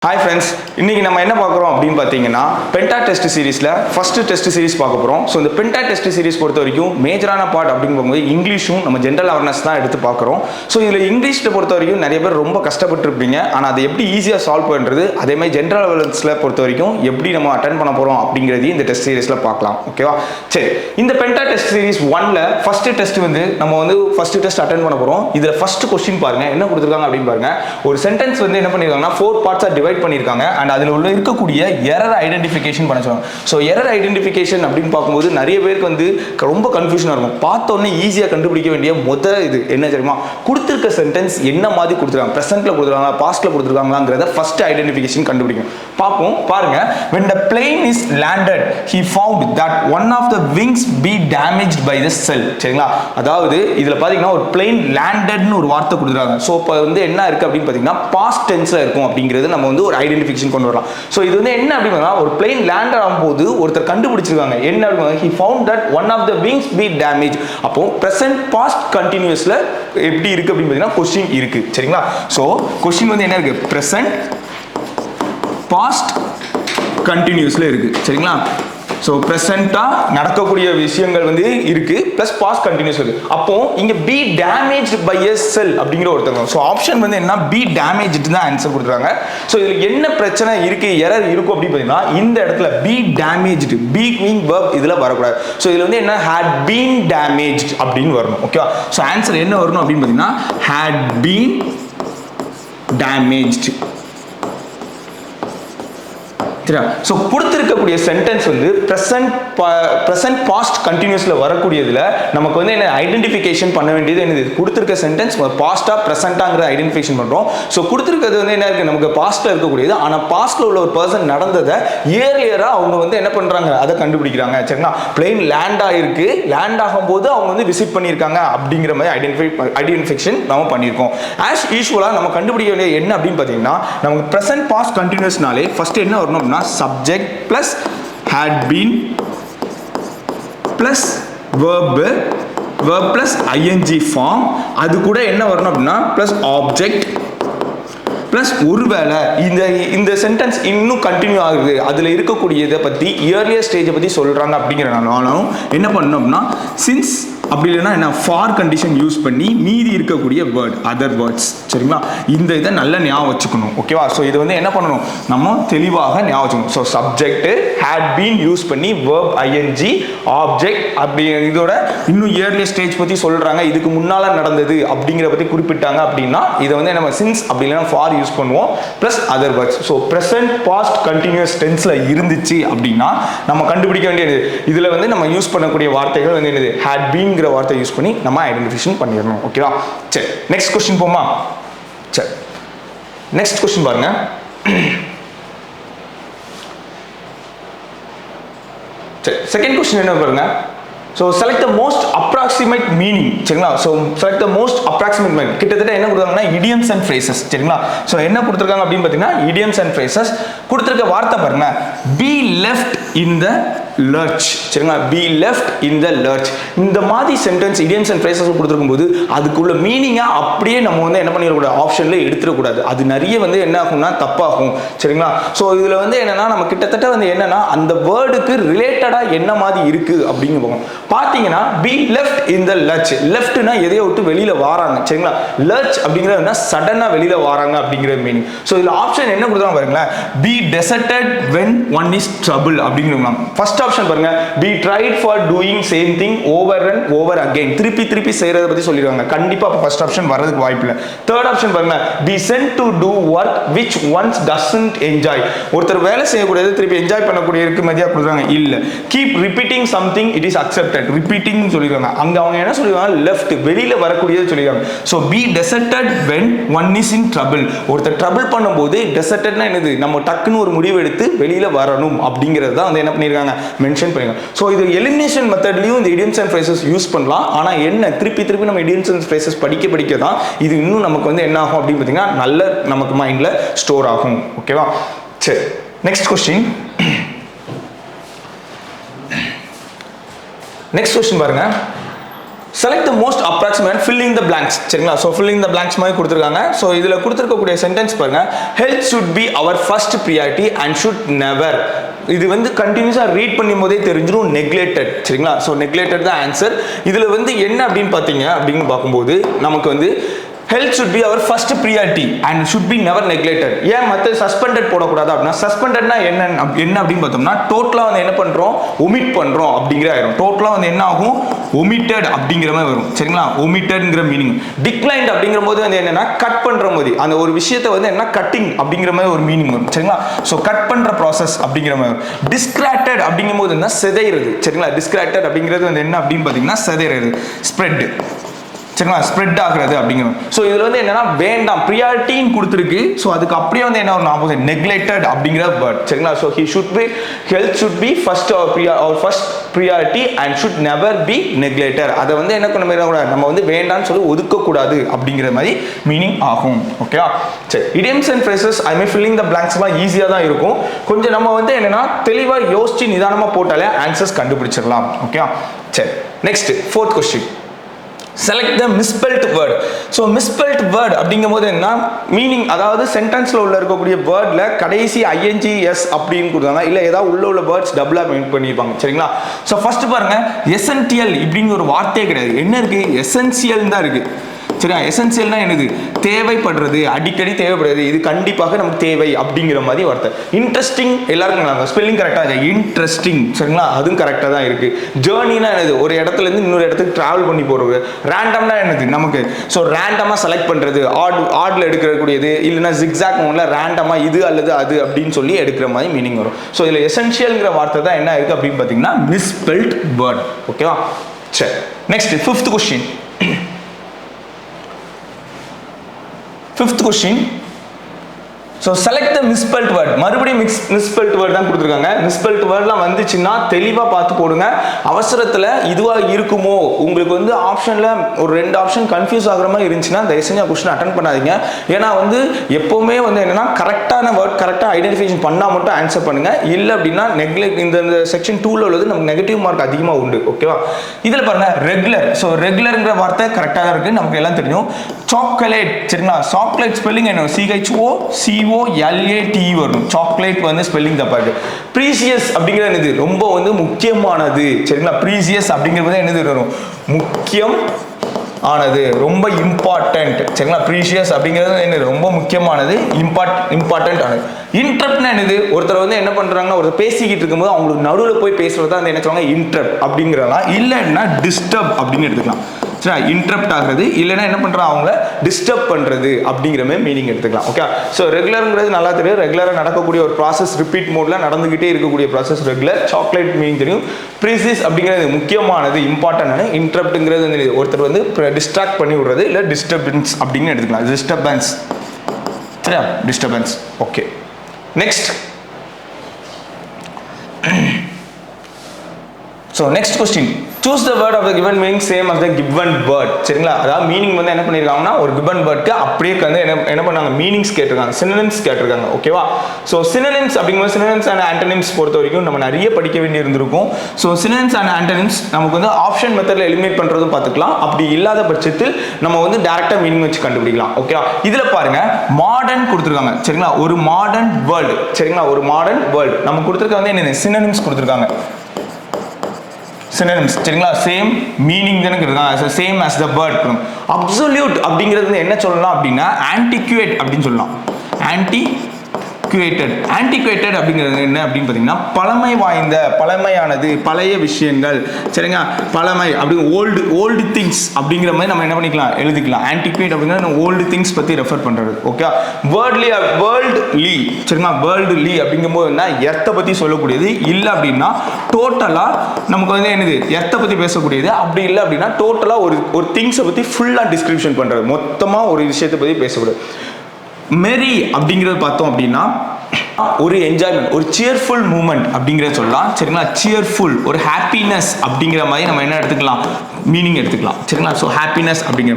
Hi friends, இன்னைக்கு நம்ம என்ன பார்க்குறோம் அப்படின்னு பார்த்தீங்கன்னா பென்டா டெஸ்ட் சீரிஸில் ஃபர்ஸ்ட் டெஸ்ட் சீரிஸ் பார்க்க போகிறோம். ஸோ இந்த பென்டா டெஸ்ட் சீரிஸ் பொறுத்த வரைக்கும் மேஜரான பார்ட் அப்படின்னு போகும்போது இங்கிலீஷும் நம்ம ஜென்ரல் அவேர்னஸ் தான் எடுத்து பார்க்குறோம். ஸோ இதில் இங்கிலீஷில் பொறுத்த வரைக்கும் நிறைய பேர் ரொம்ப கஷ்டப்பட்டுருப்பீங்க. ஆனால் அதை எப்படி ஈஸியாக சால்வ் பண்ணுறது, அதேமாதிரி ஜென்ரல் அவேர்னஸில் பொறுத்த வரைக்கும் எப்படி நம்ம அட்டன் பண்ண போகிறோம் அப்படிங்கிறதையும் இந்த டெஸ்ட் சீரிஸில் பார்க்கலாம். ஓகேவா? சரி, இந்த பென்டா டெஸ்ட் சீரிஸ் 1ல் ஃபர்ஸ்ட் டெஸ்ட் நம்ம ஃபர்ஸ்ட் டெஸ்ட் அட்டன் பண்ண போகிறோம். இதில் ஃபர்ஸ்ட் கொஸ்டின் பாருங்க என்ன கொடுத்துருக்காங்க அப்படின்னு பாருங்க. ஒரு சென்டென்ஸ் என்ன பண்ணியிருக்காங்கன்னா 4 பார்ட்ஸாக டிவைட் பண்ணியிருக்காங்க. அதில் உள்ள இருக்கக்கூடிய எரர் ஐடென்டிஃபிகேஷன் பண்ண சொல்லுவாங்க. ஸோ எரர் ஐடென்டிஃபிகேஷன் அப்படின்னு பார்க்கும்போது நிறைய பேருக்கு ரொம்ப கன்ஃபியூஷனாக இருக்கும். பார்த்தோன்னே ஈஸியாக கண்டுபிடிக்க வேண்டிய இது என்ன தெரியுமா, கொடுத்துருக்க சென்டென்ஸ் என்ன மாதிரி கொடுத்துருக்காங்க, ப்ரெசென்ட்ல கொடுத்துருக்காங்க, பாஸ்ட்ல கொடுத்துருக்காங்களாங்கிறத ஃபர்ஸ்ட் ஐடென்டிஃபிகேஷன் கண்டுபிடிக்கும். பார்ப்போம் பாருங்க. when the plane is landed he found that one of the wings be damaged by the cell. சரிங்களா? அதாவது இதுல பாத்தீங்கன்னா ஒரு plane landedனு ஒரு வார்த்தை கொடுத்துருக்காங்க. ஸோ இப்போ என்ன இருக்கு அப்படின்னு பார்த்தீங்கன்னா பாஸ்ட் டென்ஸ்ல இருக்கும் அப்படிங்கிறது நம்ம ஒரு ஐடென்டிஃபிகேஷன் கொண்டு வரலாம். ஸோ இது என்ன அப்படின்னா ஒரு பிளேன் லேண்ட் ஆகும்போது ஒருத்தர் கண்டுபிடிச்சிருக்காங்க என்ன அப்படின்னா he found that one of the wings be damaged. அப்போ present past continuousல எப்படி இருக்கு அப்படின்னு பார்த்தீங்கன்னா கொஸ்டின் இருக்கு. சரிங்களா? ஸோ கொஸ்டின் என்ன இருக்கு, present past continuously இருக்கு. சரிங்களா? ஸோ ப்ரெசென்ட்டாக நடக்கக்கூடிய விஷயங்கள் இருக்கு ப்ளஸ் பாஸ்ட் கண்டினியூஸ் இருக்கு. அப்போ இங்க பி டேமேஜ்டு பை எ செல் அப்படிங்கிற ஒருத்தங்க. ஸோ ஆப்ஷன் என்ன, பி டேமேஜ்டு தான் ஆன்சர் கொடுத்துருக்காங்க. ஸோ இதில் என்ன பிரச்சனை இருக்கு, எரர் இருக்கும் அப்படின்னு பார்த்தீங்கன்னா இந்த இடத்துல பி டேமேஜ்டு, பீயிங் வெர்ப் இதில் வரக்கூடாது. ஸோ இதில் என்ன, ஹேட் பீன் டேமேஜ்டு அப்படின்னு வரணும். ஓகேவா? ஸோ ஆன்சர் என்ன வரணும் அப்படின்னு பார்த்தீங்கன்னா ஹேட் பீன் டேமேஜ்டு. ஸோ கொடுத்திருக்கக்கூடிய சென்டென்ஸ் பிரசன்ட் பாஸ்ட் கண்டினியூஸ்ல வரக்கூடியதுல நமக்கு என்ன ஐடென்டிஃபிகேஷன் பண்ண வேண்டியது என்னது, கொடுத்திருக்க சென்டென்ஸ் பாஸ்டா பிரசன்ட்டாங்கிற ஐடென்டிஃபிகேஷன் பண்றோம். ஸோ கொடுத்திருக்கிறது என்ன இருக்கு, நமக்கு பாஸ்ட்ல இருக்கக்கூடியது. ஆனால் பாஸ்ட்ல உள்ள ஒரு பர்சன் நடந்ததை இயர்லியரா அவங்க என்ன பண்றாங்க, அதை கண்டுபிடிக்கிறாங்க. சரிங்களா? பிளேன் லேண்ட் ஆயிருக்கு, லேண்ட் ஆகும்போது அவங்க விசிட் பண்ணியிருக்காங்க அப்படிங்கிற மாதிரி ஐடென்டிஃபிகேஷன் நம்ம பண்ணியிருக்கோம். ஆஸ் யூஸ்வலா நம்ம கண்டுபிடிக்க வேண்டிய என்ன அப்படின்னு பார்த்தீங்கன்னா நமக்கு பிரசன்ட் பாஸ்ட் கண்டினியூஸ்னாலே ஃபர்ஸ்ட் என்ன வரணும் அப்படின்னா subject plus had been plus verb plus ing form, அது கூட என்ன வரணும் அப்படின்னா plus object பிளஸ் ஒருவேளை இந்த சென்டென்ஸ் இன்னும் கண்டினியூ ஆகுது, அதில் இருக்கக்கூடியதை பற்றி இயர்லியர் ஸ்டேஜை பற்றி சொல்கிறாங்க அப்படிங்கிறனாலும் என்ன பண்ணணும் அப்படின்னா சின்ஸ் அப்படி இல்லைன்னா என்ன ஃபார் கண்டிஷன் யூஸ் பண்ணி மீதி இருக்கக்கூடிய வேர்ட் அதர் வேர்ட்ஸ். சரிங்களா? இந்த இதை நல்ல ஞாபகம் வச்சுக்கணும். ஓகேவா? ஸோ இது என்ன பண்ணணும், நம்ம தெளிவாக ஞாபகம் வச்சுக்கணும். So subject had been use பண்ணி வேர்ப் ஐஎன்ஜி ஆப்ஜெக்ட் அப்படி இதோட இன்னும் இயர்லியர் ஸ்டேஜ் பற்றி சொல்கிறாங்க, இதுக்கு முன்னால் நடந்தது அப்படிங்கிற பற்றி குறிப்பிட்டாங்க அப்படின்னா இதை நம்ம சின்ஸ் அப்படி இல்லைன்னா ஃபார் யூஸ் பண்ணுவோம் plus other words. So present past continuous டென்ஸ்ல இருந்துச்சு அப்படின்னா நம்ம கண்டுபிடிக்க வேண்டியது இதுல நம்ம யூஸ் பண்ணக்கூடிய வார்த்தைகள் என்னது, had been வார்த்தை யூஸ் பண்ணி நம்ம ஐடென்டிஃபிகேஷன் பண்ணிடணும். ஓகேவா? சரி, நெக்ஸ்ட் क्वेश्चन போமா. சரி, நெக்ஸ்ட் क्वेश्चन பாருங்க. சரி, செகண்ட் क्वेश्चन என்ன பாருங்க. So select the most approximate meaning. சரிங்களா? So select the most approximate meaning. கிட்டத்தட்ட என்ன கொடுத்தாங்கன்னா idioms and phrases. சரிங்களா? So என்ன கொடுத்திருக்காங்க அப்படின்னு பார்த்தீங்கன்னா idioms and phrases. கொடுத்திருக்க வார்த்தை பாருங்க, be left in the lurch. சரிங்களா? be left in the lurch. இந்த மாதிரி சென்டென்ஸ் idioms and phrases கொடுத்திருக்கும்போது அதுக்குள்ள மீனிங்கை அப்படியே நம்ம என்ன பண்ணிடக்கூடாது, ஆப்ஷன்ல எடுத்துடக்கூடாது. அது நிறைய என்ன ஆகும்னா தப்பாகும். சரிங்களா? ஸோ இதுல என்னன்னா நம்ம கிட்டத்தட்ட என்னன்னா அந்த வேர்டுக்கு ரிலேட்டடா என்ன மாதிரி இருக்கு அப்படிங்க போகும். பாத்தீங்கன்னா be left in the lurch. leftனா எதையோ விட்டு வெளியில வராங்க. சரிங்களா? lurch அப்படிங்கிறது சடனா வெளியில வராங்க அப்படிங்கிற மீனிங். சோ இதுல ஆப்ஷன் என்ன கொடுத்தாங்க பாருங்களேன், be deserted when one is trouble அப்படிங்கிறாங்க. ஃபர்ஸ்ட் ஆப்ஷன் பாருங்க, be tried for doing same thing over and over again. திருப்பி செய்யறத பத்தி சொல்லிருக்காங்க. கண்டிப்பா ஃபர்ஸ்ட் ஆப்ஷன் வரதுக்கு வாய்ப்பு இல்லை. தேர்ட் ஆப்ஷன் பாருங்க, be sent to do work which one doesn't enjoy. ஒருத்தர் வேலை செய்யக்கூடியது திருப்பி என்ஜாய் பண்ணக்கூடிய இருக்கு மதியா கொடுக்குறாங்க. இல்ல keep repeating something it is accepted. Repeating சொல்லிருக்காங்க. அங்க அவங்க என்ன சொல்லிருக்காங்க, லெஃப்ட் வெளியில வரக்கூடியது சொல்லிருக்காங்க. So be deserted when one is in trouble. ஒருத்தர் ட்ரபிள் பண்ணும்போது desertedனா என்னது, நம்ம டக்குன்னு ஒரு முடிவு எடுத்து வெளியில வரணும் அப்படிங்கிறது தான் என்ன பண்ணிருக்காங்க, மென்ஷன் பண்ணிருக்காங்க. சோ இது எலிமினேஷன் மெத்தட்லயும் இந்த idioms and phrases யூஸ் பண்ணலாம். ஆனா என்ன திருப்பி நம்ம idioms and phrases படிக்க தான் இது இன்னும் நமக்கு என்ன ஆகும் அப்படின்னு பார்த்தீங்கன்னா நல்ல நமக்கு மைண்ட்ல ஸ்டோர் ஆகும். ஓகேவா? சரி, நெக்ஸ்ட் क्वेश्चन. நெக்ஸ்ட் क्वेश्चन பாருங்க. select the most approximate filling the blanks சரிங்களா so filling the blanks மாதிரி கொடுத்திருக்காங்க so இதுல கொடுத்திருக்கக்கூடிய சென்டென்ஸ் பாருங்க health should be our first priority and should never இது வந்து கண்டினியூஸா ரீட் பண்ணும்போதே தெரிஞ்சிரும் neglected சரிங்களா so neglected தான் ஆன்சர் இதுல வந்து என்ன அப்படினு பாத்தீங்க அப்படினு பாக்கும்போது நமக்கு வந்து health should be our first priority and should be never neglected ஏன் மத்த suspended போடக்கூடாது அப்படினா suspendedனா என்ன அப்படினு பார்த்தோம்னா டோட்டலா வந்து என்ன பண்றோம் omit பண்றோம் அப்படிங்கற ஆயிரும் டோட்டலா வந்து என்ன ஆகும் omitted அப்படிங்கற மாதிரி வரும் சரிங்களா omittedங்கற மீனிங் declined அப்படிங்கறபோது வந்து என்னன்னா கட் பண்ற மாதிரி அந்த ஒரு விஷயத்தை வந்து என்ன கட்டிங் அப்படிங்கற மாதிரி ஒரு மீனிங் வரும் சரிங்களா சோ கட் பண்ற process அப்படிங்கற மாதிரி discredited அப்படிங்கும்போது என்ன சிதையிறது சரிங்களா discredited அப்படிங்கிறது வந்து என்ன அப்படினு பாத்தீங்கன்னா சிதையிறது spread சரிங்களா ஸ்ப்ரெட் ஆகுறது அப்படிங்கிறது ஸோ இதில் வந்து என்னன்னா வேண்டாம் ப்ரியாரிட்டின்னு கொடுத்துருக்கு ஸோ அதுக்கு அப்படியே வந்து என்ன ஒரு ஆப்போசிட் நெக்லெக்டட் அப்படிங்கிற வேர்ட் சரிங்களா so he should be health should be first our first priority and should never be neglected அதை வந்து என்ன பண்ண மாதிரி நம்ம வந்து வேண்டாம்னு சொல்லி ஒதுக்கக்கூடாது அப்படிங்கிற மாதிரி மீனிங் ஆகும் ஓகேவா சரி idioms and phrases I me filling the பிளாங்க்ஸ்லாம் ஈஸியாக தான் இருக்கும் கொஞ்சம் நம்ம வந்து என்னன்னா தெளிவாக யோசிச்சு நிதானமாக போட்டாலே ஆன்சர்ஸ் கண்டுபிடிச்சிடலாம் ஓகேவா சரி next fourth question select the misspelled word so misspelled word அப்படிங்கும்போது என்ன மீனிங் அதாவது சென்டென்ஸ்ல உள்ள இருக்கக்கூடிய வேர்ட்ல கடைசி ing s அப்படினு கொடுத்தாங்க இல்ல ஏதாவது உள்ள வேர்ட்ஸ் டபுளா மென்ஷன் பண்ணிருப்பாங்க சரிங்களா சோ ஃபர்ஸ்ட் பாருங்க எசென்ஷியல் இப்படிங்கிற ஒரு வார்த்தையே கிடையாது என்ன இருக்கு எசென்ஷியல் தான் இருக்கு சரியா எசென்ஷியல்னா என்னது தேவைப்படுறது அடிக்கடி தேவைப்படுறது இது கண்டிப்பாக நமக்கு தேவை அப்படிங்கிற மாதிரி வார்த்தை இன்ட்ரெஸ்டிங் எல்லாருக்கும் ஸ்பெல்லிங் கரெக்டா இருக்கு இன்ட்ரெஸ்டிங் சரிங்களா அதுவும் கரெக்டா தான் இருக்கு ஜேர்னினா என்னது ஒரு இடத்துல இருந்து இன்னொரு இடத்துக்கு டிராவல் பண்ணி போறது ரேண்டம்னா என்னது நமக்கு ஸோ ரேண்டமா செலக்ட் பண்றது ஆட்ல எடுக்கக்கூடியது இல்லைன்னா ஜிக்ஸாக் மோட்ல ரேண்டமா இது அல்லது அது அப்படின்னு சொல்லி எடுக்கிற மாதிரி மீனிங் வரும் ஸோ இதுல எசென்ஷியல்ங்கிற வார்த்தை தான் என்ன இருக்கு அப்படின்னு பாத்தீங்கன்னா மிஸ்ஸ்பெல்ட் வேர்ட் ஓகேவா சரி next fifth question Fifth question. So select the misspelled word. மறுபடியும் misspelled word தான் கொடுத்திருக்காங்க. misspelled wordலாம் வந்துச்சுன்னா தெளிவா பார்த்து போடுங்க. அவசரத்துல இதுவா இருக்குமோ உங்களுக்கு வந்து ஆப்ஷன்ல ஒரு ரெண்டு ஆப்ஷன் கன்ஃபியூஸ் ஆகுற மாதிரி இருந்துச்சுன்னா தயவு செஞ்சு क्वेश्चन அட்டெண்ட் பண்ணாதீங்க. ஏன்னா வந்து எப்பவுமே வந்து என்னன்னா கரெக்டான வேர்ட் கரெக்டா ஐடென்டிஃபிகேஷன் பண்ணா மட்டும் ஆன்சர் பண்ணுங்க. இல்ல அப்படினா நெக்லெக்ட் இந்த செக்ஷன் 2ல உள்ளது நமக்கு நெகட்டிவ் மார்க் அதிகமா உண்டு. ஓகேவா? இதுல பாருங்க ரெகுலர். சோ ரெகுலர்ங்கற வார்த்தை கரெக்ட்டா தான் இருக்கு. நமக்கு எல்லாம் தெரியும். சாக்லேட் சரிங்களா? சாக்லேட் ஸ்பெல்லிங் என்ன? CHOCOLAT வரும். சாக்லேட் வந்து ஸ்பெல்லிங் தப்பா இருக்கு. ப்ரீசியஸ் அப்படிங்கிறது என்னது? ரொம்ப வந்து முக்கியமானது சரிங்களா? ப்ரீசியஸ் அப்படிங்கிறது என்னது வரும்? முக்கியம் ஆனது ரொம்ப இம்பார்ட்டன்ட் சரிங்களா? ப்ரீஷியஸ் அப்படிங்கிறது என்னது? ரொம்ப முக்கியமானது இம்பார்ட்டன்ட் ஆனது. இன்டரப்ட்னா என்னது? ஒருத்தர் வந்து என்ன பண்றாங்க ஒருத்தர் பேசிக்கிட்டு இருக்கும்போது அவங்களுக்கு நடுவில் போய் பேசுறது தான் என்ன சொல்றாங்க இன்டரப்ட் அப்படிங்கிறலாம். இல்லைன்னா டிஸ்டர்ப் அப்படின்னு எடுத்துக்கலாம். சரி இன்டரப்ட் ஆகுறது இல்லைன்னா என்ன பண்றாங்க அவங்க டிஸ்டர்ப் பண்றது அப்படிங்கிற மாதிரி மீனிங் எடுத்துக்கலாம். ஓகே ஸோ ரெகுலருங்கிறது நல்லா தெரியும். ரெகுலராக நடக்கக்கூடிய ஒரு ப்ராசஸ் ரிப்பீட் மோட்ல நடந்துகிட்டே இருக்கக்கூடிய ப்ராசஸ் ரெகுலர். சாக்லேட் மீனிங் தெரியும். ப்ரீசியஸ் அப்படிங்கிறது முக்கியமானது இம்பார்ட்டன்ட். இன்டரப்ட்ங்கிறது ஒருத்தர் வந்து டிஸ்ட்ராக்ட் பண்ணி விடுறது இல்லை டிஸ்டர்பன்ஸ் அப்படின்னு எடுத்துக்கலாம். டிஸ்டர்பன்ஸ் சரியா? Disturbance. Okay next. So next question, choose the word of the given meaning same as the given word சரிங்களா? அதாவது மீனிங் வந்து என்ன பண்ணிருக்காங்கன்னா ஒரு given wordக்கு அப்படியே வந்து என்ன பண்ணாங்க மீனிங்ஸ் கேட்டிருக்காங்க, synonyms கேட்டிருக்காங்க. ஓகேவா? ஸோ synonyms அப்படிங்கும்போது synonyms and antonyms பொறுத்த வரைக்கும் நம்ம நிறைய படிக்க வேண்டி இருந்திருக்கும். ஸோ synonyms and antonyms நமக்கு வந்து ஆப்ஷன் மெத்தட்ல எலிமினேட் பண்றதும் பார்த்துக்கலாம். அப்படி இல்லாத பட்சத்தில் நம்ம வந்து டைரக்டா மீனிங் வச்சு கண்டுபிடிக்கலாம். ஓகேவா? இதுல பாருங்க மாடர்ன் கொடுத்திருக்காங்க சரிங்களா? ஒரு மாடர்ன் வேர்ல்டு சரிங்களா? ஒரு மாடர்ன் வேர்ல்டு நம்ம கொடுத்திருக்க வந்து என்ன synonyms கொடுத்திருக்காங்க. synonyms சரிங்களா? சேம் மீனிங் தானே இருக்காங்க. Same as the word. absolute அப்படிங்கிறது என்ன சொல்லலாம் அப்படின்னா antiquate அப்படின்னு சொல்லலாம். antiquated அப்படிங்கிறது என்ன அப்படின்னு பார்த்தீங்கன்னா பழமை வாய்ந்த, பழமையானது, பழைய விஷயங்கள் சரிங்களா? பழமை அப்படி ஓல்டு திங்ஸ் அப்படிங்கிற மாதிரி நம்ம என்ன பண்ணிக்கலாம் எழுதிக்கலாம். antiquate அப்படிங்கிறது ஓல்டு திங்ஸ் பத்தி ரெஃபர் பண்றது. ஓகே வேர்ல்ட்லி சரிங்களா? வேர்ல்ட்லி அப்படிங்கும்போது என்ன எர்த்தை பத்தி சொல்லக்கூடியது. இல்லை அப்படின்னா டோட்டலா நமக்கு வந்து என்னது எர்த்தை பத்தி பேசக்கூடியது. அப்படி இல்லை அப்படின்னா டோட்டலா ஒரு திங்ஸை பத்தி ஃபுல்லா டிஸ்கிரிப்ஷன் பண்றது. மொத்தமா ஒரு விஷயத்தை பத்தி பேசக்கூடாது. மெரி அப்படிங்கிறது பார்த்தோம் அப்படின்னா ஒரு என்ஜாய்மெண்ட், ஒரு சியர்ஃபுல் மூமெண்ட் அப்படிங்கிறத சொல்லலாம் சரிங்களா? சியர்ஃபுல் ஒரு ஹாப்பினஸ் அப்படிங்கிற மாதிரி நம்ம என்ன எடுத்துக்கலாம் மீனிங் எடுத்துக்கலாம் சரிங்களா? ஸோ ஹாப்பினஸ் அப்படிங்கிற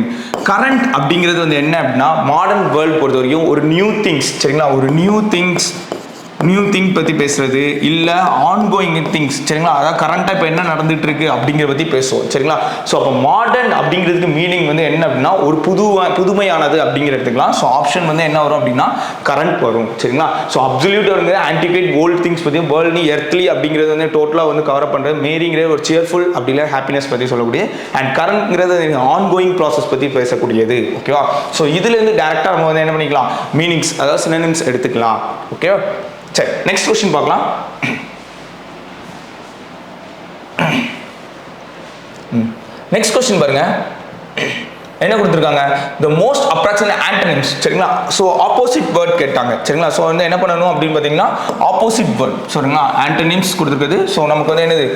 கரண்ட் அப்படிங்கிறது வந்து என்ன அப்படின்னா மாடர்ன் வேர்ல்டு பொறுத்த வரைக்கும் ஒரு நியூ திங்ஸ் சரிங்களா? ஒரு நியூ திங்ஸ் நியூ திங் பற்றி பேசுறது, இல்லை ஆன்கோயிங் திங்ஸ், சரிங்களா, அதாவது கரண்ட்டாக இப்போ என்ன நடந்துட்டு இருக்கு அப்படிங்கிறத பற்றி பேசுவோம், சரிங்களா. ஸோ அப்போ மாடர்ன் அப்படிங்கிறதுக்கு மீனிங் வந்து என்ன அப்படின்னா ஒரு புதுமையானது அப்படிங்கிற எடுத்துக்கலாம். ஸோ ஆப்ஷன் வந்து என்ன வரும் அப்படின்னா கரண்ட் வரும், சரிங்களா. ஸோ அப்சல்யூட் வந்து ஆன்டிகேட் ஓல்ட் திங்ஸ் பற்றி, வேர்ல்ட்லி எர்த்லி அப்படிங்கிறது வந்து டோட்டலாக வந்து கவர் பண்ணுறது, மேரிங்கிறது ஒரு சியர்ஃபுல் அப்படி இல்லை ஹாப்பினஸ் பற்றி சொல்லக்கூடிய, அண்ட் கரண்ட்ங்கிறது ஆன்கோயிங் ப்ராசஸ் பற்றி பேசக்கூடியது, ஓகேவா. ஸோ இதுலேருந்து டேரெக்டாக நம்ம வந்து என்ன பண்ணிக்கலாம், மீனிங்ஸ் அதாவது சினோனிம்ஸ் எடுத்துக்கலாம், ஓகேவா. சரி, நெக்ஸ்ட் கொஸ்டின் பார்க்கலாம். நெக்ஸ்ட் கொஸ்டின் பாருங்க, என்ன கொடுத்துருக்காங்க, the most approximate antonyms, சரிங்களா. ஸோ ஆப்போசிட் வேர்ட் கேட்டாங்க, சரிங்களா. ஸோ வந்து என்ன பண்ணணும் அப்படின்னு பார்த்தீங்கன்னா ஆப்போசிட் வேர்ட், சரிங்களா, ஆண்டனிம்ஸ் கொடுத்துருக்குது. ஸோ நமக்கு வந்து என்னது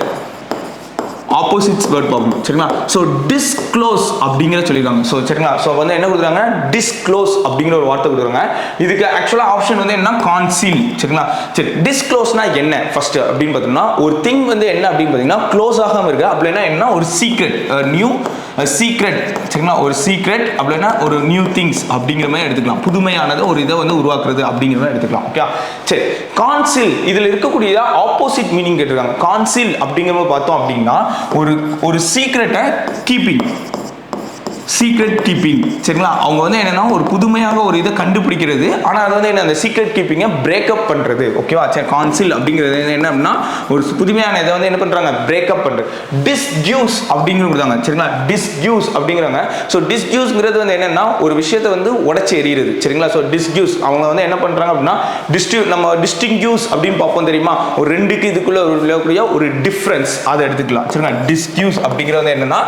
ஆப்போசிட்ஸ் வேர்ட் பார்க்கணும், சரிங்களா. ஸோ டிஸ்க்ளோஸ் அப்படிங்கிற சொல்லியிருக்காங்க. ஸோ சரிங்களா, ஸோ வந்து என்ன கொடுக்குறாங்க, டிஸ்க்ளோஸ் அப்படிங்கிற ஒரு வார்த்தை கொடுக்குறாங்க. இதுக்கு ஆக்சுவலாக ஆப்ஷன் வந்து என்ன, கான்சீல், சரிங்களா. சரி, டிஸ்க்ளோஸ்னா என்ன ஃபர்ஸ்ட் அப்படின்னு பார்த்தோம்னா ஒரு திங் வந்து என்ன அப்படின்னு பார்த்தீங்கன்னா க்ளோஸ் ஆகாமல் இருக்கு அப்படின்னா என்ன, ஒரு சீக்ரெட், நியூ சீக்ரெட், சரிங்களா, ஒரு சீக்ரெட் அப்படின்னா ஒரு நியூ திங்ஸ் அப்படிங்கிற மாதிரி எடுத்துக்கலாம், புதுமையானது ஒரு இதை வந்து உருவாக்குறது அப்படிங்கிற மாதிரி எடுத்துக்கலாம், ஓகே. சரி, கான்சில் இதில் இருக்கக்கூடிய ஆப்போசிட் மீனிங் கேட்டிருக்காங்க. கான்சில் அப்படிங்கிற பார்த்தோம் அப்படின்னா ஒரு சீக்ரெட்டை கீப்பிங், சீக்ரெட் கீப்பிங், சரிங்களா. அவங்க வந்து என்னன்னா ஒரு புதுமையாக ஒரு இதை கண்டுபிடிக்கிறது, ஆனால் அது வந்து என்ன, அந்த சீக்ரெட் கீப்பிங்கை பிரேக்கப் பண்ணுறது, ஓகேவா. சரி, கான்சில் அப்படிங்கிறது என்ன அப்படின்னா ஒரு புதுமையான இதை வந்து என்ன பண்ணுறாங்க, பிரேக்கப் பண்ணுறது. டிஸ்கியூஸ் அப்படிங்கிறது கொடுத்தாங்க, சரிங்களா. டிஸ்கியூஸ் அப்படிங்கிறாங்க. ஸோ டிஸ்கியூஸ்ங்கிறது வந்து என்னன்னா ஒரு விஷயத்தை வந்து உடச்சி எறிகிறது, சரிங்களா. ஸோ டிஸ்கியூஸ் அவங்க வந்து என்ன பண்ணுறாங்க அப்படின்னா நம்ம டிஸ்டிங்யூஸ் அப்படின்னு பார்ப்போம் தெரியுமா, ஒரு ரெண்டுக்கு இதுக்குள்ள உள்ளக்கூடிய ஒரு டிஃப்ரென்ஸ் அதை எடுத்துக்கலாம், சரிங்களா. டிஸ்கியூஸ் அப்படிங்கிறது என்னன்னா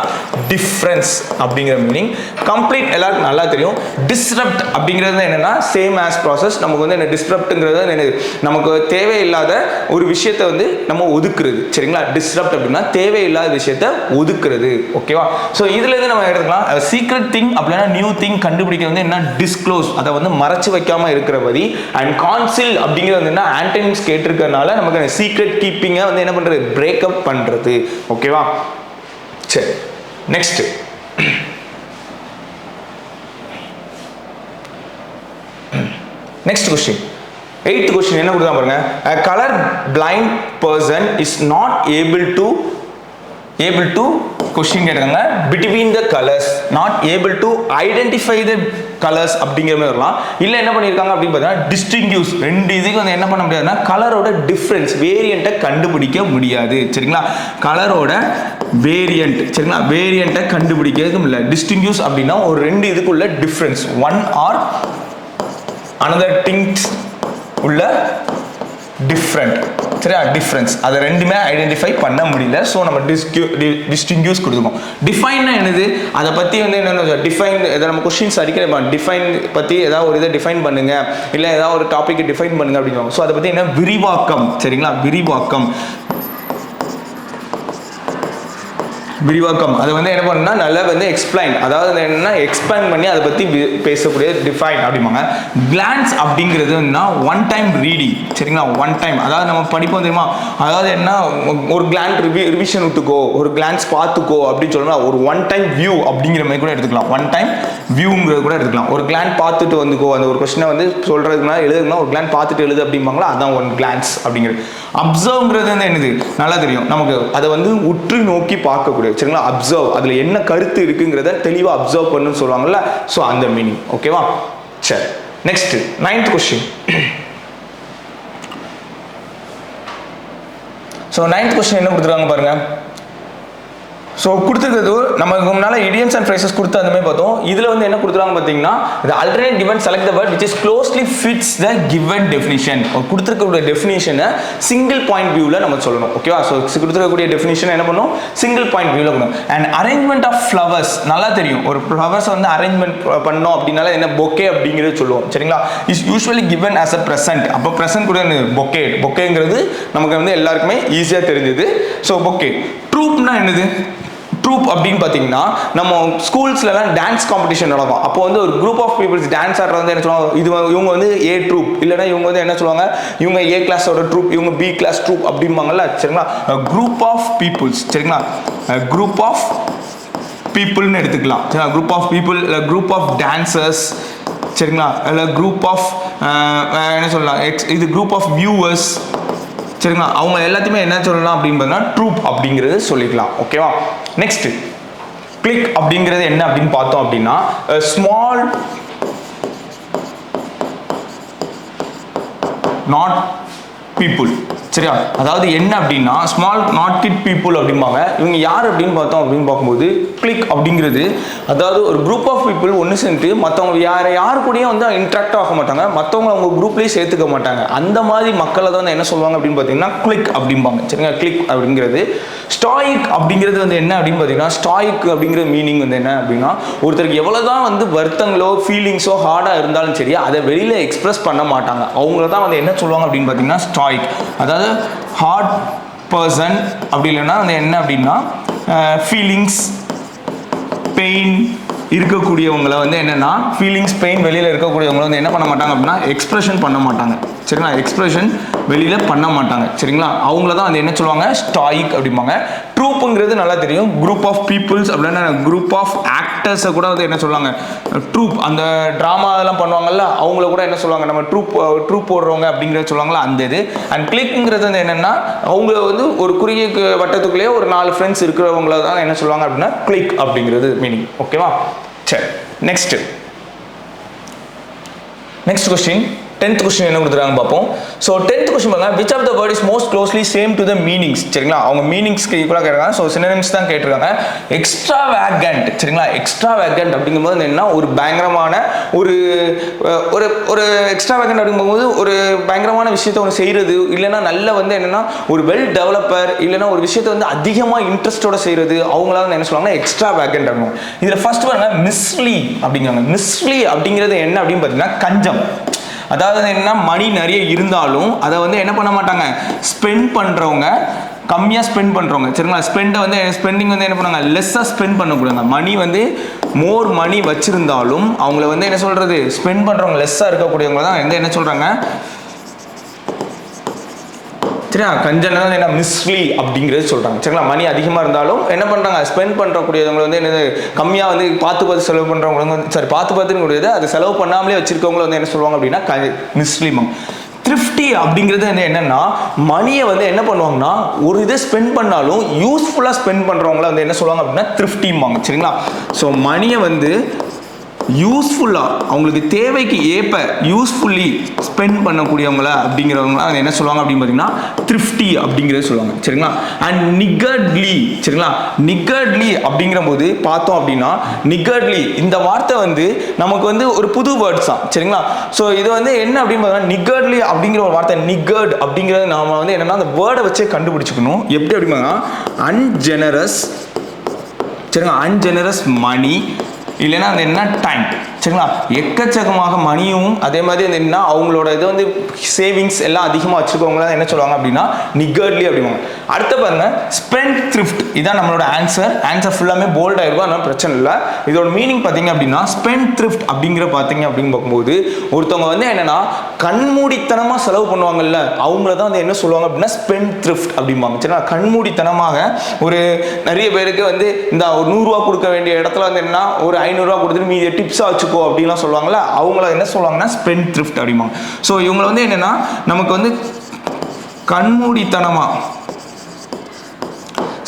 டிஃப்ரென்ஸ் அப்படிங்கிற மீனிங். கம்ப்ளீட் எல்லாருக்கும் நல்லா தெரியும். டிஸ்ரப்ட் அப்படிங்கிறது என்னன்னா சேம் ஆஸ் ப்ராசஸ். நமக்கு வந்து என்ன டிஸ்ரப்ட்ங்கிறது என்னது, நமக்கு தேவையில்லாத ஒரு விஷயத்தை வந்து நம்ம ஒதுக்குறது, சரிங்களா. டிஸ்ரப்ட் அப்படின்னா தேவையில்லாத விஷயத்தை ஒதுக்குறது, ஓகேவா. ஸோ இதுல இருந்து நம்ம எடுத்துக்கலாம் சீக்ரெட் திங் அப்படின்னா நியூ திங் கண்டுபிடிக்கிறது வந்து என்ன, டிஸ்க்ளோஸ், அதை வந்து மறைச்சு வைக்காம இருக்கிறபடி. அண்ட் கான்சில் அப்படிங்கிறது வந்து என்ன, ஆன்டனிம்ஸ் கேட்டிருக்கிறதுனால நமக்கு சீக்ரெட் கீப்பிங்கை வந்து என்ன பண்றது, பிரேக்கப் பண்றது, ஓகேவா. சரி, நெக்ஸ்ட் question, 8th question என்ன கொடுத்தா பாருங்க, a color blind person is not able to question கேட்டாங்க between the colors, not able to identify the colors அப்படிங்கிற மாதிரி வரலாம். இல்ல என்ன பண்ணிருக்காங்க அப்படின்னு பார்த்தா distinguish, ரெண்டு இதுக்கு வந்து என்ன பண்ண முடியாதுன்னா கலரோட டிஃபரன்ஸ், வேரியண்ட்டை கண்டுபிடிக்க முடியாது, சரிங்களா. கலரோட வேரியண்ட், சரிங்களா, வேரியண்ட்டை கண்டுபிடிக்கிறது இல்லை. டிஸ்டிங்யூஸ் அப்படின்னா ஒரு ரெண்டு இதுக்குள்ள difference, one or another things உள்ள டிஃப்ரெண்ட், சரியா, டிஃப்ரென்ஸ் அதை ரெண்டுமே ஐடென்டிஃபை பண்ண முடியல. ஸோ நம்ம டிஸ்டிங்யூஸ் கொடுத்துருக்கோம். டிஃபைன்னா என்னது, அதை பற்றி வந்து என்னென்ன டிஃபைன், இதை நம்ம கொஸ்டின்ஸ் அடிக்கடி டிஃபைன் பற்றி ஏதாவது ஒரு இதை டிஃபைன் பண்ணுங்க, இல்லை ஏதாவது ஒரு டாப்பிக்கை டிஃபைன் பண்ணுங்க அப்படிங்கிறோம். ஸோ அதை பற்றி என்ன, விரிவாக்கம், சரிங்களா, விரிவாக்கம். விரிவாக்கம் அதை வந்து என்ன பண்ணா நல்லா வந்து எக்ஸ்பிளைன், அதாவது என்னன்னா எக்ஸ்பிளைன் பண்ணி அதை பற்றி பேசக்கூடிய டிஃபைன் அப்படிம்பாங்க. கிளான்ஸ் அப்படிங்கிறது ஒன் டைம் ரீடிங், சரிங்களா, ஒன் டைம், அதாவது நம்ம படிப்போம் தெரியுமா, அதாவது என்ன ஒரு கிளான்ஸ் ரிவிஷன் விட்டுக்கோ, ஒரு கிளான்ஸ் பார்த்துக்கோ அப்படின்னு சொல்லணும். ஒரு ஒன் டைம் வியூ அப்படிங்கிற மாதிரி கூட எடுத்துக்கலாம், ஒன் டைம் வியூங்கிறது கூட எடுத்துக்கலாம். ஒரு கிளான்ஸ் பார்த்துட்டு வந்துக்கோ, அந்த ஒரு கொஸ்டினை வந்து சொல்றதுக்குனா எழுதுனா ஒரு கிளான்ஸ் பார்த்துட்டு எழுது அப்படிம்பாங்களா, அதான் ஒன் கிளான்ஸ் அப்படிங்கிறது. அப்சர்வ்ங்கிறது வந்து என்னது, நல்லா தெரியும் நமக்கு, அதை வந்து உற்று நோக்கி பார்க்கக்கூடிய, சரிங்களா, அப்சர்வ், அதுல என்ன கருத்து இருக்குங்கிறத தெளிவா அப்சர்வ் பண்ணுன்னு சொல்லுவாங்கல்ல, சோ அந்த மீனிங், ஓகேவா. சரி, next 9th question. So 9th question என்ன கொடுத்துருக்காங்க பாருங்க. ஸோ கொடுத்துருக்கிறது நமக்கு முன்னால் இடியம்ஸ் அண்ட் ஃப்ரேசஸ் கொடுத்து அந்த மாதிரி பார்த்தோம். இதில் வந்து என்ன கொடுத்துருவாங்க பார்த்தீங்கன்னா, the alternate given select the word which is closely fits the given definition. கொடுத்துருக்கக்கூடிய டெஃபினிஷனை சிங்கிள் பாயிண்ட் வியூவில் நம்ம சொல்லணும், ஓகேவா. ஸோ கொடுத்துருக்கக்கூடிய டெஃபினிஷன் என்ன பண்ணணும், சிங்கிள் பாயிண்ட் வியூவில் பண்ணணும். அண்ட் அரேஞ்ச்மெண்ட் ஆஃப் ஃப்ளவர்ஸ், நல்லா தெரியும், ஒரு ஃப்ளவர்ஸ் வந்து அரேஞ்ச்மெண்ட் பண்ணோம் அப்படின்னால என்ன பொக்கே அப்படிங்கிறது சொல்லுவோம், சரிங்களா. Is usually given as a present. அப்போ ப்ரெசென்ட் கூட பொக்கே, பொக்கேங்கிறது நமக்கு வந்து எல்லாருக்குமே ஈஸியாக தெரிஞ்சது. So bouquet. ட்ரூப்னா என்னது, ட்ரூப் அப்படின்னு பார்த்தீங்கன்னா நம்ம ஸ்கூல்ஸ்லாம் டான்ஸ் காம்படிஷன் நடக்கும். அப்போ வந்து ஒரு குரூப் ஆஃப் பீப்புள்ஸ் டான்ஸ் ஆடுறது வந்து என்ன சொல்லுவாங்க, இது இவங்க வந்து ஏ ட்ரூப், இல்லைன்னா இவங்க வந்து என்ன சொல்லுவாங்க, இவங்க ஏ கிளாஸோட ட்ரூப், இவங்க பி கிளாஸ் ட்ரூப் அப்படிம்பாங்கல்ல, சரிங்களா. குரூப் ஆஃப் பீப்புள்ஸ், சரிங்களா, குரூப் ஆஃப் பீப்புள்னு எடுத்துக்கலாம், group of people, group of dancers, சரிங்களா, இல்லை குரூப் ஆஃப் என்ன சொல்லலாம், இது குரூப் ஆஃப் வியூவர்ஸ், சரிங்களா, அவங்க எல்லாத்தையுமே என்ன சொல்லலாம் அப்படின்னு பார்த்தீங்கன்னா ட்ரூப் அப்படிங்கிறது சொல்லிக்கலாம். ஓகேவா. நெக்ஸ்ட் கிளிக் அப்படிங்கிறது என்ன அப்படின்னு பார்த்தோம் அப்படின்னா ஸ்மால் நாட் பீப்புள். சரியா, அதாவது என்ன அப்படின்னா ஸ்மால் நாட் கிட் பீப்புள் அப்படிம்பாங்க. இவங்க யார் அப்படின்னு பார்த்தோம் அப்படின்னு பார்க்கும்போது கிளிக் அப்படிங்கிறது அதாவது ஒரு குரூப் ஆஃப் பீப்புள் ஒன்று சேர்ந்து மற்றவங்க யார் கூடயும் வந்து இன்ட்ராக்ட் ஆக மாட்டாங்க, மற்றவங்க அவங்க குரூப்லேயே சேர்த்துக்க மாட்டாங்க. அந்த மாதிரி மக்களை தான் வந்து என்ன சொல்லுவாங்க அப்படின்னு பார்த்தீங்கன்னா கிளிக் அப்படிம்பாங்க. சரிங்களா, கிளிக் அப்படிங்கிறது. ஸ்டாயிக் அப்படிங்கிறது வந்து என்ன அப்படின்னு பார்த்தீங்கன்னா ஸ்டாயிக் அப்படிங்கிற மீனிங் வந்து என்ன அப்படின்னா ஒருத்தருக்கு எவ்வளோதான் வந்து வருத்தங்களோ ஃபீலிங்ஸோ ஹார்டாக இருந்தாலும் சரி அதை வெளியில் எக்ஸ்பிரஸ் பண்ண மாட்டாங்க. அவங்கள தான் வந்து என்ன சொல்லுவாங்க அப்படின்னு பார்த்தீங்கன்னா ஸ்டாயிக். அதாவது ஹார்ட் பர்சன் அப்படி இல்லைன்னா வந்து என்ன அப்படின்னா ஃபீலிங்ஸ் பெயின் இருக்கக்கூடியவங்களை வந்து என்னென்னா ஃபீலிங்ஸ் பெயின் வெளியில் இருக்கக்கூடியவங்களை வந்து என்ன பண்ண மாட்டாங்க அப்படின்னா எக்ஸ்பிரஷன் பண்ண மாட்டாங்க. சரிங்களா, எக்ஸ்பிரஷன் வெளியில் பண்ண மாட்டாங்க. சரிங்களா, அவங்கள தான் வந்து என்ன சொல்லுவாங்க ஸ்டாயிக் அப்படிம்பாங்க. ட்ரூப்புங்கிறது நல்லா தெரியும், குரூப் ஆஃப் பீப்புள்ஸ் அப்படின்னா குரூப் ஆஃப் ஆக்டர்ஸை கூட வந்து என்ன சொல்லுவாங்க ட்ரூப். அந்த ட்ராமா அதெல்லாம் பண்ணுவாங்கல்ல அவங்கள கூட என்ன சொல்லுவாங்க நம்ம ட்ரூப் போடுறவங்க அப்படிங்கிறத சொல்லுவாங்களா அந்த இது. அண்ட் கிளிக்ங்கிறது வந்து என்னென்னா அவங்க வந்து ஒரு குறுகிய வட்டத்துக்குள்ளேயே ஒரு 4 ஃப்ரெண்ட்ஸ் இருக்கிறவங்கள தான் என்ன சொல்லுவாங்க அப்படின்னா கிளிக் அப்படிங்கிறது மீனிங். ஓகேவா. சரி, நெக்ஸ்ட் கொஸ்டின் 10th கொஸ்டின் என்ன கொடுத்துருக்காங்க பார்ப்போம். ஸோ 10th கொஸ்டின் பாருங்க, which of the word is most closely same to the meanings. சரிங்களா, அவங்க மீனிங்ஸ்க்கு ஈக்குவலாக கேட்டிருக்காங்க. ஸோ சினோனிம்ஸ் தான் கேட்டிருக்காங்க. எக்ஸ்ட்ராவேகன்ட். சரிங்களா, எக்ஸ்ட்ராவேகன்ட் அப்படிங்கும்போது என்ன ஒரு பயங்கரமான ஒரு ஒரு எக்ஸ்ட்ராவேகன்ட் அப்படிங்கும்போது ஒரு பயங்கரமான விஷயத்தை ஒன்று செய்கிறது, இல்லைன்னா நல்ல வந்து என்னென்னா ஒரு வெல் டெவலப்பர், இல்லைன்னா ஒரு விஷயத்தை வந்து அதிகமாக இன்ட்ரெஸ்டோட செய்கிறது, அவங்களால வந்து என்ன சொல்லுவாங்கன்னா எக்ஸ்ட்ராவேகன்ட் அப்படிங்க. இதில் ஃபர்ஸ்ட் பாருங்க மிஸ்லி அப்படிங்கிறாங்க. மிஸ்லி அப்படிங்கிறது என்ன அப்படின்னு பார்த்தீங்கன்னா கஞ்சம். அதாவது என்ன மணி நிறைய இருந்தாலும் அதை வந்து என்ன பண்ண மாட்டாங்க ஸ்பெண்ட் பண்ணுறவங்க கம்மியாக ஸ்பெண்ட் பண்ணுறவங்க. சரிங்களா, ஸ்பெண்டிங் வந்து என்ன பண்ணுவாங்க லெஸ்ஸாக ஸ்பெண்ட் பண்ணக்கூடாது. மணி வந்து மோர் மணி வச்சிருந்தாலும் அவங்கள வந்து என்ன சொல்கிறது ஸ்பெண்ட் பண்ணுறவங்க லெஸ்ஸாக இருக்கக்கூடியவங்க தான் வந்து என்ன சொல்கிறாங்க சரியா கஞ்சன் என்ன மிஸ்லி அப்படிங்கிறது சொல்கிறாங்க. சரிங்களா, மணி அதிகமாக இருந்தாலும் என்ன பண்ணுறாங்க ஸ்பெண்ட் பண்ணுறக்கூடியவங்க வந்து என்னது கம்மியாக வந்து பார்த்து செலவு பண்ணுறவங்க வந்து சரி பார்த்துன்னு கூடியது அது செலவு பண்ணாமலே வச்சிருக்கவங்கள வந்து என்ன சொல்லுவாங்க அப்படின்னா மிஸ்லிமம். த்ரிஃப்டி அப்படிங்கிறது வந்து என்னன்னா மணியை வந்து என்ன பண்ணுவாங்கன்னா ஒரு இதை ஸ்பெண்ட் பண்ணாலும் யூஸ்ஃபுல்லாக ஸ்பெண்ட் பண்ணுறவங்கள வந்து என்ன சொல்லுவாங்க அப்படின்னா த்ரிஃப்டிம்பாங்க. சரிங்களா, ஸோ மணியை வந்து யூஸ்ஃபுல்லாக அவங்களுக்கு தேவைக்கு ஏற்ப யூஸ்ஃபுல்லி ஸ்பெண்ட் பண்ணக்கூடியவங்கள அப்படிங்கிறவங்கள என்ன சொல்லுவாங்க அப்படின்னு பார்த்தீங்கன்னா த்ரிஃப்டி அப்படிங்கிறத சொல்லுவாங்க. சரிங்களா, அண்ட் நிகர்ட்லி. சரிங்களா, நிகர்ட்லி அப்படிங்கிற போது பார்த்தோம் அப்படின்னா நிகர்ட்லி இந்த வார்த்தை வந்து நமக்கு வந்து ஒரு புது வேர்ட்ஸ் தான். சரிங்களா, ஸோ இது வந்து என்ன அப்படின்னு பார்த்தீங்கன்னா நிகர்ட்லி அப்படிங்கிற ஒரு வார்த்தை நிகர்ட் அப்படிங்கிறது நாம வந்து என்னன்னா அந்த வேர்டை வச்சே கண்டுபிடிச்சிக்கணும். எப்படி அப்படின்னா அன்ஜெனரஸ். சரிங்களா, அன்ஜெனரஸ் மணி இல்லைன்னா அது என்ன டைம். சரிங்களா, எக்கச்சக்கமாக மணியும் அதே மாதிரி அது என்ன அவங்களோட இது வந்து சேவிங்ஸ் எல்லாம் அதிகமாக வச்சுருக்கவங்கள என்ன சொல்லுவாங்க அப்படின்னா நிகர்ட்லி அப்படிவாங்க. அடுத்த பாருங்க ஸ்பெண்ட் த்ரிஃப்ட். இதான் நம்மளோட ஆன்சர் ஃபுல்லாமே போல்டாக இருக்கும், அதனால பிரச்சனை இல்லை. இதோட மீனிங் பார்த்தீங்க அப்படின்னா ஸ்பெண்ட் த்ரிஃப்ட் அப்படிங்கிற பார்த்தீங்க அப்படின்னு பார்க்கும்போது ஒருத்தவங்க வந்து என்னன்னா கண்மூடித்தனமாக செலவு பண்ணுவாங்கல்ல அவங்கள தான் வந்து என்ன சொல்லுவாங்க அப்படின்னா ஸ்பெண்ட் த்ரிஃப்ட் அப்படிம்பாங்க. சரிங்களா, கண்மூடித்தனமாக ஒரு நிறைய பேருக்கு வந்து இந்த ஒரு 100 ரூபா கொடுக்க வேண்டிய இடத்துல வந்து என்ன ஒரு 500 ரூபா கொடுத்துட்டு மீதி டிப்ஸாக வச்சுக்கோ அப்படின்லாம் சொல்லுவாங்கல்ல அவங்கள என்ன சொல்லுவாங்கன்னா ஸ்பெண்ட் த்ரிஃப்ட் அப்படிம்பாங்க. ஸோ இவங்க வந்து என்னன்னா நமக்கு வந்து கண்மூடித்தனமா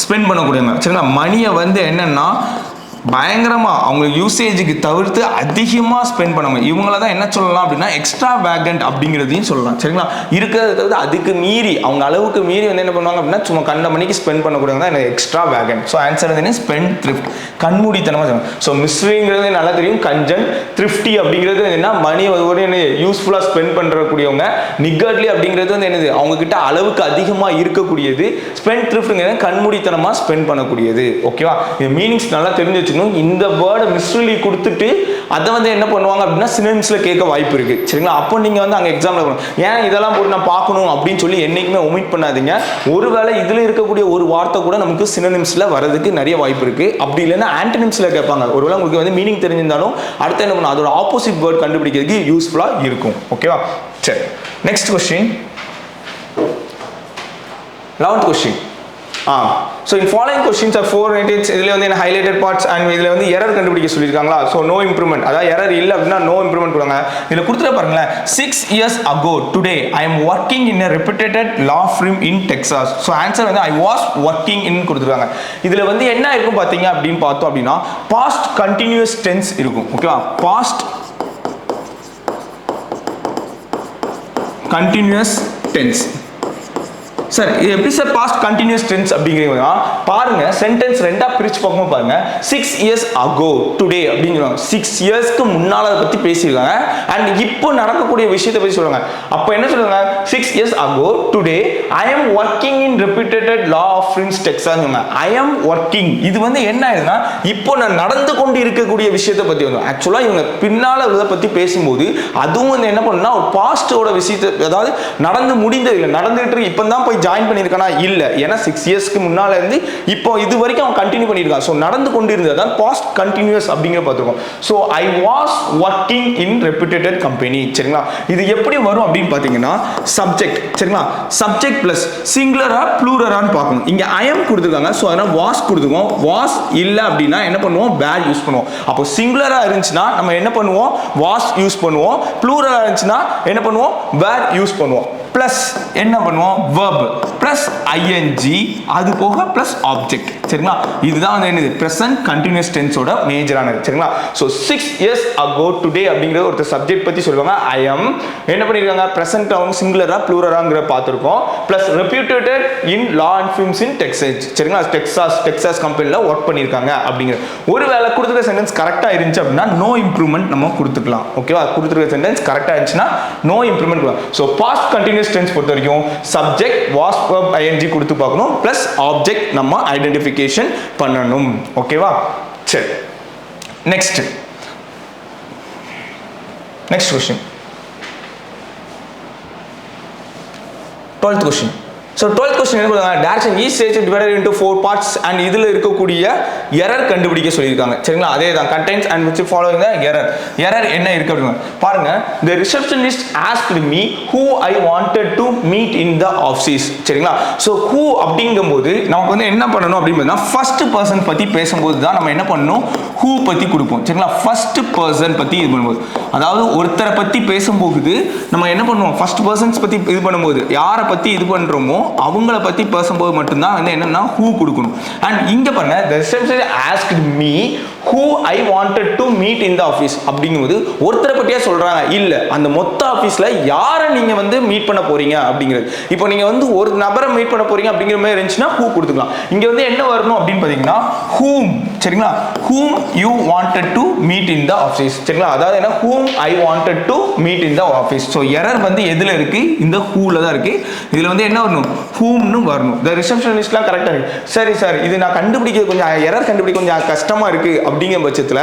ஸ்பெண்ட் பண்ணக்கூடியவங்க. சரிங்களா, மணியை வந்து என்னன்னா பயங்கரமாக அவங்க யூசேஜுக்கு தவிர்த்து அதிகமாக ஸ்பெண்ட் பண்ணுவாங்க. இவங்கள தான் என்ன சொல்லலாம் அப்படின்னா எக்ஸ்ட்ரா வேகன்ட் அப்படிங்கிறதையும் சொல்லலாம். சரிங்களா, இருக்கிறத தவிர்த்து அதுக்கு மீறி அவங்க அளவுக்கு மீறி வந்து என்ன பண்ணுவாங்க அப்படின்னா சும்மா கண்ட மணிக்கு ஸ்பெண்ட் பண்ணக்கூடியவங்க தான் எனக்கு எக்ஸ்ட்ரா வேகன்ட். ஸோ ஆன்சர் வந்து ஸ்பெண்ட் த்ரிஃப்ட் கண்மூடித்தனமாக சொல்லணும். ஸோ மிஸ்ரிங்கிறது நல்லா தெரியும் கஞ்சன். த்ரிஃப்டி அப்படிங்கிறது என்ன மணி ஒரு யூஸ்ஃபுல்லாக ஸ்பெண்ட் பண்ணுறக்கூடியவங்க. நிகர்ட்லி அப்படிங்கிறது வந்து என்னது அவங்க கிட்ட அளவுக்கு அதிகமாக இருக்கக்கூடியது. ஸ்பெண்ட் த்ரிஃப்ட்ங்கிறது கண்மூடித்தனமாக ஸ்பெண்ட் பண்ணக்கூடியது. ஓகேவா, இது மீனிங்ஸ் நல்லா தெரிஞ்சு இந்த வேர்டை மிஸ்லி கொடுத்துட்டு அதை வந்து என்ன பண்ணுவாங்க அப்படின்னா சினோனிம்ஸ்ல கேட்க வாய்ப்பு இருக்கு. சரிங்களா, அப்போ நீங்க வந்து அங்க எக்ஸாம்ல ஏன் இதெல்லாம் போட்டு நான் பார்க்கணும் அப்படின்னு சொல்லி என்னைக்குமே ஒமிட் பண்ணாதீங்க. ஒருவேளை இதுல இருக்கக்கூடிய ஒரு வார்த்தை கூட நமக்கு சினோனிம்ஸ்ல வரதுக்கு நிறைய வாய்ப்பு இருக்கு. அப்படி இல்லைன்னா ஆன்டனிம்ஸ்ல கேட்பாங்க. ஒருவேளை உங்களுக்கு வந்து மீனிங் தெரிஞ்சிருந்தாலும் அடுத்து என்ன பண்ணும் அதோட ஆப்போசிட் வேர்ட் கண்டுபிடிக்கிறதுக்கு யூஸ்ஃபுல்லா இருக்கும். ஓகேவா, சரி next question 11th question. So in following questions are 498 இதில் வந்து என்ன ஹைலைட்டட் பார்ட்ஸ் அண்ட் இதில் வந்து எரர் கண்டுபிடிக்க சொல்லியிருக்காங்களா. ஸோ நோ இம்ப்ரூவ்மெண்ட், அதாவது எரர் இல்லை அப்படின்னா நோ இம்ப்ரூவ்மெண்ட் கொடுங்க. இதில் கொடுத்துட்டு பாருங்களேன், 6 years ago today I am working in a reputed law firm in Texas. So answer வந்து I was working in கொடுத்துருக்காங்க. இதில் வந்து என்ன இருக்கும் பார்த்தீங்க அப்படின்னு பார்த்தோம் அப்படின்னா பாஸ்ட் கண்டினியூஸ் டென்ஸ் இருக்கும். ஓகேவா, பாஸ்ட் கண்டினியூஸ் டென்ஸ். சார் இது எப்படி சார் பாஸ்ட் கண்டினியூஸ் டென்ஸ் அப்படிங்கிறீங்கன்னா பாருங்க, சென்டென்ஸ் ரெண்டா பிரிச்சு பார்க்கும்போது பாருங்க 6 years ago today அப்படிங்கிறாங்க. 6 yearsக்கு முன்னால அதை பத்தி பேசியிருக்காங்க அண்ட் இப்போ நடக்கக்கூடிய விஷயத்தை பத்தி சொல்றாங்க. அப்போ என்ன சொல்றாங்க, 6 years ago today I am working in reputed law firms Texas. I am working, இது வந்து என்ன ஆகுதுன்னா இப்போ நான் நடந்து கொண்டு இருக்கக்கூடிய விஷயத்தை பத்தி வந்து ஆக்சுவலா இவங்க பின்னால இதை பத்தி பேசும்போது அதுவும் வந்து என்ன பண்ணுன்னா ஒரு பாஸ்டோட விஷயத்தை, அதாவது நடந்து முடிந்தது இல்லை, நடந்துகிட்டு இருக்கு இப்போ தான் போய் ஜாயின் பண்ணியிருக்கானா இல்லை, ஏன்னா 6 yearsக்கு முன்னால இருந்து இப்போ இது வரைக்கும் அவன் கண்டினியூ பண்ணியிருக்கான். ஸோ நடந்து கொண்டு இருந்தது தான் பாஸ்ட் கண்டினியூஸ் அப்படிங்கிற பார்த்துருக்கோம். So I was working in reputed company. சரிங்களா, இது எப்படி வரும் அப்படின்னு பார்த்தீங்கன்னா சப்ஜெக்ட். சரிங்களா, சப்ஜெக்ட் பிளஸ் சிங்குலரா ப்ளூரலான்னு பார்க்கணும். இங்கே ஐ எம் கொடுத்துருக்காங்க, ஸோ அதனால் வாஸ் கொடுத்துருக்கோம். வாஸ் இல்லை அப்படின்னா என்ன பண்ணுவோம், வேர் யூஸ் பண்ணுவோம். அப்போ சிங்குலரா இருந்துச்சுன்னா நம்ம என்ன பண்ணுவோம், வாஸ் யூஸ் பண்ணுவோம். ப்ளூரலா இருந்துச்சுன்னா என்ன பண்ணுவோம், வேர் யூஸ் பண்ணுவோம். பிளஸ் என்ன பண்ணுவோம், verb பிளஸ் ing, அது போக பிளஸ் ஆப்ஜெக்ட். சரிங்களா, இதுதான் வந்து என்னது present continuous tense ஓட மேஜரானது. சரிங்களா, ஸோ 6 years ago today அப்படிங்கிற ஒரு சப்ஜெக்ட் பத்தி சொல்லுவாங்க. ஐ எம் என்ன பண்ணியிருக்காங்க, பிரசன்ட் அவங்க சிங்குலரா ப்ளூரலாங்கிற பார்த்துருக்கோம். Plus reputed in law and films in Texas. சரிங்களா, டெக்ஸாஸ் கம்பெனியில் ஒர்க் பண்ணியிருக்காங்க அப்படிங்கிற ஒருவேளை கொடுத்துருக்க சென்டென்ஸ் கரெக்டாக இருந்துச்சு அப்படின்னா நோ இம்ப்ரூவ்மெண்ட் நம்ம கொடுத்துக்கலாம். ஓகேவா, கொடுத்துருக்க சென்டென்ஸ் கரெக்டாக இருந்துச்சுன்னா no improvement. So past continuous tense பொறுத்த வரைக்கும் சப்ஜெக்ட் வாஸ் verb ing கொடுத்து பார்க்கணும், பிளஸ் ஆப்ஜெக்ட் நம்ம ஐடென்டிஃபிகேஷன் பண்ணணும். ஓகேவா, சரி next question 12th question. So 12th question என்ன கொடுத்தாங்க, direction is divided into 4 parts and இதில் இருக்கக்கூடிய எரர் கண்டுபிடிக்க சொல்லியிருக்காங்க. சரிங்களா, அதே தான் contains and which following the error. Error என்ன இருக்கு அப்படிங்க பாருங்க. The receptionist asked me who I wanted to meet in the office. சரிங்களா, ஸோ who அப்படிங்கும்போது நமக்கு வந்து என்ன பண்ணணும் அப்படின்னு ஃபர்ஸ்ட் பர்சன் பற்றி பேசும்போது தான் நம்ம என்ன பண்ணணும், who பற்றி கொடுப்போம். சரிங்களா, ஃபர்ஸ்ட் பர்சன் பற்றி இது பண்ணும்போது, அதாவது ஒருத்தரை பற்றி பேசும்போது நம்ம என்ன பண்ணுவோம், ஃபர்ஸ்ட் பர்சன்ஸ் பற்றி இது பண்ணும்போது யாரை பற்றி இது பண்ணுறோமோ அவங்கள பற்றி பேசும்போது மட்டும்தான் வந்து என்னன்னா who கொடுக்கணும். அண்ட் இங்க பாருங்க, the receptionist asked me who I wanted to meet in the office அப்படிங்கும்போது ஒருத்தரை பற்றியா சொல்றாங்க, இல்ல அந்த மொத்த ஆபீஸ்ல யாரை நீங்க வந்து மீட் பண்ண போறீங்க அப்படிங்கிறது. இப்போ நீங்க வந்து ஒரு நபரை மீட் பண்ண போறீங்க அப்படிங்கிற மாதிரி இருந்துச்சுன்னா who கொடுத்துக்கலாம். இங்க வந்து என்ன வரணும் அப்படின்னு பாத்தீங்கன்னா whom. சரிங்களா, whom you wanted to meet in the office. சரிங்களா, அதாவது என்ன, whom I wanted to meet in the office. So error வந்து எதுல இருக்கு, இந்த whoல தான் இருக்கு. இதுல வந்து என்ன வரணும், whomனு வரணும். the receptionistலாம் கரெக்டா இருக்கு. சரி சார், இது நான் கண்டுபிடிக்க கொஞ்சம் எரர் கண்டுபிடிக்க கொஞ்சம் கஷ்டமா இருக்கு அப்படிங்கிற பட்சத்தில்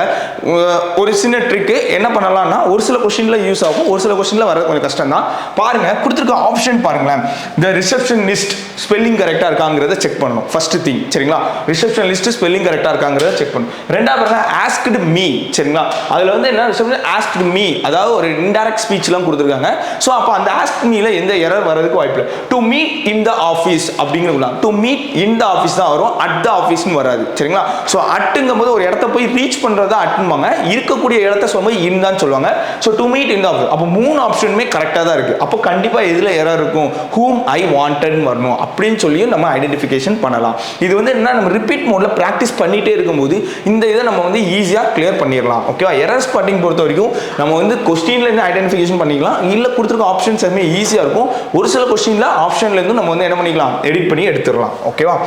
ஒரு சின்ன ட்ரிக் என்ன பண்ணலாம்னா, ஒரு சில கொஸ்டின்ல யூஸ் ஆகும், ஒரு சில கொஸ்டின்ல வர கொஞ்சம் கஷ்டம் தான். பாருங்க, கொடுத்துருக்க ஆப்ஷன் பாருங்களேன். the receptionist ஸ்பெல்லிங் கரெக்டா இருக்காங்கிறத செக் பண்ணணும் ஃபர்ஸ்ட் திங். சரிங்களா, ரிசப்ஷனிஸ்ட் ஸ்பெல்லிங் கரெக்டா இருக்காங்கிறத செக் பண்ணணும். ரெண்டாவது பாருங்க, asked me. சரிங்களா, அதுல வந்து என்ன, ரிசப்ஷன் asked me, அதாவது ஒரு இன்டைரக்ட் ஸ்பீச்லாம் கொடுத்துருக்காங்க. ஸோ அப்போ அந்த asked meல எந்த எரர் வரதுக்கு வாய்ப்பு இல்லை. to meet in the office அப்படிங்கிறதுலாம் to meet in the office தான் வரும், at the office வராது. சரிங்களா, ஸோ அட்டுங்கும்போது ஒரு இடத்த போய் ரீச் பண்றதா அட்டுவாங்க, இருக்கக்கூடிய இடத்த சொல்லும்போது இன் தான் சொல்லுவாங்க. So to meet in the office. அப்போ 3 ஆப்ஷனுமே கரெக்டாக தான் இருக்கு. அப்போ கண்டிப்பா எதுல எரர் இருக்கும், whom I wanted வரணும் அப்படின்னு சொல்லியும் நம்ம ஐடென்டிஃபிகேஷன் பண்ணலாம். இது வந்து என்ன, நம்ம ரிப்பீட் மோட்ல பிராக்டிஸ் பண்ணிட்டே இருக்கும்போது இந்த இதை நம்ம வந்து ஈஸியா கிளியர் பண்ணிடலாம். ஓகேவா, எரர் ஸ்பாட்டிங் பொறுத்த வரைக்கும் நம்ம வந்து கொஸ்டின்ல இருந்து ஐடென்டிஃபிகேஷன் பண்ணிக்கலாம், இல்ல கொடுத்துருக்க ஆப்ஷன்ஸ் எல்லாமே ஈஸியா இருக்கும். ஒரு சில கொஸ்டின்ல ஆப்ஷன்ல இருந்து நம்ம வந்து என்ன பண்ணிக்கலாம், எடிட் பண்ணி எடுத்துடலாம். ஓகேவா,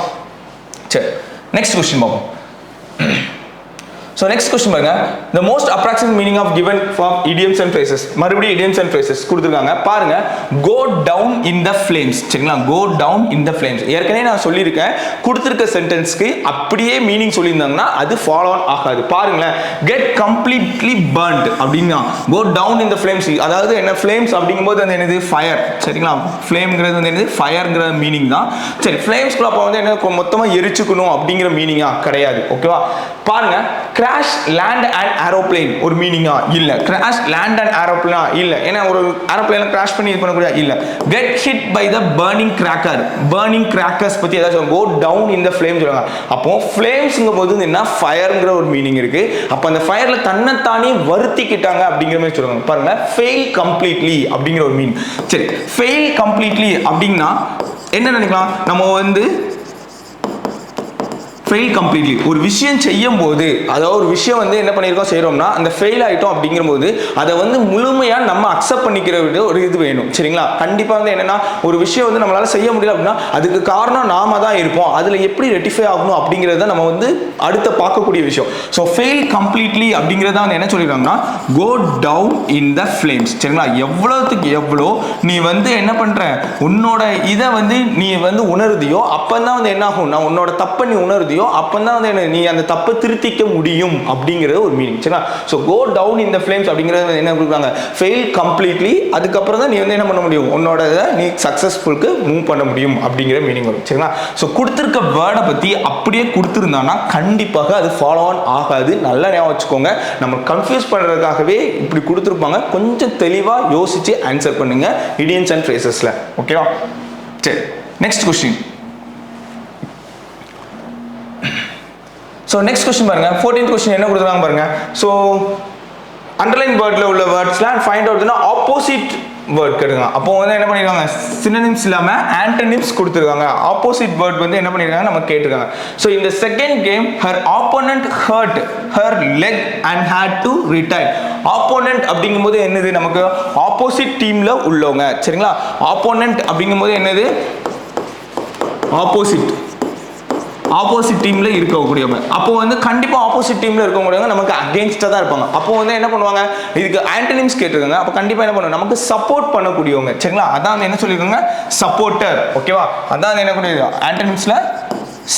சரி நெக்ஸ்ட் கொஸ்டின் பார்ப்போம். So next question பாருங்க, the most approximate meaning of given from idioms and phrases. மறுபடியும் idioms and phrases கொடுத்திருக்காங்க பாருங்க. go down in the flames. சரிங்களா, go down in the flames. ஏற்கனவே நான் சொல்லியிருக்கேன், கொடுத்திருக்க சென்டென்ஸ்க்கு அப்படியே மீனிங் சொல்லியிருந்தாங்கன்னா அது ஃபாலோ ஆன் ஆகாது. பாருங்களேன், get completely burnt அப்படின்னா go down in the flames, அதாவது என்ன, flames அப்படிங்கும்போது அது என்னது, ஃபயர். சரிங்களா, ஃப்ளேம்ங்கிறது வந்து என்னது, ஃபயர்ங்கிற மீனிங் தான். சரி, ஃப்ளேம்ஸ்க்குள்ள அப்போ வந்து என்ன, மொத்தமாக எரிச்சுக்கணும் அப்படிங்கிற மீனிங்கா கிடையாது. ஓகேவா, பாருங்க, கிராஷ் லேண்ட் அண்ட் ஏரோப்ளேன் ஒரு மீனிங்கா இல்ல. கிராஷ் லேண்ட் அண்ட் ஏரோப்ளேனா இல்ல. ஏன்னா ஒரு ஏரோப்ளேன்ல கிராஷ் பண்ணி இது பண்ணக்கூடிய இல்ல. Get hit by the burning cracker. Burning crackers பத்தி ஏதாச்சும் கோ டவுன் இன் த ஃப்ளேம் சொல்லுவாங்க. அப்போ ஃப்ளேம்ஸ்ங்கும் போது என்ன ஃபயர்ங்கிற ஒரு மீனிங் இருக்கு. அப்ப அந்த ஃபயர்ல தன்னைத்தானே வருத்திக்கிட்டாங்க அப்படிங்கிற மாதிரி சொல்லுவாங்க. பாருங்க ஃபெயில் கம்ப்ளீட்லி அப்படிங்கிற ஒரு மீனிங். சரி, ஃபெயில் கம்ப்ளீட்லி அப்படின்னா என்ன நினைக்கலாம், நம்ம வந்து ஃபெயில் கம்ப்ளீட்லி ஒரு விஷயம் செய்யும் போது, அதாவது ஒரு விஷயம் வந்து என்ன பண்ணியிருக்கோம் செய்கிறோம்னா அந்த ஃபெயில் ஆகிட்டோம் அப்படிங்கிற போது அதை வந்து முழுமையாக நம்ம அக்செப்ட் பண்ணிக்கிற ஒரு இது வேணும். சரிங்களா? கண்டிப்பாக வந்து என்னென்னா ஒரு விஷயம் வந்து நம்மளால் செய்ய முடியல அப்படின்னா அதுக்கு காரணம் நாம தான் இருப்போம். அதில் எப்படி ரெட்டிஃபை ஆகணும் அப்படிங்கிறத நம்ம வந்து அடுத்த பார்க்கக்கூடிய விஷயம். ஸோ ஃபெயில் கம்ப்ளீட்லி அப்படிங்கிறத வந்து என்ன சொல்லிடுறாங்கன்னா கோ டவுன் இன் த ஃப்ளேம்ஸ். சரிங்களா? எவ்வளோத்துக்கு எவ்வளோ நீ வந்து என்ன பண்ணுற உன்னோட இதை வந்து நீ வந்து உணருதியோ அப்போ தான் வந்து என்ன ஆகும், நான் உன்னோட தப்பை நீ உணருதியோ அப்பதான் வந்து நீ அந்த தப்பை திருத்திக்க முடியும் அப்படிங்கிறது ஒரு மீனிங். சரிங்களா? So go down in the flames அப்படிங்கிறது என்ன கொடுக்குறாங்க, ஃபெயில் கம்ப்ளீட்லி. அதுக்கப்புறம் தான் நீ வந்து என்ன பண்ண முடியும், உன்னோட இதை நீ சக்ஸஸ்ஃபுல்க்கு மூவ் பண்ண முடியும் அப்படிங்கிற மீனிங் வரும். சரிங்களா? ஸோ கொடுத்துருக்க வேர்டை பற்றி அப்படியே கொடுத்துருந்தாங்கன்னா கண்டிப்பாக அது ஃபாலோ ஆன் ஆகாது. நல்லா ஞாபகம் வச்சுக்கோங்க. நம்ம கன்ஃபியூஸ் பண்ணுறதுக்காகவே இப்படி கொடுத்துருப்பாங்க. கொஞ்சம் தெளிவாக யோசிச்சு ஆன்சர் பண்ணுங்க இடியன்ஸ் அண்ட் ஃப்ரேசஸில். ஓகேவா? சரி, next question. So next question பாருங்க. 14th கொஸ்டின் என்ன கொடுத்துருக்காங்க பாருங்க. ஸோ அண்டர்லைன் வேர்ட்ல உள்ள வேர்ட்ஸ்லாம் ஃபைண்ட் அவுட்னா ஆப்போசிட் வேர்ட் கேட்டுங்க. அப்போ வந்து என்ன பண்ணிருக்காங்க, சினோனிம்ஸ் இல்லாமல் ஆன்டோனிம்ஸ் கொடுத்துருக்காங்க. ஆப்போசிட் வேர்ட் வந்து என்ன பண்ணிருக்காங்க நம்ம கேட்டிருக்காங்க. ஸோ இந்த second game her opponent hurt her leg and had to retire. Opponent அப்படிங்கும்போது என்னது, நமக்கு ஆப்போசிட் டீம்ல உள்ளவங்க. சரிங்களா? ஆப்போனன்ட் அப்படிங்கும்போது என்னது, ஆப்போசிட் டீம்ல இருக்கக்கூடியவங்க. அப்போ வந்து கண்டிப்பா ஆப்போசிட் டீம்ல இருக்கக்கூடியவங்க நமக்கு அகைன்ஸ்டா தான் இருப்பாங்க. அப்போ வந்து என்ன பண்ணுவாங்க, இதுக்கு ஆன்டோனிம்ஸ் கேட்டிருக்காங்க. அப்போ கண்டிப்பா என்ன பண்ணுவாங்க, நமக்கு சப்போர்ட் பண்ணக்கூடியவங்க. சரிங்களா? அதான் என்ன சொல்லிருக்காங்க, சப்போர்ட்டர். ஓகேவா? அதான் என்ன பண்ணுது ஆன்டோனிம்ஸ்ல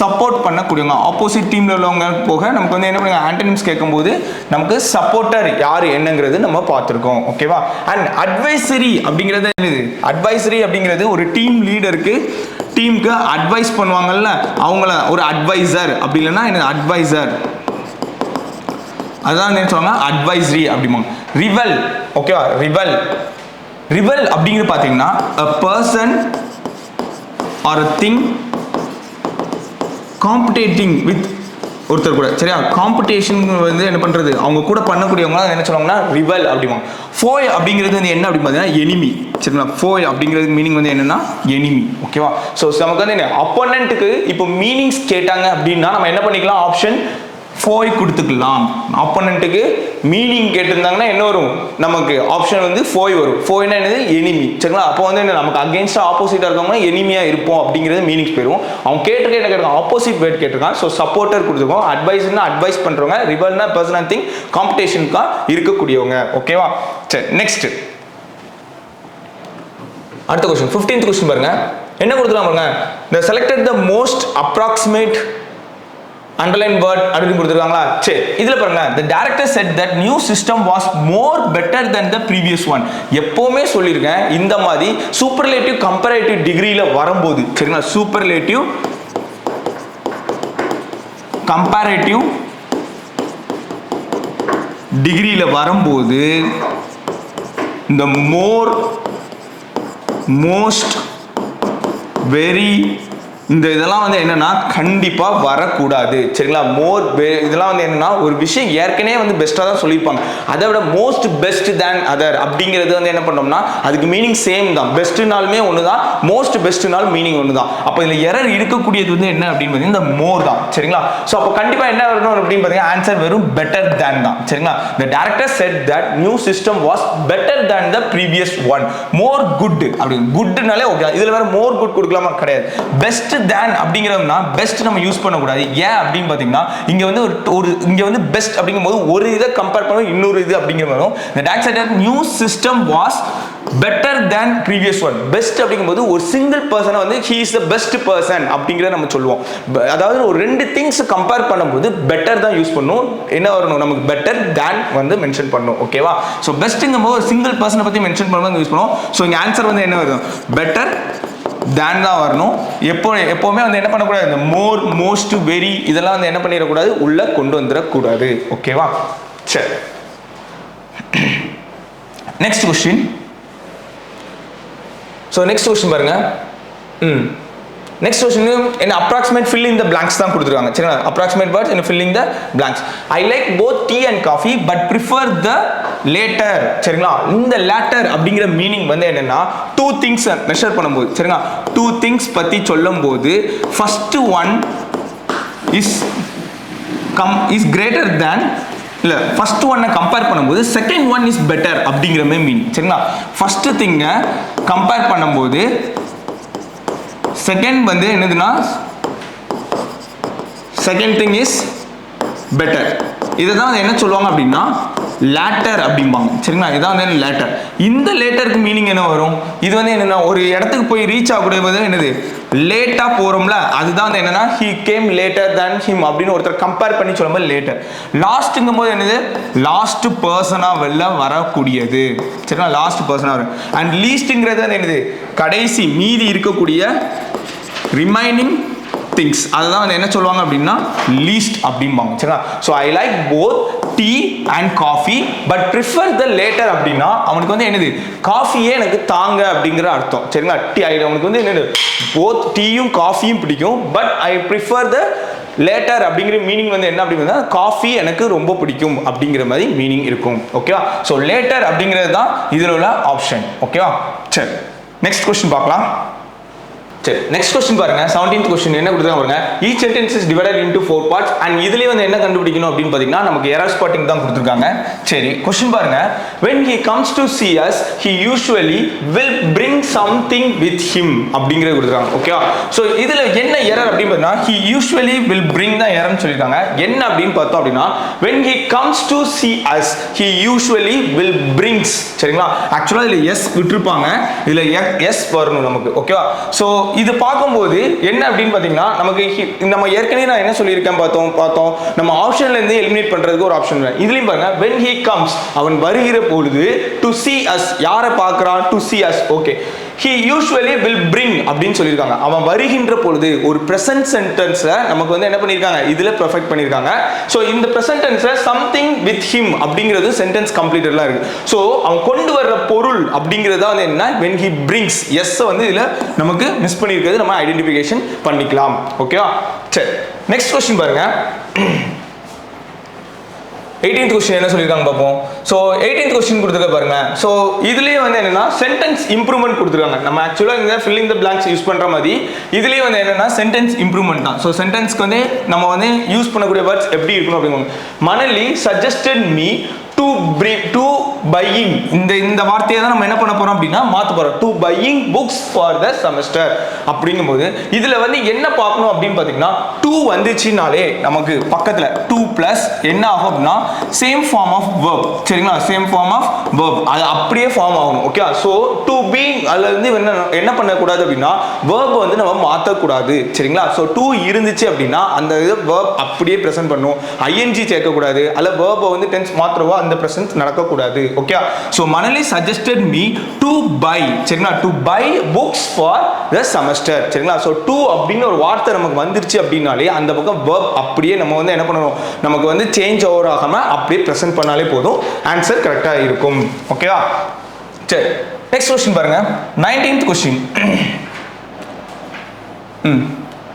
சப்போர்ட் பண்ணக்கூடியவங்க. ஆப்போசிட் டீம்ல உள்ளவங்க போக நமக்கு வந்து என்ன பண்ணுங்க ஆன்டோனிம்ஸ் கேட்கும்போது நமக்கு சப்போர்ட்டர் யாரு என்னங்கிறது நம்ம பார்த்துருக்கோம். ஓகேவா? அண்ட் அட்வைசரி அப்படிங்கிறது என்னது, அட்வைசரி அப்படிங்கிறது ஒரு டீம் லீடருக்கு டீமுக்கு அட்வைஸ் பண்ணுவாங்கல்ல அவங்கள ஒரு அட்வைசர். அப்படி இல்லைன்னா என்ன அட்வைசர், அதான் என்ன சொல்லுவாங்க அட்வைசரி அப்படிம்பாங்க. ரிவல். ஓகேவா? ரிவல் அப்படிங்கிறது பார்த்தீங்கன்னா a person or a thing competing with ஒருத்தர் கூட. சரியா? காம்படிஷன் வந்து என்ன பண்றது, அவங்க கூட பண்ணக்கூடியவங்க என்ன சொல்லுவாங்கன்னா ரிவல் அப்படிம்பாங்க. ஃபோய் அப்படிங்கிறது வந்து என்ன அப்படின்னு பார்த்தீங்கன்னா எனிமி. சரிங்களா? ஃபோய் அப்படிங்கிறது மீனிங் வந்து என்னன்னா எனிமி. ஓகேவா? ஸோ நமக்கு வந்து என்ன அப்போனன்ட்டுக்கு இப்போ மீனிங்ஸ் கேட்டாங்க அப்படின்னா நம்ம என்ன பண்ணிக்கலாம், ஆப்ஷன் ஃபோய் கொடுத்துக்கலாம். அப்போனன்ட்டுக்கு மீனிங் கேட்டிருந்தாங்கன்னா என்ன வரும், நமக்கு ஆப்ஷன் வந்து ஃபோய் வரும். ஃபோய்னா என்னது, எனிமி. சரிங்களா? அப்போ வந்து என்ன நமக்கு அகேன்ஸ்டா ஆப்போசிட்டா இருக்கவங்க எனிமியா இருப்போம் அப்படிங்கிறது மீனிங்ஸ் போயிடும். அவங்க கேட்டிருக்க என்ன கேட்டிருக்காங்க, ஆப்போசிட் வேர்ட் கேட்டிருக்காங்க. ஸோ சப்போர்ட்டர் கொடுத்துருக்கோம். அட்வைஸ்னா அட்வைஸ் பண்றவங்க, ரிவல்னா பர்சன் அண்ட் திங் காம்படிஷனுக்கா இருக்கக்கூடியவங்க. ஓகேவா? சரி, நெக்ஸ்ட் அடுத்த கொஸ்டின் 15th கொஸ்டின் பாருங்க. என்ன கொடுத்துருக்காங்க பாருங்க. the selected the most approximate underline word அப்படின்னு கொடுத்துருக்காங்களா. சரி, இதுல பாருங்க the director said that new system was more better than the previous one. எப்பவுமே சொல்லியிருக்கேன் இந்த மாதிரி சூப்பர்லேட்டிவ் கம்பேரேட்டிவ் டிகிரியில வரும்போது, சரிங்களா, சூப்பர்லேட்டிவ் கம்பேரேட்டிவ் டிகிரியில வரும்போது இந்த மோர் மோஸ்ட் வெரி இந்த இதெல்லாம் வந்து என்னன்னா கண்டிப்பா வரக்கூடாது. சரிங்களா? மோர் இதெல்லாம் வந்து என்னன்னா ஒரு விஷயம் ஏற்கனவே வந்து பெஸ்ட்டாக தான் சொல்லியிருப்பாங்க. அதை விட மோஸ்ட் பெஸ்ட் தேன் அதர் அப்படிங்கிறது வந்து என்ன பண்ணோம்னா அதுக்கு மீனிங் சேம் தான். பெஸ்ட்னாலுமே ஒன்று தான், மோஸ்ட் பெஸ்ட்னாலும் மீனிங் ஒன்று தான். அப்போ இதில் எரர் இருக்கக்கூடியது வந்து என்ன அப்படின்னு பார்த்தீங்கன்னா இந்த மோர் தான். சரிங்களா? ஸோ அப்போ கண்டிப்பாக என்ன வரணும் அப்படின்னு பார்த்தீங்கன்னா ஆன்சர் வெறும் பெட்டர் தேன் தான். சரிங்களா? the director said that new system was better than the previous one. more good அப்படின்னு குட்னாலே ஓகே. இதில் வேற மோர் குட் கொடுக்கலாமா, கிடையாது. பெஸ்ட் தேன் அப்படிங்கிறதுனா பெஸ்ட் நம்ம யூஸ் பண்ணக்கூடாது. ஏன் அப்படின்னு பார்த்தீங்கன்னா இங்க வந்து ஒரு இங்க வந்து பெஸ்ட் அப்படிங்கும்போது ஒரு இதை கம்பேர் பண்ண இன்னொரு இது அப்படிங்கிற மாதிரி the director said that new system was better than previous one. Best அப்படிங்கும்போது ஒரு சிங்கிள் பர்சனை வந்து he is the best person அப்படிங்கிறத நம்ம சொல்லுவோம். அதாவது ஒரு ரெண்டு திங்ஸ் கம்பேர் பண்ணும்போது பெட்டர் தான் யூஸ் பண்ணும். என்ன வரணும், நமக்கு பெட்டர் தேன் வந்து மென்ஷன் பண்ணும். ஓகேவா? ஸோ பெஸ்ட்டுங்கும்போது ஒரு சிங்கிள் பர்சனை பற்றி மென்ஷன் பண்ணும்போது யூஸ் பண்ணுவோம். ஸோ இங்கே ஆன்சர் வந்து என்ன வரும், பெட்டர் தேன் தான் வரணும். எப்போவுமே வந்து என்ன பண்ணக்கூடாது, இந்த மோர், மோஸ்ட், வெரி இதெல்லாம் வந்து என்ன பண்ணிடக்கூடாது, உள்ள கொண்டு வந்துடக்கூடாது. ஓகேவா? சரி, next question. So next question பாருங்க. நெக்ஸ்ட் கொஸ்டின் என்ன, approximate fill in the blanks தான் கொடுத்துருக்காங்க. சரிங்களா? அப்ராக்சிமேட் வேர்ட்ஸ் என்ன fill in the blanks. I like both tea and coffee but prefer the latter. சரிங்களா? இந்த லேட்டர் அப்படிங்கிற மீனிங் வந்து என்னன்னா, டூ திங்ஸ் மெஷர் பண்ணும்போது, சரிங்களா, டூ திங்ஸ் பத்தி சொல்லும் போது first one is greater than, இல்ல ஃபர்ஸ்ட் ஒன்னை கம்பேர் பண்ணும்போது செகண்ட் ஒன் இஸ் பெட்டர் அப்படிங்கிற மாதிரி மீனிங். சரிங்களா? ஃபர்ஸ்ட் திங்கை கம்பேர் பண்ணும்போது செகண்ட் வந்து என்னதுன்னா, செகண்ட் திங் இஸ் பெட்டர். இதை தான் என்ன சொல்லுவாங்க அப்படின்னா லேட்டர் அப்படிம்பாங்க. சரிங்களா? இதான் வந்து லேட்டர். இந்த லேட்டருக்கு மீனிங் என்ன வரும், இது வந்து என்னன்னா, ஒரு இடத்துக்கு போய் ரீச் ஆகக்கூடிய என்னது, லேட்டா போறோம்ல, அதுதான் வந்து என்னன்னா he came later than him அப்படின்னு ஒருத்தர் கம்பேர் பண்ணி சொல்லும்போது லேட்டர். லாஸ்ட்ங்கும் போது என்னது, லாஸ்ட் பர்சனா வெளில வரக்கூடியது. சரிங்களா? லாஸ்ட் பர்சனா வரும். அண்ட் லீஸ்ட்ங்கிறது என்னது, கடைசி மீதி இருக்கக்கூடிய ரிமைனிங் திங்ஸ், அதுதான் வந்து என்ன சொல்லுவாங்க அப்படின்னா லீஸ்ட் அப்படிம்பாங்க. சரிங்களா? So I like both tea and coffee but prefer the later அப்படின்னா அவனுக்கு வந்து என்னது, காஃபியே எனக்கு தாங்க அப்படிங்கிற அர்த்தம். சரிங்களா? டீ அவனுக்கு வந்து என்னது, போத் டீயும் காஃபியும் பிடிக்கும் but I prefer the later அப்படிங்கிற மீனிங் வந்து என்ன அப்படின்னா, காஃபி எனக்கு ரொம்ப பிடிக்கும் அப்படிங்கிற மாதிரி மீனிங் இருக்கும். ஓகேவா? ஸோ லேட்டர் அப்படிங்கிறது தான் இதில் உள்ள ஆப்ஷன். ஓகேவா? சரி, நெக்ஸ்ட் கொஸ்டின் பார்க்கலாம். சரி, நெக்ஸ்ட் கொஸ்டின் பாருங்க. 17th கொஸ்டின் என்ன கொடுத்தாங்க பாருங்க. Each sentence is divided into 4 parts and இதுலயே வந்து என்ன கண்டுபிடிக்கணும் அப்படின்னு பாத்தீங்கன்னா நமக்கு எரர் ஸ்பாட்டிங் தான் கொடுத்திருக்காங்க. சரி, கொஸ்டின் பாருங்க. when he comes to see us he usually will bring something with him அப்படிங்கறது கொடுத்திருக்காங்க. ஓகேவா? சோ இதுல என்ன எரர் அப்படின்னு பார்த்தா he usually will bring தான் எரர்னு சொல்லிருக்காங்க. என்ன அப்படின்னு பார்த்தோம் அப்படின்னா when he comes to see us he usually will brings. சரிங்களா? ஆக்சுவலா இதுல எஸ் விட்டுருப்பாங்க, இதுல எஸ் வரணும் நமக்கு. ஓகேவா? சோ இது பார்க்கும்போது என்ன அப்படின்னு பாத்தீங்கன்னா நமக்கு நம்ம ஏற்கனவே நான் என்ன சொல்லியிருக்கேன் பார்த்தோம் நம்ம ஆப்ஷன்ல இருந்து எலிமினேட் பண்றதுக்கு ஒரு ஆப்ஷன் இருக்கு. இதுலயும் பாருங்க when he comes அவன் வருகிற பொழுது to see us யாரை பார்க்கறான், to see us. Okay, he usually will bring அப்படின்னு சொல்லியிருக்காங்க. அவன் வருகின்ற பொழுது ஒரு present sentenceல நமக்கு வந்து என்ன பண்ணியிருக்காங்க, இதுல பெர்ஃபெக்ட் பண்ணியிருக்காங்க. ஸோ இந்த present tenseல something with him அப்படிங்கிறது sentence completedலாம் இருக்கு. ஸோ அவன் கொண்டு வர்ற பொருள் அப்படிங்கிறதா வந்து என்ன, when he brings எஸ் வந்து இதுல நமக்கு மிஸ் பண்ணியிருக்கிறது நம்ம ஐடென்டிஃபிகேஷன் பண்ணிக்கலாம். ஓகேவா? சரி, நெக்ஸ்ட் கொஸ்டின் பாருங்க. 18th கொஸ்டின் என்ன சொல்லியிருக்காங்க பார்ப்போம். ஸோ 18th கொஸ்டின் கொடுத்துருக்க பாருங்க. ஸோ இதுலேயே வந்து என்னன்னா சென்டென்ஸ் இம்ப்ரூவ்மெண்ட் கொடுத்துருக்காங்க. நம்ம ஆக்சுவலாக இந்த ஃபில்லிங் த பிளாங்க்ஸ் யூஸ் பண்ணுற மாதிரி இதுலேயே வந்து என்னன்னா சென்டென்ஸ் இம்ப்ரூவ்மெண்ட் தான். ஸோ சென்டென்ஸ்க்கு வந்து நம்ம வந்து யூஸ் பண்ணக்கூடிய வேர்ட்ஸ் எப்படி இருக்கணும் அப்படிங்க. Manali suggested me to buying, இந்த வார்த்தையை தான் நம்ம என்ன பண்ண போறோம் அப்படின்னா மாத்த போறோம். To buying books for the semester அப்படிங்கும்போது இதுல வந்து என்ன பார்க்கணும் அப்படின்னு பாத்தீங்கன்னா டு வந்துச்சுனாலே நமக்கு பக்கத்துல டு பிளஸ் என்ன ஆகும் அப்படின்னா சேம் ஃபார்ம் ஆஃப் வெர்ப். சரிங்களா? சேம் ஃபார்ம் ஆஃப் வெர்ப் அது அப்படியே ஃபார்ம் ஆகணும். ஓகே, ஸோ டு பீங் அதுல வந்து என்ன பண்ணக்கூடாது அப்படின்னா வெர்ப் வந்து நம்ம மாற்றக்கூடாது. சரிங்களா? ஸோ டு இருந்துச்சு அப்படின்னா அந்த வெர்ப் அப்படியே ப்ரெசென்ட் பண்ணும். ஐஎன்ஜி சேர்க்கக்கூடாது, அல்ல வெர்பை வந்து டென்ஸ் மாத்திரவோ அந்த பிரசன்ஸ் நடக்கக்கூடாது. Okay, so Manali suggested me to buy. சரிங்களா? To buy books for the semester. சரிங்களா? சோ டு அப்படின்னு ஒரு வார்த்தை நமக்கு வந்துருச்சு அப்படின்னாலே அந்த பக்கம் verb அப்படியே நம்ம வந்து என்ன பண்ணணும், நமக்கு வந்து சேஞ்ச் ஓவர் ஆகாம அப்படியே பிரசன்ட் பண்ணாலே போதும், ஆன்சர் கரெக்டா இருக்கும். ஓகேவா? சரி, நெக்ஸ்ட் क्वेश्चन பாருங்க. 19th क्वेश्चन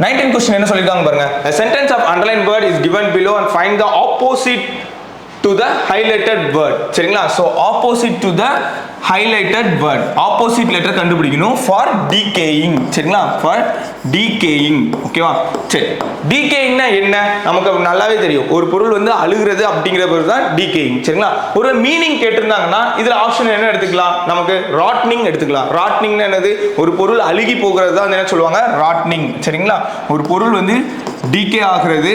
19th क्वेश्चन என்ன சொல்லிருக்காங்க பாருங்க. A sentence of underlined word is given below and find the opposite to the highlighted word. சரிங்களா? so opposite to the highlighted word, opposite letter கண்டுபிடிக்கணும் for decaying. சரிங்களா? for decaying. ஓகேவா? சரி, decaying னா என்ன நமக்கு நல்லாவே தெரியும். ஒரு பொருள் வந்து அழுகிறது அப்படிங்கிற பொருள் தான் decaying. சரிங்களா? ஒரு மீனிங் கேட்டிருந்தாங்கன்னா இதுல ஆப்ஷன் என்ன எடுத்துக்கலாம், நமக்கு rotting எடுத்துக்கலாம். rotting னா என்னது, ஒரு பொருள் அழுகி போகிறது தான் என்ன சொல்லுவாங்க, rotting. சரிங்களா? ஒரு பொருள் வந்து decay ஆகிறது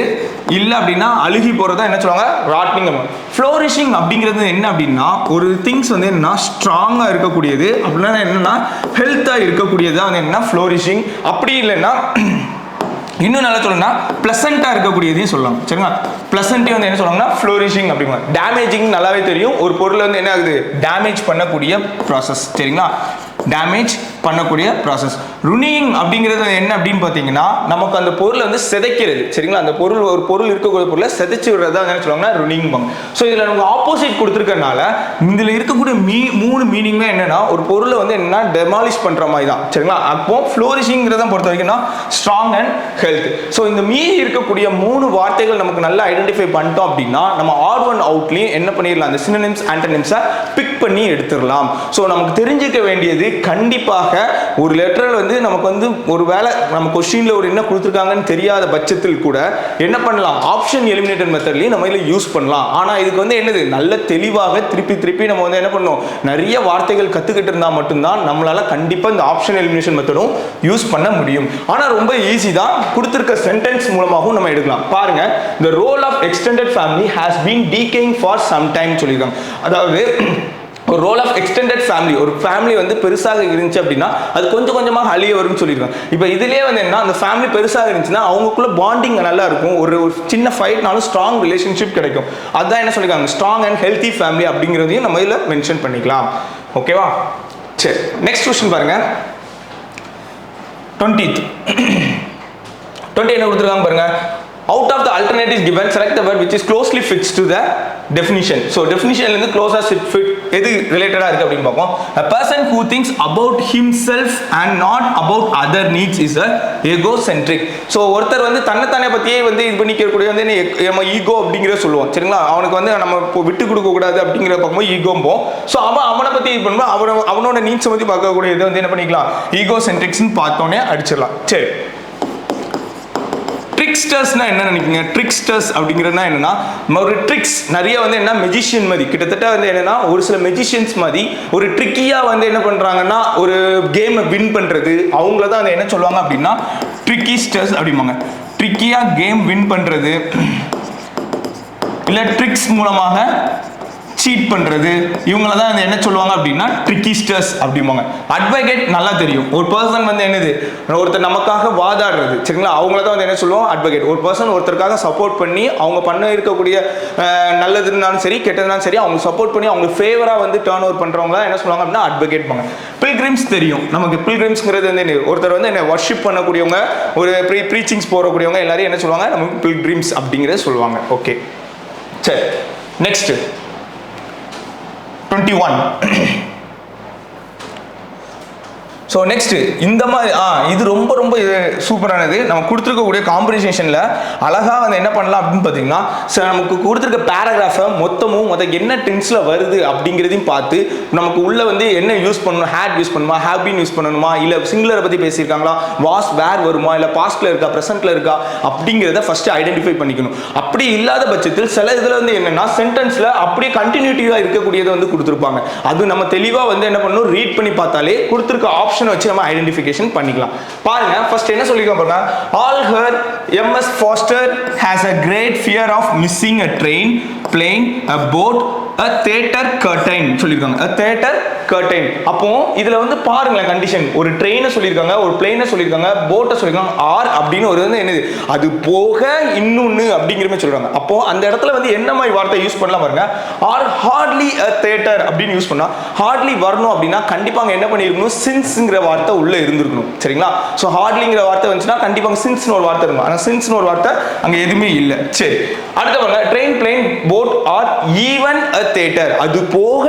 இல்ல அப்படின்னா அழுகி போறதா என்ன சொல்லுவாங்க, rotting. flourishing அப்படிங்கிறது என்ன அப்படின்னா ஒரு திங்ஸ் வந்து என்ன ஸ்ட்ராங்கா இருக்கக்கூடியது அப்படின்னா என்னன்னா ஹெல்த்தா இருக்கக்கூடியது தான் என்ன flourishing. அப்படி இல்லைன்னா இன்னும் நல்லா சொல்லணும்னா பிளசண்டா இருக்கக்கூடியதையும் சொல்லலாம். சரிங்களா? பிளசண்டே வந்து என்ன சொல்லுவாங்கன்னா flourishing அப்படிங்க. டேமேஜிங் நல்லாவே தெரியும், ஒரு பொருள் வந்து என்ன ஆகுது டேமேஜ் பண்ணக்கூடிய ப்ராசஸ். சரிங்களா? டேமேஜ் பண்ணக்கூடிய ப்ராசஸ். ருனிங் அப்படிங்கிறது என்ன அப்படின்னு பார்த்தீங்கன்னா நமக்கு அந்த பொருளை வந்து சிதைக்கிறது. சரிங்களா, அந்த பொருள் ஒரு பொருள் இருக்கக்கூடிய பொருளை சிதைச்சு விடுறது தான் என்ன சொல்லுவாங்கன்னா ருனிங் பாங்க. ஸோ இதில் நமக்கு ஆப்போசிட் கொடுத்துருக்கனால இதில் இருக்கக்கூடிய மூணு மீனிங்மே என்னன்னா ஒரு பொருளை வந்து என்னன்னா டெமாலிஷ் பண்ணுற மாதிரி தான். சரிங்களா, அப்போ ஃப்ளோரிஷிங்கிறத பொறுத்த வரைக்கும்னா ஸ்ட்ராங் அண்ட் ஹெல்த். ஸோ இந்த மீறி இருக்கக்கூடிய 3 வார்த்தைகள் நமக்கு நல்லா ஐடென்டிஃபை பண்ணிட்டோம் அப்படின்னா நம்ம ஆட் ஒன் அவுட்லையும் என்ன பண்ணிடலாம், அந்த சினோனிம்ஸ் ஆன்டோனிம்ஸை பிக் பண்ணி எடுத்துடலாம். ஸோ நமக்கு தெரிஞ்சுக்க வேண்டியது கண்டிப்பாக ஒரு லெட்டரில் வந்து நமக்கு வந்து ஒரு வேளை நம்ம கொஸ்டின்ல ஒரு என்ன கொடுத்துருக்காங்கன்னு தெரியாத பட்சத்தில் கூட என்ன பண்ணலாம், ஆப்ஷன் எலிமினேட்டர் மெத்தட்லையும் நம்ம இதில் யூஸ் பண்ணலாம். ஆனால் இதுக்கு வந்து என்னது நல்ல தெளிவாக திருப்பி நம்ம வந்து என்ன பண்ணணும், நிறைய வார்த்தைகள் கற்றுக்கிட்டு இருந்தால் மட்டும்தான் நம்மளால கண்டிப்பாக இந்த ஆப்ஷன் எலிமினேஷன் மெத்தடும் யூஸ் பண்ண முடியும். ஆனால் ரொம்ப ஈஸி தான், கொடுத்துருக்க சென்டென்ஸ் மூலமாகவும் நம்ம எடுக்கலாம். பாருங்க, the role of extended family has been decaying for some time சொல்லியிருக்காங்க. அதாவது ஒரு ரோல் ஆஃப் எக்ஸ்டெண்டட் ஃபேமிலி, ஒரு ஃபேமிலி வந்து பெருசாக இருந்துச்சு அப்படின்னா அது கொஞ்சம் கொஞ்சமாக அழிய வரும்னு சொல்லியிருக்காங்க. இப்போ இதுலேயே வந்து என்ன, அந்த ஃபேமிலி பெருசாக இருந்துச்சுன்னா அவங்களுக்குள்ள பாண்டிங் நல்லா இருக்கும், ஒரு சின்ன ஃபைட்னாலும் ஸ்ட்ராங் ரிலேஷன்ஷிப் கிடைக்கும். அதுதான் என்ன சொல்லியிருக்காங்க, ஸ்ட்ராங் அண்ட் ஹெல்த்தி ஃபேமிலி அப்படிங்கிறதையும் நம்ம இதில் மென்ஷன் பண்ணிக்கலாம். ஓகேவா, சரி நெக்ஸ்ட் கொஸ்டின் பாருங்க. 20 என்ன கொடுத்துருக்காங்க பாருங்க. Out of the alternatives given, select the word which is closely fits to the definition. So definition இருந்து closest fit எது ரிலேட்டடா இருக்கு அப்படின்னு பார்ப்போம். A person who thinks about himself and not about other needs is a egocentric. So ஒருத்தர் வந்து தன்னைத்தானே பத்தியே வந்து இது பண்ணிக்கக்கூடிய வந்து நம்ம ஈகோ அப்படிங்கிற சொல்லுவோம். சரிங்களா, அவனுக்கு வந்து நம்ம விட்டு கொடுக்க கூடாது அப்படிங்கிற பார்க்கும்போது ஈகோம்போம். ஸோ அவனை பத்தி இது பண்ணும்போது அவனோட நீட்ஸை பத்தி பார்க்கக்கூடிய இதை வந்து என்ன பண்ணிக்கலாம், ஈகோ சென்ட்ரிக்ஸ்னு பார்த்தோன்னே அடிச்சிடலாம். சரி, ட்ரிக்ஸ்டர்ஸ்னா என்ன நினைக்கிறீங்க? ட்ரிக்ஸ்டர்ஸ் அப்படிங்கிறதுனா என்னன்னா ஒரு ட்ரிக்ஸ் நிறைய வந்து என்ன மெஜிஷியன் மாதிரி, கிட்டத்தட்ட வந்து என்னன்னா ஒரு சில மெஜிஷியன்ஸ் மாதிரி ஒரு ட்ரிக்கியா வந்து என்ன பண்றாங்கன்னா ஒரு கேமை வின் பண்றது, அவங்கள தான் அதை என்ன சொல்லுவாங்க அப்படின்னா ட்ரிக்கிஸ்டர்ஸ் அப்படிம்பாங்க. ட்ரிக்கியா கேம் வின் பண்றது இல்ல ட்ரிக்ஸ் மூலமாக சீட் பண்றது, இவங்கள தான் என்ன சொல்லுவாங்க அப்படின்னா ட்ரிக்கிஸ்டர்ஸ் அப்படிம்பாங்க. அட்வொகேட் நல்லா தெரியும், ஒரு பர்சன் வந்து என்னது ஒருத்தர் நமக்காக வாதாடுறது. சரிங்களா, அவங்கள தான் வந்து என்ன சொல்லுவோம் அட்வொகேட். ஒரு பர்சன் ஒருத்தருக்காக சப்போர்ட் பண்ணி அவங்க பண்ண இருக்கக்கூடிய நல்லதுனாலும் சரி கெட்டதுனாலும் சரி அவங்க சப்போர்ட் பண்ணி அவங்க ஃபேவரா வந்து டர்ன் ஓவர் பண்றவங்க என்ன சொல்லுவாங்க அப்படின்னா அட்வொகேட் பாங்க. பில்கிரிம்ஸ் தெரியும் நமக்கு, பில்கிரிம்ஸ்ங்கிறது வந்து ஒருத்தர் வந்து என்ன வர்ஷிப் பண்ணக்கூடியவங்க, ஒரு ப்ரீச்சிங்ஸ் போறக்கூடியவங்க எல்லாரும் என்ன சொல்லுவாங்க, நமக்கு பில்கிரிம்ஸ் அப்படிங்கிறத சொல்லுவாங்க. ஓகே, சரி நெக்ஸ்ட் 21. ஸோ நெக்ஸ்ட் இந்த மாதிரி இது ரொம்ப ரொம்ப சூப்பரானது. நம்ம கொடுத்துருக்கக்கூடிய காம்பன்சேஷனில் அழகாக வந்து என்ன பண்ணலாம் அப்படின்னு பார்த்தீங்கன்னா, நமக்கு கொடுத்துருக்க பேராகிராஃபை மொத்தமும் என்ன டென்ஸில் வருது அப்படிங்கிறதையும் பார்த்து நமக்கு உள்ள வந்து என்ன யூஸ் பண்ணணும், ஹேட் யூஸ் பண்ணணுமா, ஹேவ் பீன் யூஸ் பண்ணணுமா, இல்லை சிங்குலரை பற்றி பேசியிருக்காங்களா, வாஸ் வேர் வருமா, இல்லை பாஸ்ட்ல இருக்கா ப்ரெசென்ட்ல இருக்கா அப்படிங்கிறத ஃபர்ஸ்ட் ஐடென்டிஃபை பண்ணிக்கணும். அப்படி இல்லாத பட்சத்தில் சில இதில் வந்து என்னன்னா சென்டென்ஸில் அப்படியே கண்டினியூட்டிவாக இருக்கக்கூடியதை வந்து கொடுத்துருப்பாங்க. அது நம்ம தெளிவாக வந்து என்ன பண்ணணும், ரீட் பண்ணி பார்த்தாலே கொடுத்துருக்க ஆப்ஷன் வச்சு நம்ம ஐடென்டிஃபிகேஷன் பண்ணிக்கலாம். பாருங்க, ஃபர்ஸ்ட் என்ன சொல்லிருக்காங்க பாருங்க. All her MS Foster has a great fear of missing a train, plane, a boat, a theater curtain சொல்லிருக்காங்க. a theater curtain. அப்போ இதுல வந்து பாருங்களேன் கண்டிஷன், ஒரு ட்ரெயினை சொல்லியிருக்காங்க, ஒரு பிளேனை சொல்லியிருக்காங்க, போட்டை சொல்லியிருக்காங்க, ஆர் அப்படின்னு ஒரு வந்து என்னது அது போக இன்னொன்னு அப்படிங்கிற மாதிரி சொல்றாங்க. அப்போ அந்த இடத்துல வந்து என்ன மாதிரி வார்த்தை யூஸ் பண்ணலாம் பாருங்க. ஆர் ஹார்ட்லி a theater அப்படின்னு யூஸ் பண்ணா ஹார்ட்லி வரணும் அப்படின்னா கண்டிப்பாங்க என்ன பண்ணிருக்கணும், சின்ஸ்ங்கிற வார்த்தை உள்ள இருந்திருக்கணும். சரிங்களா, சோ ஹார்ட்லிங்கிற வார்த்தை வந்துச்சுன்னா கண்டிப்பாக சின்ஸ்னு ஒரு வார்த்தை இருக்கும். ஆனா சின்ஸ்னு ஒரு வார்த்தை அங்க எதுவுமே இல்லை. சரி, அடுத்த பாருங்க. Train, plane, boat R even a theater. அது போக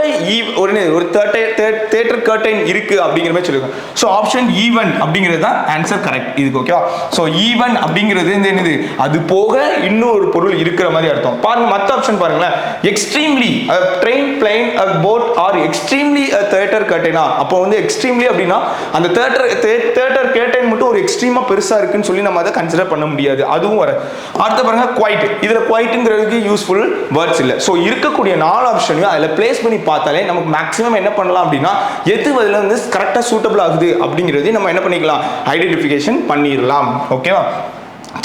ஒரு தியேட்டர் கர்டைன் இருக்கு அப்படிங்கிற மாதிரி சொல்லிருக்காங்க. ஸோ ஆப்ஷன் ஈவன் அப்படிங்கிறது தான் ஆன்சர் கரெக்ட் இதுக்கு. ஓகேவா, ஸோ ஈவன் அப்படிங்கிறது என்னது, அது போக இன்னும் ஒரு பொருள் இருக்கிற மாதிரி அர்த்தம். பாருங்க மற்ற ஆப்ஷன் பாருங்களேன். Extremely train, plane, boat or extremely theatre கர்டைனா, அப்போ வந்து எக்ஸ்ட்ரீம்லி அப்படின்னா அந்த தியேட்டர் கர்டைன் மட்டும் ஒரு எக்ஸ்ட்ரீமா பெருசா இருக்குன்னு சொல்லி நம்ம அதை கன்சிடர் பண்ண முடியாது. அதுவும் வர. அடுத்த பாருங்க குவைட். இதுல குவைட்ங்கிறதுக்கு யூஸ்ஃபுல் வேர்ட்ஸ் இல்லை. ஸோ இருக்கக்கூடிய 4 ஆப்ஷனையும் அதில் பிளேஸ் பண்ணி பார்த்தாலே நமக்கு மேக்ஸிமம் என்ன பண்ணலாம் அப்படின்னா எது அதில் வந்து கரெக்டாக சூட்டபிள் ஆகுது அப்படிங்கிறதையும் நம்ம என்ன பண்ணிக்கலாம், ஐடென்டிஃபிகேஷன் பண்ணிடலாம். ஓகேவா,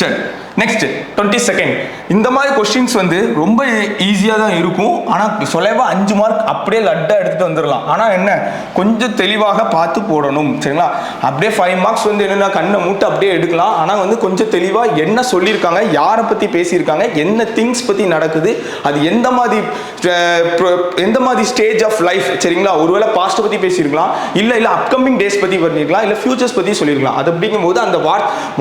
சரி நெக்ஸ்ட் 22nd இந்த மாதிரி கொஸ்டின்ஸ் வந்து ரொம்ப ஈஸியாக தான் இருக்கும். ஆனால் சொல்லவா 5 மார்க் அப்படியே லட்டா எடுத்துட்டு வந்துடலாம். ஆனால் என்ன கொஞ்சம் தெளிவாக பார்த்து போடணும். சரிங்களா? அப்படியே 5 மார்க்ஸ் வந்து என்னென்ன கண்ணை மூட்டு அப்படியே எடுக்கலாம். ஆனால் வந்து கொஞ்சம் தெளிவாக என்ன சொல்லியிருக்காங்க, யாரை பற்றி பேசியிருக்காங்க, என்ன திங்ஸ் பற்றி நடக்குது, அது எந்த மாதிரி ஸ்டேஜ் ஆஃப் லைஃப். சரிங்களா? ஒருவேளை பாஸ்ட் பற்றி பேசியிருக்கலாம், இல்லை அப்கமிங் டேஸ் பற்றி பண்ணியிருக்கலாம், இல்லை ஃபியூச்சர்ஸ் பற்றி சொல்லியிருக்கலாம். அது அப்படிங்கும்போது அந்த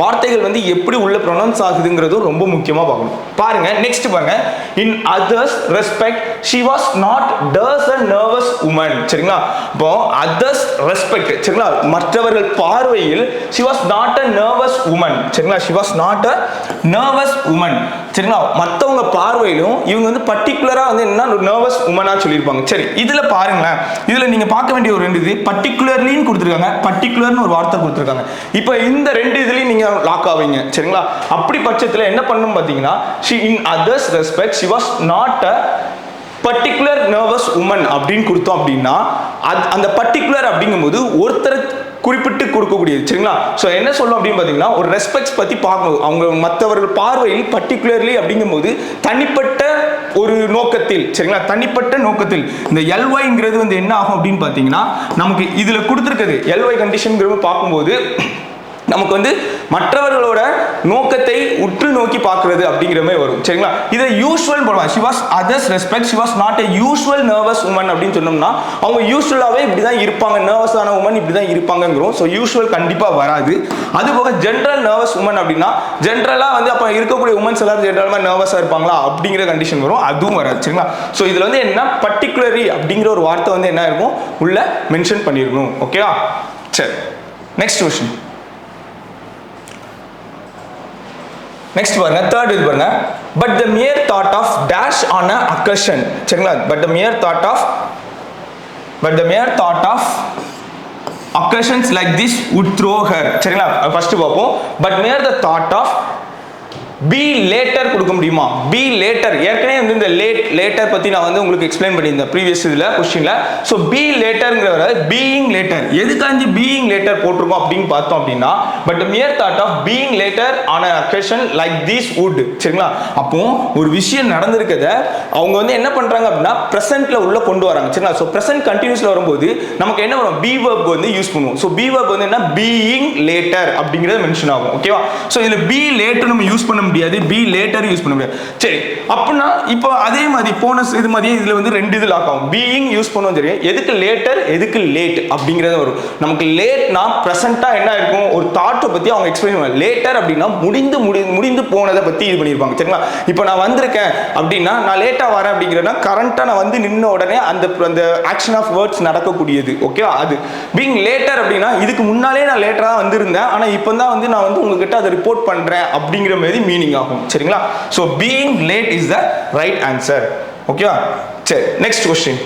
வார்த்தைகள் வந்து எப்படி உள்ள ப்ரொனவுன்ஸ் ஆகுதுங்கிறதும் ரொம்ப முக்கியமாக பார்க்கணும். பாருங்க நெக்ஸ்ட் பாருங்க. In others respect she was not does a nervous woman. சரிங்களா? இப்போ அதர்ஸ் ரெஸ்பெக்ட், சரிங்களா, மற்றவர்கள் பார்வையில் she was not a nervous woman. சரிங்களா? She was not a nervous woman. சரிங்களா? மற்றவங்க பார்வையிலும் இவங்க வந்து பர்டிகுலரா வந்து என்ன நர்வஸ் உமனா சொல்லியிருப்பாங்க. சரி, இதுல பாருங்களேன், இதுல நீங்க பார்க்க வேண்டிய ஒரு 2 இது பர்டிகுலர்லின்னு கொடுத்துருக்காங்க, பர்டிகுலர்னு ஒரு வார்த்தை கொடுத்துருக்காங்க. இப்போ இந்த 2 இதுலயும் நீங்க லாக் ஆவீங்க. சரிங்களா? அப்படி பட்சத்தில் என்ன பண்ணணும் பார்த்தீங்கன்னா, she in others respect she was not a particular nervous woman அப்படின்னு கொடுத்தோம் அப்படின்னா அந்த பர்டிகுலர் அப்படிங்கும்போது ஒருத்தர் குறிப்பிட்டு கொடுக்கக்கூடியது. சரிங்களா? ஸோ என்ன சொல்லும் அப்படின்னு பார்த்தீங்கன்னா, ஒரு ரெஸ்பெக்ட்ஸ் பற்றி பார்க்கணும். அவங்க மற்றவர்கள் பார்வையில் பர்டிகுலர்லி அப்படிங்கும்போது தனிப்பட்ட ஒரு நோக்கத்தில், சரிங்களா, தனிப்பட்ட நோக்கத்தில் இந்த எல்ஒய்ங்கிறது வந்து என்ன ஆகும் அப்படின்னு பார்த்தீங்கன்னா, நமக்கு இதில் கொடுத்துருக்குது எல்ஒய் கண்டிஷன்ங்கிறது பார்க்கும்போது நமக்கு வந்து மற்றவர்களோட நோக்கத்தை உற்று நோக்கி பார்க்கிறது அப்படிங்கிற மாதிரி வரும். சரிங்களா? இதை யூஸ்வல் போடுவாங்க. she was others respect she was not a usual nervous woman அப்படின்னு சொன்னோம்னா அவங்க யூஸ்வலாகவே இப்படி தான் இருப்பாங்க, நர்வஸான உமன் இப்படி தான் இருப்பாங்கிறோம். ஸோ யூஸ்வல் கண்டிப்பாக வராது. அது போக ஜென்ரல் நர்வஸ் உமன் அப்படின்னா ஜென்ரலாக வந்து அப்போ இருக்கக்கூடிய உமன்ஸ் எல்லாரும் ஜென்ரலாக நர்வஸாக இருப்பாங்களா அப்படிங்கிற கண்டிஷன் வரும், அதுவும் வராது. சரிங்களா? ஸோ இதில் வந்து என்ன பர்டிகுலரி அப்படிங்கிற ஒரு வார்த்தை வந்து என்ன இருக்கும் உள்ள மென்ஷன் பண்ணியிருக்கணும். ஓகேவா? சரி, நெக்ஸ்ட் கொஸ்டின். நெக்ஸ்ட் பாருங்க, தேர்ட் இது பாருங்க. But the mere thought of dash on a accusation. சரிங்களா? But the mere thought of accusations like this would throw her. சரிங்களா? ஃபர்ஸ்ட் பார்ப்போம். But mere the thought of be later கொடுக்க முடியுமா? B later ஏற்கனவே வந்து இந்த லேட்டர் பத்தி நான் வந்து உங்களுக்கு எக்ஸ்பிளைன் பண்ணியிருந்தேன் ப்ரீவியஸ் இதுல கொஸ்டின்ல. ஸோ பி லேட்டர்ங்கிற பீயிங் லேட்டர் எதுக்காண்டி பீயிங் லேட்டர் போட்டிருக்கோம் அப்படின்னு பார்த்தோம் அப்படின்னா, but mere thought of being later on a accusation like this would. சரிங்களா? அப்போ ஒரு விஷயம் நடந்திருக்கத அவங்க வந்து என்ன பண்றாங்க அப்படின்னா பிரசன்ட்ல உள்ள கொண்டு வராங்க. சரிங்களா? ஸோ பிரசன்ட் கண்டினியூஸ்ல வரும்போது நமக்கு என்ன வரும், பி வெர்ப் வந்து யூஸ் பண்ணுவோம். ஸோ பி வெர்ப் வந்து என்ன, பீயிங் லேட்டர் அப்படிங்கிறது மென்ஷன் ஆகும். ஓகேவா? ஸோ இதுல பி லேட்டர் நம்ம யூஸ் பண்ண முடியாது, பி லேட்டர் யூஸ் பண்ண முடியாது. சரி, அப்படின்னா இப்போ அதே மாதிரி போன இது மாதிரி இதுல வந்து 2 இது லாக் ஆகும். பீயிங் யூஸ் பண்ணுவோம். சரி, எதுக்கு லேட்டர் எதுக்கு லேட் அப்படிங்கிறது வரும். நமக்கு லேட்னா பிரசன்ட்டா என்ன இருக்கும், ஒரு தாட்டை பத்தி அவங்க எக்ஸ்பிளைன் பண்ணுவாங்க. லேட்டர் அப்படின்னா முடிந்து போனதை பத்தி இது பண்ணியிருப்பாங்க. சரிங்களா? இப்போ நான் வந்திருக்கேன் அப்படின்னா நான் லேட்டா வரேன் அப்படிங்கிறேன்னா கரண்டா நான் வந்து நின்ன உடனே அந்த ஆக்ஷன் ஆஃப் வேர்ட்ஸ் நடக்கக்கூடியது. ஓகேவா? அது பீயிங் லேட்டர் அப்படின்னா இதுக்கு முன்னாலே நான் லேட்டரா வந்திருந்தேன், ஆனா இப்போ தான் வந்து நான் வந்து உங்ககிட்ட அதை ரிப்போர்ட் பண்றேன் அப்படிங்கிற மாதிரி மீனிங் ஆகும். சரிங்களா? So being late is the right answer. ஓகேவா? சரி, நெக்ஸ்ட் கொஸ்டின்.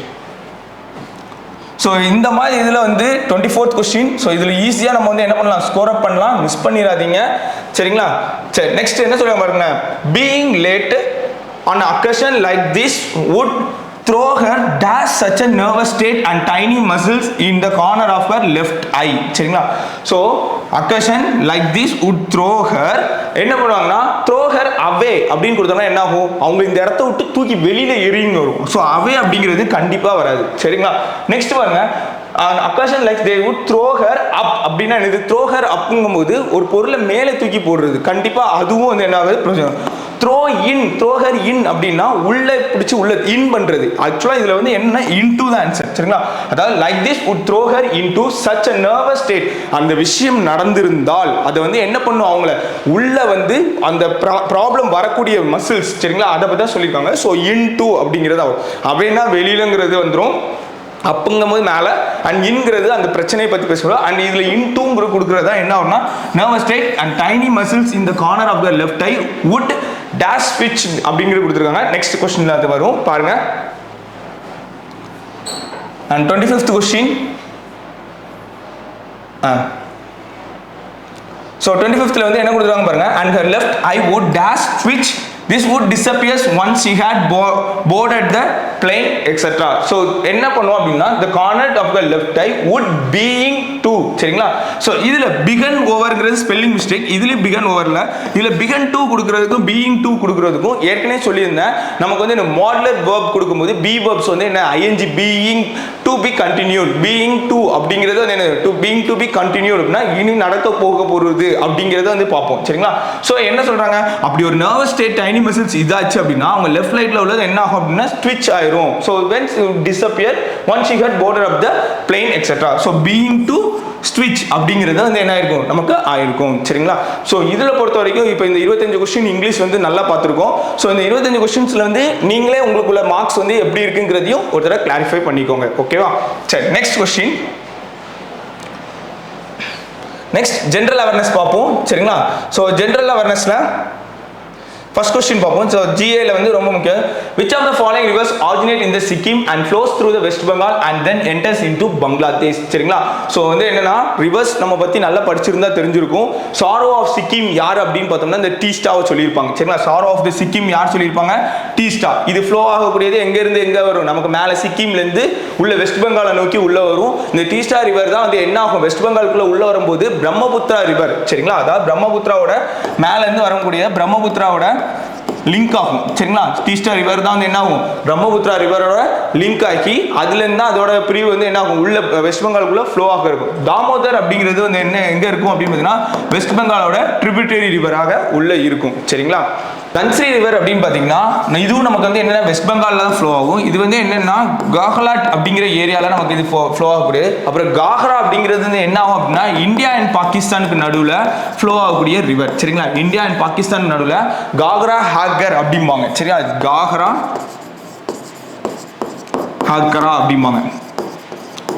ஸோ இந்த மாதிரி இதில் வந்து 24th கொஸ்டின். ஸோ இதில் ஈஸியாக நம்ம வந்து என்ன பண்ணலாம், ஸ்கோர் அப் பண்ணலாம், மிஸ் பண்ணிடாதீங்க. சரிங்களா? சரி, நெக்ஸ்ட் என்ன சொல்லுங்க பாருங்க. Being late on occasion like this would throw her dash such a nervous state and tiny muscles in the corner of her left eye. சரிங்களா? so occasion like this would throw her என்ன பண்ணுவாங்கன்னா throw her away அப்படின்னு கொடுத்தோம்னா என்ன ஆகும், அவங்க இந்த இடத்த விட்டு தூக்கி வெளியில எறிங்க வரும். ஸோ away அப்படிங்கிறது கண்டிப்பா வராது. சரிங்களா? நெக்ஸ்ட் பாருங்க. occasion like they would throw her up அப்படின்னா இது throw her upங்கும்போது ஒரு பொருளை மேலே தூக்கி போடுறது, கண்டிப்பா அதுவும் வந்து என்ன ஆகுது, throw her in அப்படின்னா உள்ள பிடிச்சி உள்ள இன் பண்றது. ஆக்சுவலா இதுல வந்து என்ன into the answer. சரிங்களா? அதாவது like this would throw her into such a nervous state. அந்த விஷயம் நடந்திருந்தால் அது வந்து என்ன பண்ணும், அவங்கள உள்ள வந்து அந்த ப்ராப்ளம் வரக்கூடிய மசில்ஸ். சரிங்களா? அதை பத்தி தான் சொல்லியிருக்காங்க. ஸோ into அப்படிங்கிறது அப்படின்னா வெளியிலங்கிறது வந்துடும், அப்புங்கும் போது மேலே, அண்ட் இன்கிறது அந்த பிரச்சனையை பற்றி பேசுகிறோம். அண்ட் இதில் இன்டூங்கிற கொடுக்குறதா என்ன ஆகும்னா nervous state and tiny muscles in the corner of the left eye would dash ஸ்விட்ச் அப்படிங்கிறது கொடுத்துருக்காங்க. நெக்ஸ்ட் கொஸ்டின்ல அது வரும் பாருங்க. And 25th question. So 25th வந்து என்ன கொடுத்துருக்காங்க பாருங்க. And her left eye would dash ஸ்விட்ச். This would disappear once she had boarded the plane, etc. So என்ன பண்ணுவோம் அப்படின்னா the corner of the left eye would being to. சரிங்களா. So இதில் பிகன் ஓவர்ங்கிறது ஸ்பெல்லிங் மிஸ்டேக், இதுலேயும் பிகன் ஓவரில் இதில் பிகன் டூ கொடுக்குறதுக்கும் பீயிங் டூ கொடுக்குறதுக்கும் ஏற்கனவே சொல்லியிருந்தேன். நமக்கு வந்து இந்த மாடுலர் வேர்ப் கொடுக்கும்போது பி வேர்ப்ஸ் வந்து என்ன ING being to be continued, being to அப்படிங்கிறது வந்து என்ன to being to be continued அப்படின்னா இனி நடக்க போக போகிறது அப்படிங்கிறத வந்து பார்ப்போம் சரிங்களா. ஸோ என்ன சொல்கிறாங்க, அப்படி ஒரு நர்வஸ் ஸ்டேட் டைனி மசில்ஸ் இதாச்சு அப்படின்னா அவங்க லெஃப்ட் ரைட்ல உள்ளது என்ன ஆகும் அப்படின்னா ஸ்விட்ச் ஆயிரும். So when you disappear once you get border of the plane etc. So being to switch அப்படிங்கிறது வந்து என்ன ஆயிருக்கும் நமக்கு ஆயிருக்கும் சரிங்களா. ஸோ இதில் பொறுத்த வரைக்கும் இப்போ இந்த 25 கொஸ்டின் இங்கிலீஷ் வந்து நல்லா பார்த்துருக்கோம். ஸோ இந்த 25 கொஸ்டின்ஸ்ல வந்து நீங்களே உங்களுக்குள்ள மார்க்ஸ் வந்து எப்படி இருக்குங்கிறதையும் ஒரு தடவை கிளாரிஃபை பண்ணிக்கோங்க ஓகேவா. சரி next question. Next general awareness பார்ப்போம் சரிங்களா. ஸோ ஜென்ரல் அவேர்னஸ்ல ஃபர்ஸ்ட் கொஸ்டின் பார்ப்போம். ஸோ ஜிஏல வந்து ரொம்ப முக்கியம். Which of the following rivers originate in the Sikkim and flows through the west Bengal and then enters into Bangladesh சரிங்களா. ஸோ வந்து என்னன்னா ரிவர்ஸ் நம்ம பற்றி நல்லா படிச்சிருந்தா தெரிஞ்சிருக்கும். சாரோ ஆஃப் சிக்கிம் யார் அப்படின்னு பார்த்தோம்னா இந்த டீஸ்டாவை சொல்லியிருப்பாங்க சரிங்களா. சாரோ ஆஃப் த சிக்கிம் யார் சொல்லியிருப்பாங்க, டீஸ்டா. இது ஃப்ளோ ஆகக்கூடியது எங்கேருந்து எங்கே வரும், நமக்கு மேலே சிக்கிம்லேருந்து உள்ள வெஸ்ட் பெங்காலை நோக்கி உள்ள வரும். இந்த டீஸ்டா ரிவர் தான் வந்து என்ன ஆகும் வெஸ்ட் பெங்காலுக்குள்ள உள்ள வரும்போது பிரம்மபுத்திரா ரிவர் சரிங்களா. அதாவது பிரம்மபுத்திராவோட மேலேருந்து வரக்கூடிய பிரம்மபுத்திராவோட லிங்க் ஆகும் சரிங்களா. டீஸ்டா ரிவர் தான் வந்து என்ன ஆகும் பிரம்மபுத்திரா ரிவரோட லிங்க் ஆகி அதுலேருந்து தான் அதோட பிரிவு வந்து என்ன ஆகும் உள்ள வெஸ்ட் பெங்காலுக்குள்ள ஃப்ளோ ஆக இருக்கும். தாமோதர் அப்படிங்கிறது வந்து என்ன எங்கே இருக்கும் அப்படின்னு பார்த்தீங்கன்னா வெஸ்ட் பெங்காலோட ட்ரிபியூட்டரி ரிவராக உள்ள இருக்கும் சரிங்களா. தன்ஸ்ரீ ரிவர் அப்படின்னு பார்த்தீங்கன்னா இதுவும் நமக்கு வந்து என்னென்ன வெஸ்ட் பெங்காலில் தான் ஃப்ளோ ஆகும். இது வந்து என்னென்னா காஹலாட் அப்படிங்கிற ஏரியாவில் நமக்கு இது ஃப்ளோ ஆகக்கூடியது. அப்புறம் காஹ்ரா அப்படிங்கிறது வந்து என்ன ஆகும் அப்படின்னா இந்தியா அண்ட் பாகிஸ்தானுக்கு நடுவில் ஃப்ளோ ஆகக்கூடிய ரிவர் சரிங்களா. இந்தியா அண்ட் பாகிஸ்தான் நடுவில் காஹ்ரா ஹாக்கர் அப்படிம்பாங்க சரியா. காஹ்ரா ஹாக்கரா அப்படிம்பாங்க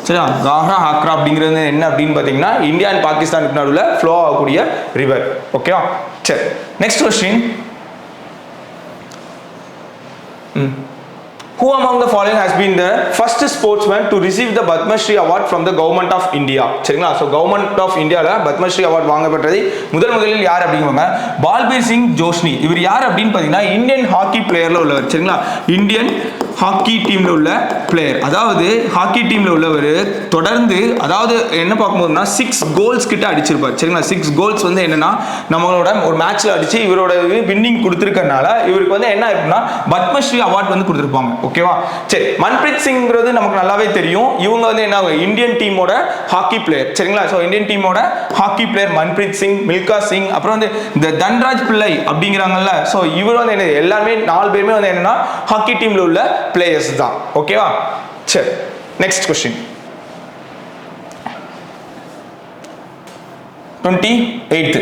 சரியா. காஹ்ரா ஹாக்ரா அப்படிங்கிறது என்ன அப்படின்னு பார்த்தீங்கன்னா இந்தியா அண்ட் பாகிஸ்தானுக்கு நடுவில் ஃப்ளோ ஆகக்கூடிய ரிவர் ஓகேவா. சரி next question. Who among the following has been the first sportsman to receive the Padma Shri Award from the Government of India? சரிங்களா. ஸோ கவர்மெண்ட் ஆஃப் இந்தியாவில் பத்மஸ்ரீ அவார்ட் வாங்கப்பட்டது முதலில் யார் அப்படிங்குவாங்க பால்பீர் சிங் ஜோஷ்னி. இவர் யார் அப்படின்னு பார்த்தீங்கன்னா இந்தியன் ஹாக்கி பிளேயரில் உள்ளவர் சரிங்களா. இந்தியன் ஹாக்கி டீமில் உள்ள பிளேயர், அதாவது ஹாக்கி டீமில் உள்ளவர் தொடர்ந்து அதாவது என்ன பார்க்கும்போதுனா 6 கோல்ஸ் கிட்ட அடிச்சிருப்பார் சரிங்களா. 6 கோல்ஸ் வந்து என்னன்னா நம்மளோட ஒரு மேட்ச்ல அடிச்சு இவரோட வின்னிங் கொடுத்துருக்கனால இவருக்கு வந்து என்ன ஆயிருக்குன்னா பத்மஸ்ரீ அவார்ட் வந்து கொடுத்துருப்பாங்க ஓகேவா. சரி மன்பிரீத் சிங்கிறது நமக்கு நல்லாவே தெரியும். இவங்க வந்து என்ன இந்தியன் டீமோட ஹாக்கி பிளேயர் சரிங்களா. ஸோ இந்தியன் டீமோட ஹாக்கி பிளேயர் மன்பிரீத் சிங், மில்கா சிங், அப்புறம் வந்து இந்த தன்ராஜ் பிள்ளை அப்படிங்கிறாங்கல்ல. ஸோ இவர் வந்து என்ன எல்லாருமே 4 பேருமே வந்து என்னன்னா ஹாக்கி டீம்ல உள்ள பிளேயர்ஸ் தான் ஓகேவா. சரி next question. 28th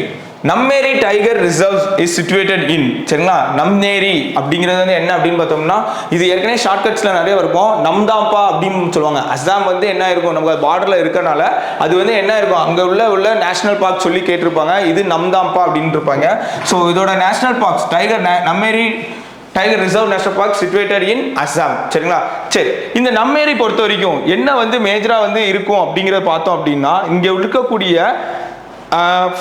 Nameri tiger reserve is situated in சரிங்களா. நம்மேரி அப்படிங்கிறது வந்து என்ன அப்படின்னு பார்த்தோம்னா இது ஏற்கனவே ஷார்ட்கட்ஸ்ல நிறைய இருக்கும். நம்தாம்பா அப்படின்னு சொல்லுவாங்க. அஸ்ஸாம் வந்து என்ன இருக்கும் நமக்கு பார்டர்ல இருக்கனால அது வந்து என்ன இருக்கும் அங்கே உள்ள நேஷனல் பார்க் சொல்லி கேட்டிருப்பாங்க. இது நம்தாம்பா அப்படின்னு இருப்பாங்க. ஸோ இதோட national parks tiger Nameri tiger reserve national park situated in Assam சரிங்களா. சரி இந்த நம்மேரி பொறுத்த வரைக்கும் என்ன வந்து மேஜரா வந்து இருக்கும் அப்படிங்கிறத பார்த்தோம் அப்படின்னா இங்கே இருக்கக்கூடிய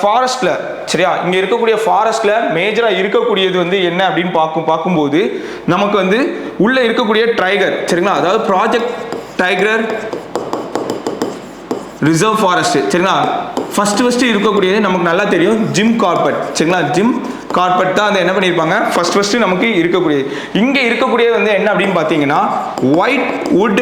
ஃபாரஸ்ட்ல சரியா. இங்க இருக்கக்கூடிய ஃபாரஸ்ட்ல மேஜரா இருக்கக்கூடியது வந்து என்ன அப்படின்னு பார்க்கும்போது நமக்கு வந்து உள்ள இருக்கக்கூடிய டைகர் சரிங்களா. அதாவது ப்ராஜெக்ட் டைகர் ரிசர்வ் ஃபாரஸ்ட் சரிங்களா. ஃபர்ஸ்ட் இருக்கக்கூடியது நமக்கு நல்லா தெரியும் ஜிம் கார்பெட் சரிங்களா. ஜிம் கார்பெட் தான் வந்து என்ன பண்ணியிருப்பாங்க ஃபர்ஸ்ட் நமக்கு இருக்கக்கூடியது. இங்க இருக்கக்கூடியது வந்து என்ன அப்படின்னு பார்த்தீங்கன்னா ஒயிட் வுட்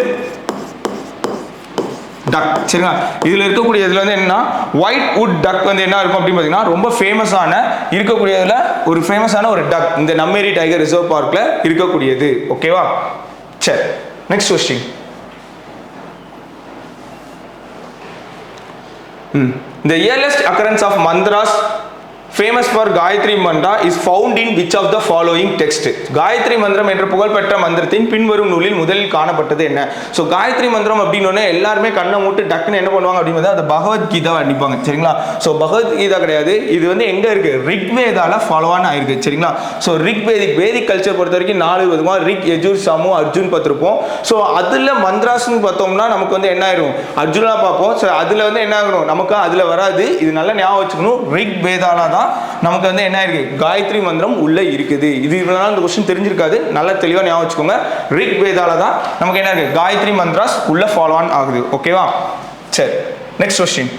டக் சரிங்களா. இதுல இருக்கக்கூடிய இதுல வந்து என்னன்னா ஒயிட் வுட் டக் வந்து என்ன இருக்கும் அப்படின்னு பார்த்தீங்கன்னா ரொம்ப ஃபேமஸான இருக்கக்கூடியதுல ஒரு ஃபேமஸான ஒரு டக் இந்த நம்மேரி டைகர் ரிசர்வ் பார்க்ல இருக்கக்கூடியது ஓகேவா. சரி next question. The earliest occurrence of mantras famous for Gayatri Mantra is found in which of the following text? Gayatri மந்திரம் என்ற புகழ்பெற்ற மந்திரத்தின் பின்வரும் நூலில் முதலில் காணப்பட்டது என்ன? ஸோ காயத்ரி மந்திரம் அப்படின்னு எல்லாருமே கண்ணை மூட்டு டக்குன்னு என்ன பண்ணுவாங்க அப்படின்னு அந்த பகவத்கீதாவை அடிப்பாங்க சரிங்களா. ஸோ பகவத்கீதா கிடையாது, இது வந்து எங்க இருக்கு ரிக்வேதால ஃபாலோவான ஆயிருக்கு சரிங்களா. ஸோ வேதிக் கல்ச்சர் பொறுத்த வரைக்கும் 4 விதமா ரிக், யஜுர், சாமு, அர்ஜுன் பார்த்துருப்போம். ஸோ அதுல மந்த்ராஸ்ன்னு பார்த்தோம்னா நமக்கு வந்து என்ன ஆயிரும் அர்ஜுனா பார்ப்போம். ஸோ அதுல வந்து என்ன ஆகணும் நமக்கு அதுல வராது. இது நல்லா ஞாபகம் வச்சுக்கணும். ரிக் வேதாலா தான் நமக்கு வந்து என்ன இருக்கு காயத்ரி மந்திரம் உள்ள இருக்குது. இது இவ்வளவு நாள் இந்த क्वेश्चन தெரிஞ்சிருக்காது, நல்லா தெளிவா ஞாபகம் வச்சுக்கோங்க. ரிக் வேதால தான் நமக்கு என்ன இருக்கு காயத்ரி மந்திராஸ் உள்ள ஃபாலோ ஆன் ஆகுது ஓகேவா. சரி next question.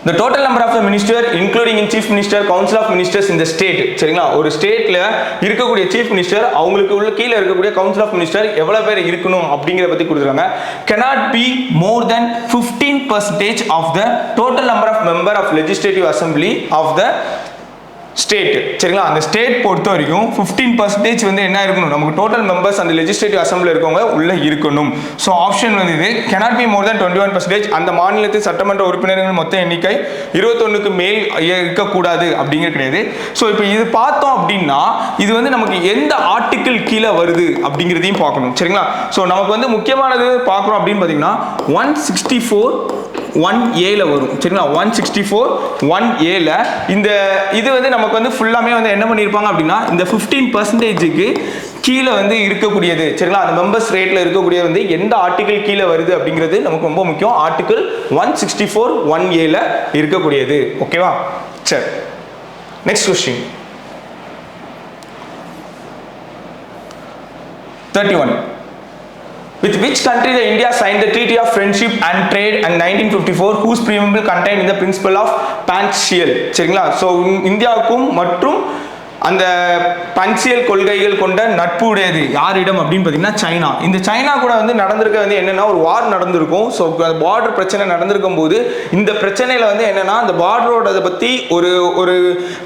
The total number of the minister including in chief minister, council of ministers in the state. சரிங்களா, ஒரு ஸ்டேட்ல இருக்கக்கூடிய சீஃப் மினிஸ்டர் அவங்களுக்கு உள்ள கீழ இருக்கக்கூடிய council of minister எவ்வளவு பேர் இருக்கணும் அப்படிங்கறத பத்தி கொடுத்திருக்காங்க. Cannot be more than 15% of the total number of member of legislative assembly of the state. சரிங்களா, அந்த ஸ்டேட் பொறுத்த வரைக்கும் 15% வந்து என்ன இருக்கணும், நமக்கு டோட்டல் மெம்பர்ஸ் அந்த லெஜிஸ்லேட்டிவ் அசம்பிளி இருக்கவங்க உள்ள இருக்கணும். ஸோ ஆப்ஷன் வந்து இது cannot be more than 21%. அந்த மாநிலத்தில் சட்டமன்ற உறுப்பினர்கள் மொத்த எண்ணிக்கை 21க்கு மேல் இருக்கக்கூடாது அப்படிங்கிறது கிடையாது. ஸோ இப்போ இது பார்த்தோம் அப்படின்னா இது வந்து நமக்கு எந்த ஆர்டிக்கிள் கீழே வருது அப்படிங்கிறதையும் பார்க்கணும். சரிங்களா, ஸோ நமக்கு வந்து முக்கியமானது பார்க்குறோம் அப்படின்னு பார்த்தீங்கன்னா 164(1)A வரும். சரிங்களா, 164(1)A இந்த இது வந்து நமக்கு வந்து ஃபுல்லாமே வந்து என்ன பண்ணியிருப்பாங்க அப்படின்னா இந்த 15%க்கு கீழே வந்து இருக்கக்கூடியது. சரிங்களா, அந்த மெம்பர்ஸ் ரேட்ல இருக்கக்கூடிய வந்து எந்த ஆர்டிகிள் கீழே வருது அப்படிங்கிறது நமக்கு ரொம்ப முக்கியம். ஆர்டிகிள் 164(1)A இருக்கக்கூடியது. ஓகேவா, சரி. Next question 31. With which country the India signed the Treaty of Friendship and Trade in 1954 whose preamble contained in the principle of Panchayal. சரிங்களா, ஸோ இந்தியாவுக்கும் மற்றும் அந்த பன்சியல் கொள்கைகள் கொண்ட நட்பு உடையது யாரிடம் அப்படின்னு பார்த்தீங்கன்னா சைனா. இந்த சைனா கூட வந்து நடந்திருக்க வந்து என்னன்னா ஒரு வார் நடந்திருக்கும். ஸோ பார்டர் பிரச்சனை நடந்திருக்கும் போது இந்த பிரச்சனையில வந்து என்னன்னா அந்த பார்டரோட பற்றி ஒரு ஒரு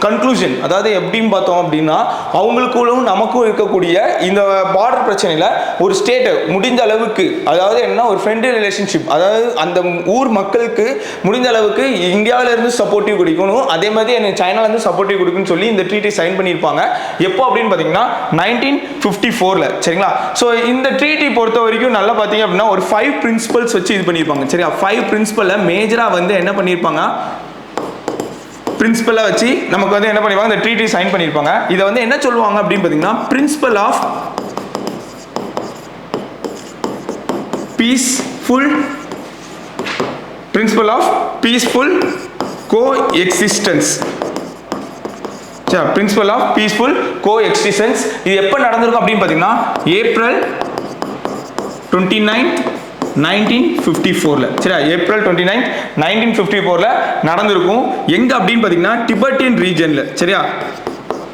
கன்க்ளூஷன், அதாவது எப்படின்னு பார்த்தோம் அப்படின்னா அவங்களுக்குள்ளும் நமக்கும் இருக்கக்கூடிய இந்த பார்டர் பிரச்சனையில ஒரு ஸ்டேட்டை முடிந்த அளவுக்கு, அதாவது என்ன ஒரு ஃப்ரெண்ட்லி ரிலேஷன்ஷிப், அதாவது அந்த ஊர் மக்களுக்கு முடிந்த அளவுக்கு இந்தியாவில இருந்து சப்போர்ட்டிவ் கொடுக்கணும், அதே மாதிரி எனக்கு சைனால இருந்து சப்போர்ட்டிவ் கொடுக்குன்னு சொல்லி இந்த ட்ரீட்டி சைன் பண்ணிருப்பாங்க. எப்போ அப்படின்னு பாத்தீங்கன்னா 1954ல. சரிங்களா, சோ இந்த ட்ரீட்டி பொறுத்த வரைக்கும் நல்லா பாத்தீங்க அப்படின்னா ஒரு 5 பிரின்சிபல்ஸ் வச்சு இது பண்ணிருப்பாங்க. சரியா, 5 பிரின்சிபல்ல மேஜரா வந்து என்ன பண்ணிருப்பாங்க, பிரின்சிபலை வச்சு நமக்கு வந்து என்ன பண்ணிருப்பாங்க, இந்த ட்ரீட்டி சைன் பண்ணிருப்பாங்க. இதை வந்து என்ன சொல்லுவாங்க அப்படின்னு பாத்தீங்கன்னா principle of peaceful coexistence. Principle of peaceful coexistence. இது எப்போ நடந்திருக்கும் அப்படின்னு பார்த்தீங்கன்னா ஏப்ரல் 29, 1954ல. சரியா, ஏப்ரல் 29, 1954ல நடந்திருக்கும். எங்க அப்படின்னு பார்த்தீங்கன்னா டிபெட்டியன் ரீஜன்ல. சரியா,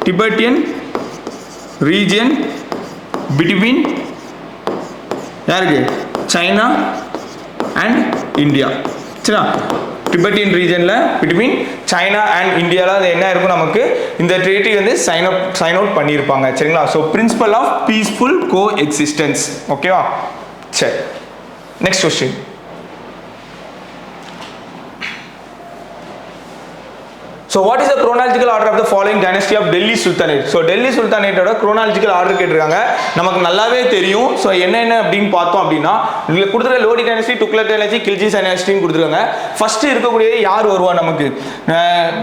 டிபெட்டியன் ரீஜன் பிட்வீன் யாருக்கு, சைனா அண்ட் இந்தியா. சரியா, டிபெட்டியன் ரீஜன்ல பிட்வீன் சைனா அண்ட் இந்தியால என்ன இருக்கும், நமக்கு இந்த ட்ரீட்டி வந்து சைன் அவுட் பண்ணியிருப்பாங்க. சரிங்களா, so principle of peaceful coexistence. ஓகேவா, சரி. Next question So what is the chronological order of the following dynasty of Delhi Sultanate? So Delhi Sultanate ஓட chronological order கேட்டிருக்காங்க. நமக்கு நல்லாவே தெரியும். ஸோ என்னென்ன அப்படின்னு பார்த்தோம் அப்படின்னா இதில் கொடுத்துருக்க லோடி டைனஸ்டி, துக்ளக் டைனஸ்டி, கில்ஜி டைனஸ்டின்னு கொடுத்துருக்காங்க. ஃபர்ஸ்ட் இருக்கக்கூடிய யார் வருவா நமக்கு,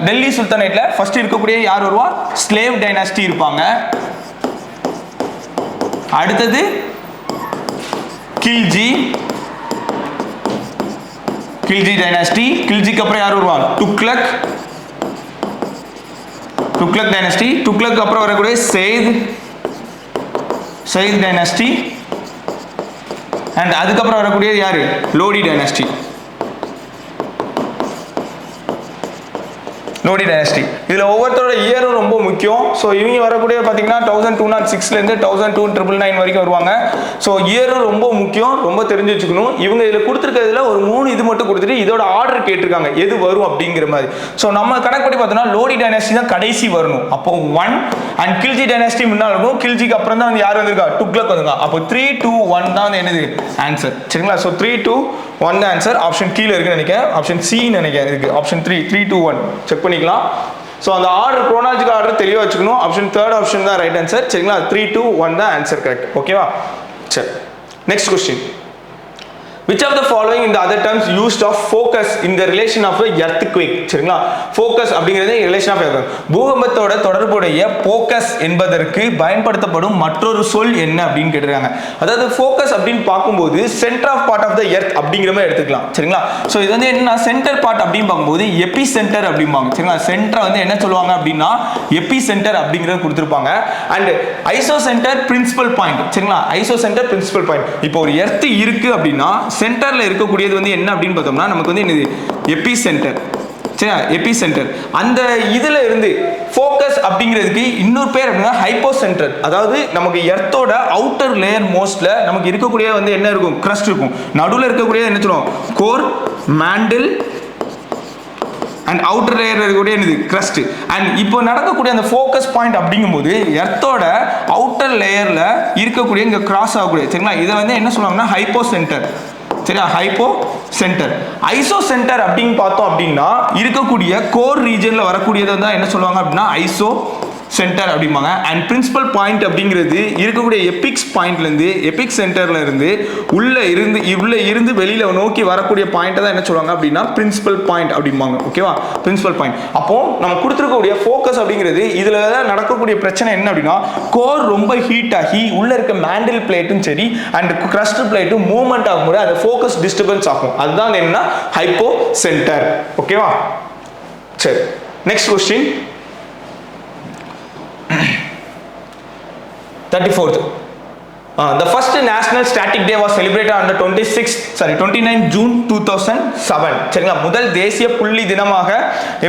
டெல்லி சுல்தானேட்ல ஃபர்ஸ்ட் இருக்கக்கூடிய யார் வருவா, ஸ்லேவ் டைனஸ்டி இருப்பாங்க. அடுத்தது கில்ஜி டைனஸ்டி. கில்ஜிக்கு அப்புறம் யார் வருவா, துக்ளக் டைனஸ்டி. துக்ளக் அப்புறம் வரக்கூடிய சையத் டைனஸ்டி. அண்ட் அதுக்கப்புறம் வரக்கூடிய யாரு, லோடி டைனஸ்டி. லோடி டைனஸ்டி. இதுல ஒவ்வொருத்தரோட இயரும் ரொம்ப முக்கியம். ஸோ இவங்க வரக்கூடிய பார்த்தீங்கன்னா 1206லேருந்து 12999 வரைக்கும் வருவாங்க. ஸோ இயரும் ரொம்ப முக்கியம், ரொம்ப தெரிஞ்சு வச்சுக்கணும். இவங்க இதில் கொடுத்துருக்கிறதுல ஒரு 3 இது மட்டும் கொடுத்துட்டு இதோட ஆர்டர் கேட்டிருக்காங்க எது வரும் அப்படிங்கிற மாதிரி. ஸோ நம்ம கணக்குப்படி பார்த்தோம்னா லோடி டைனஸ்டி தான் கடைசி வரணும். அப்போ 1 அண்ட் கில்ஜி டைனஸ்டி முன்னால் இருக்கும். கில்ஜிக்கு அப்புறம் தான் வந்து யார் வந்திருக்கா, துக்ளக் வந்திருக்கா. அப்போ 3, 2, 1 தான் வந்து என்னது ஆன்சர். சரிங்களா, ஸோ 3, 2, 1 தான் ஆன்சர். ஆப்ஷன் கீழே இருக்குன்னு நினைக்கிறேன், ஆப்ஷன் சி நினைக்கிறேன் இருக்கு. ஆப்ஷன் 3, 3, 2, 1 செக் பண்ணிக்கலாம். ஸோ அந்த ஆர்டர் குரோனாலஜிக்கல் ஆர்டர் தெளிவாக வச்சுக்கணும். ஆப்ஷன் தேர்ட் ஆப்ஷன் தான் ரைட் ஆன்சர். சரிங்களா, 3, 2, 1 தான் ஆன்சர் கரெக்ட். ஓகேவா, சரி. Next question, which of the following in the other terms used of focus in the relation of a earthquake? சரிங்களா, focus அப்படிங்கிறது relation of earthquake, பூகம்பத்தோட தொடர்புடைய focus என்பதற்கு பயன்படுத்தப்படும் மற்றொரு சொல் என்ன அப்படின்னு கேட்டிருக்காங்க. அதாவது focus அப்படின்னு பார்க்கும்போது center of part of the earth அப்படிங்கிற மாதிரி எடுத்துக்கலாம். சரிங்களா, ஸோ இது வந்து என்ன சென்டர் பார்ட் அப்படின்னு பார்க்கும்போது எபி சென்டர் அப்படிம்பாங்க. சரிங்களா, சென்டரை வந்து என்ன சொல்லுவாங்க அப்படின்னா எபி சென்டர் அப்படிங்கிறது கொடுத்துருப்பாங்க. And isocentre principal point. சரிங்களா, ஐசோ சென்டர் பிரின்சிபல் பாயிண்ட். இப்போ ஒரு எர்த் இருக்கு அப்படின்னா சென்டரில் இருக்கக்கூடியது வந்து என்ன அப்படின்னு பார்த்தோம்னா நமக்கு வந்து என்னது எபி சென்டர். சரியா, எபி சென்டர். அந்த இதில் இருந்து ஃபோக்கஸ் அப்படிங்கிறதுக்கு இன்னொரு பேர் அப்படின்னா ஹைப்போ சென்டர். அதாவது நமக்கு எர்த்தோட அவுட்டர் லேயர் மோஸ்ட்ல நமக்கு இருக்கக்கூடிய வந்து என்ன இருக்கும், கிரஸ்ட் இருக்கும். நடுவில் இருக்கக்கூடிய என்ன சொல்லுவோம், core, mantle and outer layer இருக்கக்கூடிய என்னது கிரஸ்ட். அண்ட் இப்போ நடக்கக்கூடிய அந்த ஃபோக்கஸ் பாயிண்ட் அப்படிங்கும்போது எர்த்தோட அவுட்டர் லேயர்ல இருக்கக்கூடிய இங்கே கிராஸ் ஆகக்கூடிய, சரிங்களா, இதை வந்து என்ன சொல்லுவாங்கன்னா ஹைப்போ சென்டர். சரியா, ஹைப்போ சென்டர். ஐசோ சென்டர் அப்படின்னு பார்த்தோம் அப்படின்னா இருக்கக்கூடிய கோர் ரீஜன்ல வரக்கூடியது தான் என்ன சொல்லுவாங்க அப்படின்னா ஐசோ சென்டர் அப்படிம்பாங்க. அண்ட் பிரின்சிபல் பாயிண்ட் அப்படிங்கிறது இருக்கக்கூடிய எபிக்ஸ் பாயிண்ட்லேருந்து எபிக் சென்டர்ல இருந்து உள்ள இருந்து வெளியில நோக்கி வரக்கூடிய பாயிண்ட் தான் என்ன சொல்லுவாங்க அப்படின்னா பிரின்சிபல் பாயிண்ட் அப்படிம்பாங்க. ஓகேவா, பிரின்சிபல் பாயிண்ட். அப்போ நம்ம கொடுத்துருக்கக்கூடிய ஃபோக்கஸ் அப்படிங்கிறது இதுல நடக்கக்கூடிய பிரச்சனை என்ன அப்படின்னா கோர் ரொம்ப ஹீட் ஆகி உள்ள இருக்க மேண்டில் பிளேட்டும் சரி அண்ட் கிரஸ்ட் பிளேட்டும் மூவ்மெண்ட் ஆகும்போது அந்த ஃபோக்கஸ் டிஸ்டர்பன்ஸ் ஆகும். அதுதான் என்ன ஹைப்போ சென்டர். ஓகேவா, சரி. Next question 34th. The first National Static Day was celebrated on the 29 June 2007. சரிங்களா, முதல் தேசிய புள்ளி தினமாக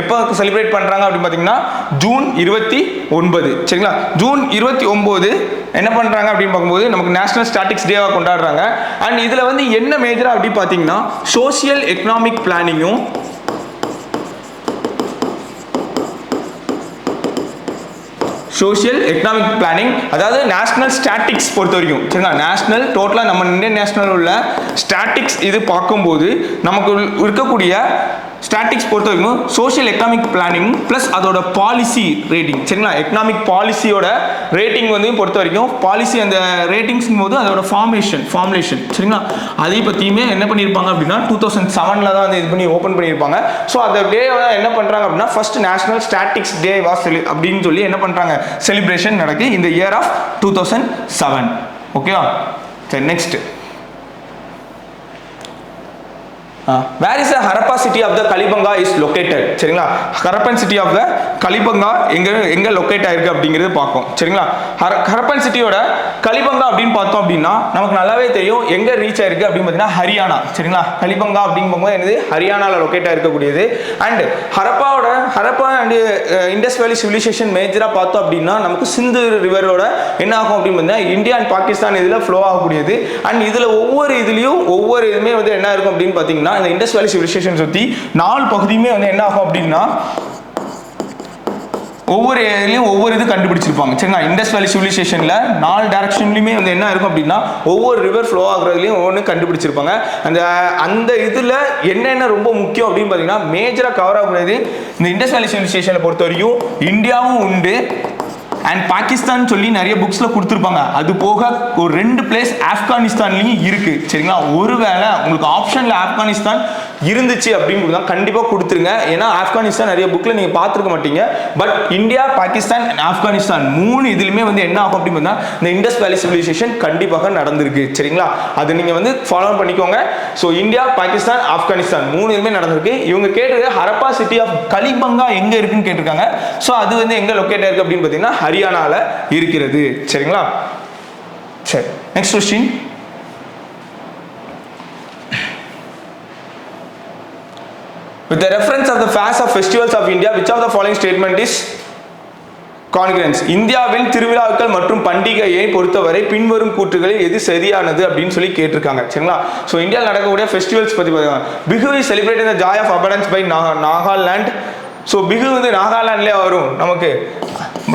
எப்போ செலிப்ரேட் பண்றாங்க அப்படின்னு பார்த்தீங்கன்னா ஜூன் 29. சரிங்களா, ஜூன் 29 என்ன பண்றாங்க அப்படின்னு பார்க்கும்போது நமக்கு நேஷனல் ஸ்டாட்டிக்ஸ் டேவா கொண்டாடுறாங்க. அண்ட் இதுல வந்து என்ன மேஜரா அப்படி பார்த்தீங்கன்னா சோசியல் எக்கனாமிக் பிளானிங்கும் சோஷியல் எக்கனாமிக் பிளானிங், அதாவது நேஷனல் ஸ்டாட்டிக்ஸ் பொறுத்த வரைக்கும் சரிங்களா, நேஷனல் டோட்டலாக நம்ம இந்தியன் நேஷனல் உள்ள ஸ்டாட்டிக்ஸ் இது பார்க்கும்போது நமக்கு இருக்கக்கூடிய ஸ்டாட்டிக்ஸ் பொறுத்த வரைக்கும் சோஷியல் எக்கனாமிக் பிளானிங் ப்ளஸ் அதோட பாலிசி ரேட்டிங். சரிங்களா, எக்கனாமிக் பாலிசியோட ரேட்டிங் வந்து பொறுத்த வரைக்கும் பாலிசி அந்த ரேட்டிங்ஸும் போது அதோட ஃபார்முலேஷன் சரிங்களா, அதை பற்றியுமே என்ன பண்ணியிருப்பாங்க அப்படின்னா 2007 தான் வந்து இது பண்ணி ஓப்பன் பண்ணியிருப்பாங்க. ஸோ அந்த டே என்ன பண்ணுறாங்க அப்படின்னா first national statics day was அப்படின்னு சொல்லி என்ன பண்ணுறாங்க செலிப்ரேஷன் நடக்குது இந்த இயர் ஆஃப் 2007. ஓகேவா, சரி. Next, where is the Harappa city of the Kalibanga is located? சரிங்களா, ஹரப்பன் சிட்டி ஆஃப் த கலிபங்கா எங்க லொகேட் ஆயிருக்கு அப்படிங்கிறது பார்ப்போம். சரிங்களா, ஹரப்பன் சிட்டியோட கலிபங்கா அப்படின்னு பார்த்தோம் அப்படின்னா நமக்கு நல்லாவே தெரியும் எங்க ரீச் ஆயிருக்கு அப்படின்னு பார்த்தீங்கன்னா ஹரியானா. சரிங்களா, கலிபங்கா அப்படின்னு போகும்போது என்னது ஹரியானால லொகேட் ஆயிருக்கக்கூடியது. And Harappa and Indus valley civilisation மேஜரா பார்த்தோம் அப்படின்னா நமக்கு சிந்து ரிவரோட என்ன ஆகும் அப்படின்னு பார்த்தீங்கன்னா இந்தியா அண்ட் பாகிஸ்தான் இதுல ஃப்ளோ ஆகக்கூடியது. அண்ட் இதுல ஒவ்வொரு இதுமே வந்து என்ன இருக்கும் அப்படின்னு பார்த்தீங்கன்னா இந்த இண்டஸ் வேலி சிவிலைசேஷன் சுத்தி 4 பகுதியுமே வந்து என்ன ஆகும் அப்படின்னா ஒவ்வொரு ஏரியாலையும் ஒவ்வொரு இது கண்டுபிடிச்சிருப்பாங்க. சரிங்களா, இண்டஸ் வேலி சிவிலைசேஷன்ல 4 டைரக்ஷன்லையுமே வந்து என்ன இருக்கும் அப்படின்னா ஒவ்வொரு ரிவர் ஃப்ளோ ஆகுறதுலையும் ஒவ்வொன்று கண்டுபிடிச்சிருப்பாங்க. அந்த இதுல என்னென்ன ரொம்ப முக்கியம் அப்படின்னு பார்த்தீங்கன்னா மேஜரா கவர் ஆகக்கூடியது இந்த இண்டஸ் வேலி சிவிலைசேஷனை பொறுத்த வரைக்கும் இந்தியாவும் உண்டு அண்ட் பாகிஸ்தான் சொல்லி நிறைய புக்ஸ்ல கொடுத்துருப்பாங்க. அது போக ஒரு 2 பிளேஸ் ஆப்கானிஸ்தான்லயும் இருக்கு. சரிங்களா, ஒருவேளை உங்களுக்கு ஆப்ஷன்ல ஆப்கானிஸ்தான் இருந்துச்சு அப்படின்னு கண்டிப்பா கொடுத்துருங்க. ஏன்னா ஆப்கானிஸ்தான் நிறைய புக்ல நீங்க பார்த்துருக்க மாட்டீங்க. But India, Pakistan and Afghanistan 3 இதுலயுமே வந்து என்ன ஆகும் அப்படின்னு இந்த இண்டஸ் வேலி சிவிலைசேஷன் கண்டிப்பாக நடந்திருக்கு. சரிங்களா, அது நீங்க வந்து ஃபாலோ பண்ணிக்கோங்க. ஸோ இந்தியா, பாகிஸ்தான், ஆப்கானிஸ்தான் 3 இதுமே நடந்திருக்கு. இவங்க கேட்டது ஹரப்பா சிட்டி ஆஃப் கலிபங்கா எங்க இருக்குன்னு கேட்டிருக்காங்க. ஸோ அது வந்து எங்க லொக்கேட் ஆயிருக்கு அப்படின்னு பார்த்தீங்கன்னா ஹரியானால இருக்கிறது. சரிங்களா, சரி. Next question, with the reference of the fairs of festivals of India, which of the following statement is congruence? இந்தியாவில் திருவிழாக்கள் மற்றும் பண்டிகையை பொறுத்தவரை பின்வரும் கூற்றுகளில் எது சரியானது அப்படின்னு சொல்லி கேட்டிருக்காங்க. சரிங்களா, ஸோ இந்தியாவில் நடக்கக்கூடிய ஃபெஸ்டிவல்ஸ் பற்றி பார்த்தீங்கன்னா Bihu is celebrating the joy of abundance by Nagaland. So Bihu வந்து நாகாலாண்ட்லேயே வரும். நமக்கு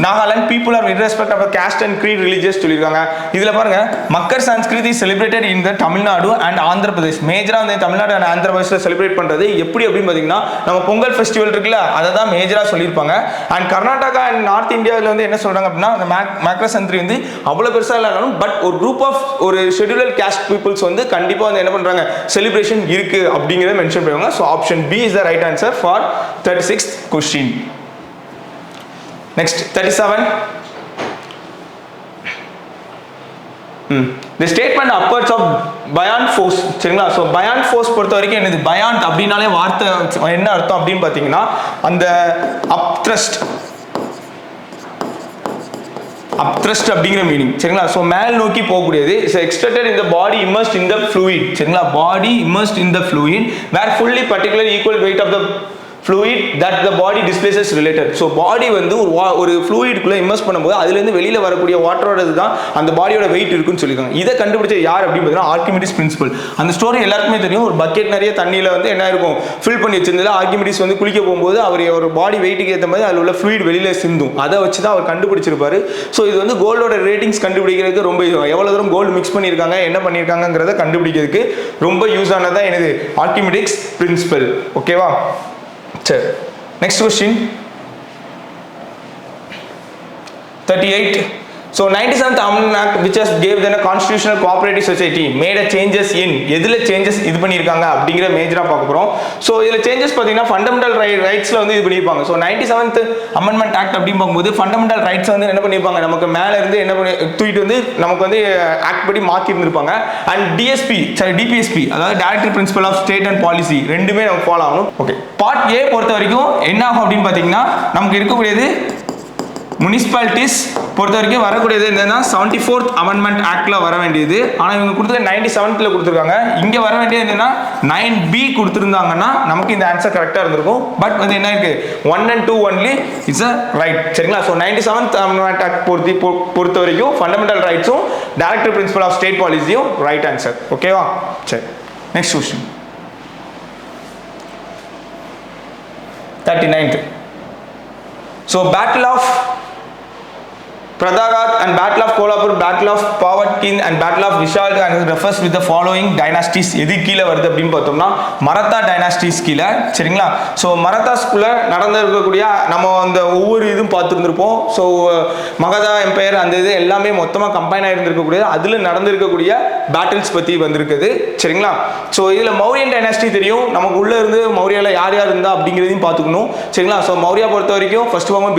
Nagaland people are irrespective of caste and creed religious சொல்லியிருக்காங்க. இதில் பாருங்க Makar Sankranti celebrated in the Tamil Nadu and Andhra Pradesh. மேஜராக வந்து தமிழ்நாடு அண்ட் ஆந்திர பிரதேஷில் செலிப்ரேட் பண்ணுறது எப்படி அப்படின்னு பார்த்தீங்கன்னா நம்ம பொங்கல் ஃபெஸ்டிவல் இருக்குல்ல அதை தான் மேஜராக சொல்லியிருப்பாங்க. அண்ட் கர்நாடகா அண்ட் நார்த் இந்தியாவில் வந்து என்ன சொல்கிறாங்க அப்படின்னா அந்த மக்கர் சன்ஸ்கிருதி வந்து அவ்வளோ பெருசாக இல்லைனாலும் பட் ஒரு குரூப் ஆஃப் ஒரு ஷெட்யூல்ட் caste பீப்புள்ஸ் வந்து கண்டிப்பாக வந்து என்ன பண்ணுறாங்க செலிப்ரேஷன் இருக்கு அப்படிங்கிறத மென்ஷன் பண்ணுவாங்க. So option B is the right answer for 36th question. Next 37. The statement upwards of buoyant force. சரிங்களா, ஸோ buoyant force பொறுத்த வரைக்கும் என்னது buoyant அப்படின்னாலே வார்த்தை என்ன அர்த்தம் அப்படின்னு பார்த்தீங்கன்னா அந்த upthrust அப்த்ரஸ்ட் அப்படிங்கிற மீனிங் சரிங்களா. ஸோ மேல் நோக்கி போகக்கூடியது. ஸோ எக்ஸ்ட்ரக்டட் இந்த பாடி இமர்ஸ்ட் இன் த ஃப்ளூயிட் சரிங்களா. Body immersed in the fluid where fully particular equal weight of the fluid that the body displaces related. So body வந்து ஒரு ஃப்ளூயிட்குள்ளே இமர்ஸ் பண்ணும்போது அதுலேருந்து வெளியில் வரக்கூடிய வாட்டரோட தான் அந்த பாடியோட வெயிட் இருக்குன்னு சொல்லியிருக்காங்க. இதை கண்டுபிடிச்ச யார் அப்படின்னு பார்த்தீங்கன்னா ஆர்கிமிடிஸ் பிரின்சிபல். அந்த ஸ்டோரி எல்லாருக்குமே தெரியும். ஒரு பக்கெட் நிறைய தண்ணியில் வந்து என்ன இருக்கும் ஃபில் பண்ணி வச்சிருந்தது. ஆர்கிமிடிஸ் வந்து குளிக்க போகும்போது அவர் ஒரு பாடி வெயிட்டுக்கு ஏற்ற மாதிரி அதில் உள்ள ஃப்ளூயிட் வெளியில் சிந்தும். அதை வச்சு தான் அவர் கண்டுபிடிச்சிருப்பாரு. ஸோ இது வந்து கோல்டோட ரேட்டிங்ஸ் கண்டுபிடிக்கிறதுக்கு ரொம்ப எவ்வளோ தூரம் கோல்டு மிக்ஸ் பண்ணியிருக்காங்க என்ன பண்ணியிருக்காங்கிறத கண்டுபிடிக்கிறதுக்கு ரொம்ப யூஸ் ஆனதான் எனது ஆர்கிமிடிஸ் பிரின்சிபல். ஓகேவா. சரி, next question 38. So 97th Amendment Act which has gave them a constitutional cooperative society made a changes in எதுல changes இது பண்ணியிருக்காங்க அப்படிங்கிற மேஜரா பார்க்க போறோம். ஸோ இதில் சேஞ்சஸ் பார்த்தீங்கன்னா ஃபண்டமெண்டல் ரைட்ஸ்ல வந்து இது பண்ணியிருப்பாங்க. ஸோ 97th Amendment Act அப்படின்னு பார்க்கும்போது ஃபண்டமெண்டல் ரைட்ஸ் வந்து என்ன பண்ணியிருப்பாங்க நமக்கு மேலே இருந்து என்ன பண்ணி தூக்கிட்டு வந்து நமக்கு வந்து ஆக்ட் படி மாற்றி இருந்திருப்பாங்க. அண்ட் டிபிஎஸ்பி அதாவது director principle of state and policy ரெண்டுமே நமக்கு ஃபாலோ ஆகணும். ஓகே, பார்ட் ஏ பொறுத்த வரைக்கும் என்ன ஆகும் அப்படின்னு பார்த்தீங்கன்னா நமக்கு இருக்கக்கூடியது முனிசிபாலிட்டிஸ் பொறுத்த வரைக்கும் வரக்கூடியது என்னன்னா 74th Amendment Actல வர வேண்டியது. ஆனால் இவங்க கொடுத்தது 97th கொடுத்துருக்காங்க. இங்கே வர வேண்டியது என்னன்னா 9B கொடுத்துருந்தாங்கன்னா நமக்கு இந்த ஆன்சர் கரெக்டாக இருந்திருக்கும். பட் வந்து என்ன இருக்கு 1 and 2 only it's a right சரிங்களா. ஸோ 97th Amendment Act பொறுத்த வரைக்கும் ஃபண்டமெண்டல் ரைட்ஸும் டைரக்டர் பிரின்சிபல் ஆஃப் ஸ்டேட் பாலிசியும் ரைட் ஆன்சர். ஓகேவா. சரி, next question 39th. So Battle of Pradagat and Battle of Kolhapur, Battle of Pavatkin and Battle of Vishal and refers with the following dynasties. எது கீழே வருது அப்படின்னு பார்த்தோம்னா Maratha dynasties கீழே சரிங்களா. ஸோ மராத்தாஸ்குள்ள நடந்திருக்கக்கூடிய நம்ம அந்த ஒவ்வொரு இதுவும் பார்த்துருந்துருப்போம். ஸோ மகதா எம்பையர் அந்த இது எல்லாமே மொத்தமாக கம்பைன் ஆகிருந்திருக்கக்கூடியது. அதில் நடந்திருக்கக்கூடிய பேட்டில்ஸ் பற்றி வந்திருக்குது சரிங்களா. ஸோ இதில் மௌரியன் டைனாஸ்டி தெரியும் நமக்கு உள்ளே இருந்து மௌரியாவில் யார் யார் இருந்தா அப்படிங்கிறதையும் பார்த்துக்கணும் சரிங்களா. ஸோ மௌரியா பொறுத்த வரைக்கும் ஃபர்ஸ்ட் வாங்க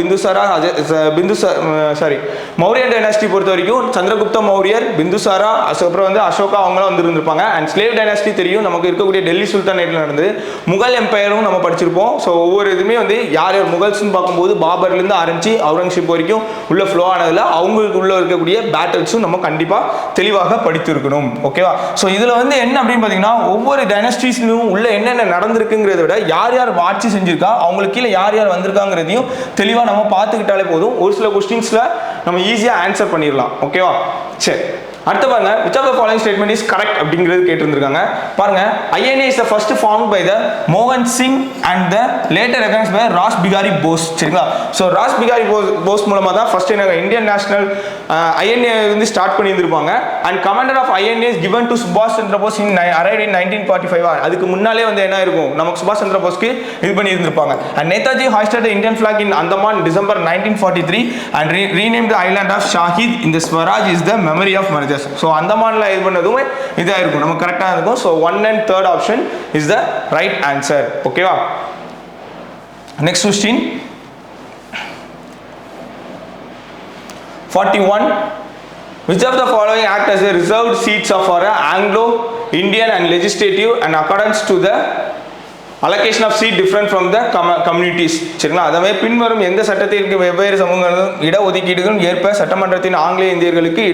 மௌரியன் டைனாஸ்டி பொறுத்த வரைக்கும் சந்திரகுப்த மௌரியர், பிந்துசாரா, அப்புறம் வந்து அசோகா அவங்களாம் வந்து இருந்திருப்பாங்க. அண்ட் ஸ்லேவ் டைனாஸ்டி தெரியும் நமக்கு இருக்கக்கூடிய டெல்லி சுல்தானேட்ல நடந்தது. முகல் எம்பையரும் நம்ம படிச்சிருப்போம். ஸோ ஒவ்வொரு இதுவுமே வந்து யார் யார் முகல்ஸ்ன்னு பார்க்கும்போது பாபர்லேருந்து ஆரம்பிச்சு அவுரங்கசீப் வரைக்கும் உள்ள ஃப்ளோ ஆனதில் அவங்களுக்கு உள்ள இருக்கக்கூடிய பேட்டில்ஸும் நம்ம கண்டிப்பாக தெளிவாக படித்திருக்கணும். ஓகேவா. ஸோ இதில் வந்து என்ன அப்படின்னு பார்த்தீங்கன்னா ஒவ்வொரு டைனாஸ்டிஸ்லையும் உள்ள என்னென்ன நடந்திருக்குங்கிறத விட யார் யார் ஆட்சி செஞ்சிருக்கா அவங்களுக்கு கீழே யார் யார் வந்திருக்காங்கிறதையும் தெளிவாக நம்ம பார்த்துக்கிட்டாலே போதும். ஒரு சில கொஸ்டின்ஸில் நம்ம ஈஸியாக ஆன்சர் பண்ணிடலாம். ஓகேவா. சரி, அடுத்து பாருங்க which of the following statement is correct அப்படிங்கிறது கேட்டிருந்திருக்காங்க. பாருங்க INA is the first formed by the மோகன் Singh and the later recognized by ராஸ் பிகாரி போஸ் சரிங்களா. ஸோ ராஸ் பிகாரி போஸ் மூலமாக தான் ஃபர்ஸ்ட் என்ன இந்தியன் நேஷனல் INA வந்து ஸ்டார்ட் பண்ணியிருந்திருப்பாங்க. And commander of INA is given to சுபாஷ் Chandra Bose in arrived in 1945. அதுக்கு முன்னாலே வந்து என்ன இருக்கும் நமக்கு சுபாஷ் சந்திர போஸ்க்கு இது பண்ணியிருந்திருப்பாங்க. And Netaji hoisted the Indian flag in Andaman December 1943 and renamed the island of Shahid in the Swaraj is the memory of Manager. So அந்தமான்ல இது பண்ணதுமே இதாக இருக்கும் நமக்கு கரெக்டாக இருக்கும். So 1 and 3rd option is the right answer. ஓகேவா. Next question 41. Which of the following act as a reserved seats of our Anglo-Indian and legislative and accordance to the allocation of seat different from the communities சரிங்களா. அதே பின்வரும் எந்த சட்டத்திற்கு வெவ்வேறு சமூகங்களும் இட ஒதுக்கீடுகள் ஏற்ப சட்டமன்றத்தின் ஆங்கிலேய இந்தியர்களுக்கு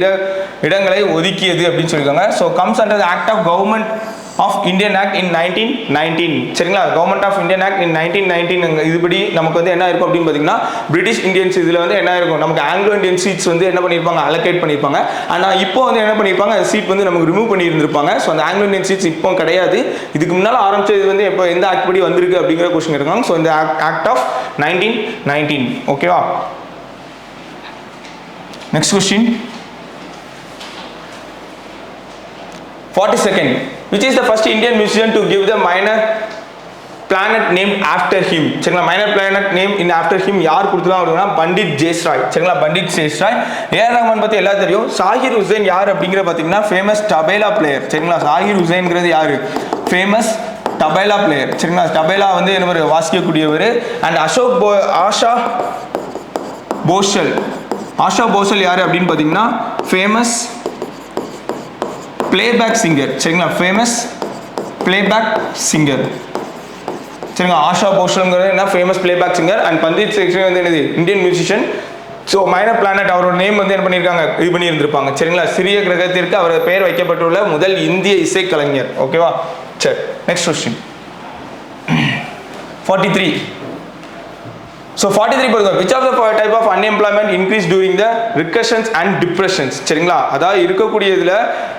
இடங்களை ஒதுக்கியது அப்படின்னு சொல்லியிருக்காங்க. So comes under the act of government of Indian act in 1919 சரிங்களா. Government of Indian act in 1919 இதுபடி நமக்கு வந்து என்ன இருக்கும் அப்படின்னு பார்த்தீங்கன்னா பிரிட்டிஷ் இந்தியன்ஸ் இதில் வந்து என்ன இருக்கும் நமக்கு ஆங்கிலோ இந்தியன் சீட்ஸ் வந்து என்ன பண்ணியிருப்பாங்க அலோகேட் பண்ணியிருப்பாங்க. ஆனால் இப்போ வந்து என்ன பண்ணியிருப்பாங்க சீட் வந்து நமக்கு ரிமூவ் பண்ணியிருந்திருப்பாங்க. ஸோ அந்த ஆங்கிலோ இந்தியன் சீட்ஸ் இப்போ கிடையாது. இதுக்கு முன்னால் ஆரம்பிச்சது வந்து இப்போ எந்த ஆக்ட் படி வந்திருக்கு அப்படிங்கிற கொஸ்டின் இருக்காங்க. ஸோ இந்த ஆக்ட் ஆஃப் 1919. ஓகேவா. Next question 42nd. Which is the first Indian musician to give the minor planet named after him சரிங்களா. Minor planet name in after him யார் கொடுத்துருக்காங்க அப்படின்னா பண்டிட் ஜெயஸ்ராய் சரிங்களா. பண்டிட் ஜெயஸ்ராய். ஏஆர் ரஹ்மான் பற்றி எல்லாம் தெரியும். சாகிர் ஹுசைன் யார் அப்படிங்கிற பார்த்தீங்கன்னா ஃபேமஸ் தபேலா பிளேயர் சரிங்களா. சாகிர் ஹுசைன்ங்கிறது யார் ஃபேமஸ் தபேலா பிளேயர் சரிங்களா. தபேலா வந்து என்ன வாசிக்கக்கூடியவர். அண்ட் ஆஷா போஷல் யார் அப்படின்னு பார்த்தீங்கன்னா ஃபேமஸ் பிளேபேக் சிங்கர் சரிங்களா. ஃபேமஸ் பிளேபேக் சிங்கர் சரிங்களா. ஆஷா போஷல்ங்கிறது என்ன famous playback singer. And Pandit Jasraj வந்து என்னது Indian musician so minor planet அவரோட நேம் வந்து என்ன பண்ணியிருக்காங்க, இது பண்ணி இருந்திருப்பாங்க. சரிங்களா, சிறிய கிரகத்திற்கு அவரது பெயர் வைக்கப்பட்டுள்ள முதல் இந்திய இசைக்கலைஞர். ஓகேவா, சரி நெக்ஸ்ட் கொஸ்டின் 43. So 43 பாருங்க, which of the type of unemployment increase during the recessions and depressions. சரிங்களா, அதாவது இருக்கக்கூடிய இதுல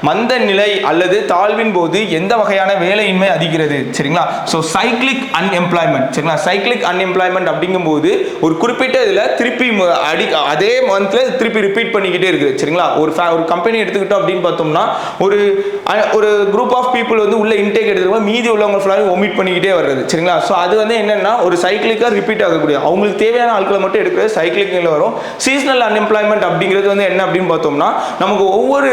மந்த நிலை அல்லது தாழ்வின் போது எந்த வகையான வேலையின்மை அதிகிறது. சரிங்களா, ஸோ சைக்ளிக் அன்எம்ப்ளாய்மெண்ட். சரிங்களா, சைக்ளிக் அன்எம்ப்ளாய்மெண்ட் அப்படிங்கும்போது ஒரு குறிப்பிட்ட இதுல திருப்பி அதே மந்த்ல திருப்பி ரிப்பீட் பண்ணிக்கிட்டே இருக்குது. சரிங்களா, ஒரு கம்பெனி எடுத்துக்கிட்டோம் அப்படின்னு பார்த்தோம்னா ஒரு குரூப் ஆஃப் பீப்புள் வந்து உள்ள இன்டேக் எடுத்துருவோம், மீதி உள்ளவங்க ஃபுல்லாக ஒமிட் பண்ணிக்கிட்டே வர்றது. சரிங்களா, ஸோ அது வந்து என்னன்னா ஒரு சைக்கிளிக்காக ரிப்பீட் ஆகக்கூடிய அவங்களுக்கு தேவையான ஆட்களை மட்டும் எடுக்கிறது சைக்கிளிக்கில் வரும். சீசனல் அன்எம்ப்ளாய்மெண்ட் அப்படிங்கிறது வந்து என்ன அப்படின்னு பார்த்தோம்னா நமக்கு ஒவ்வொரு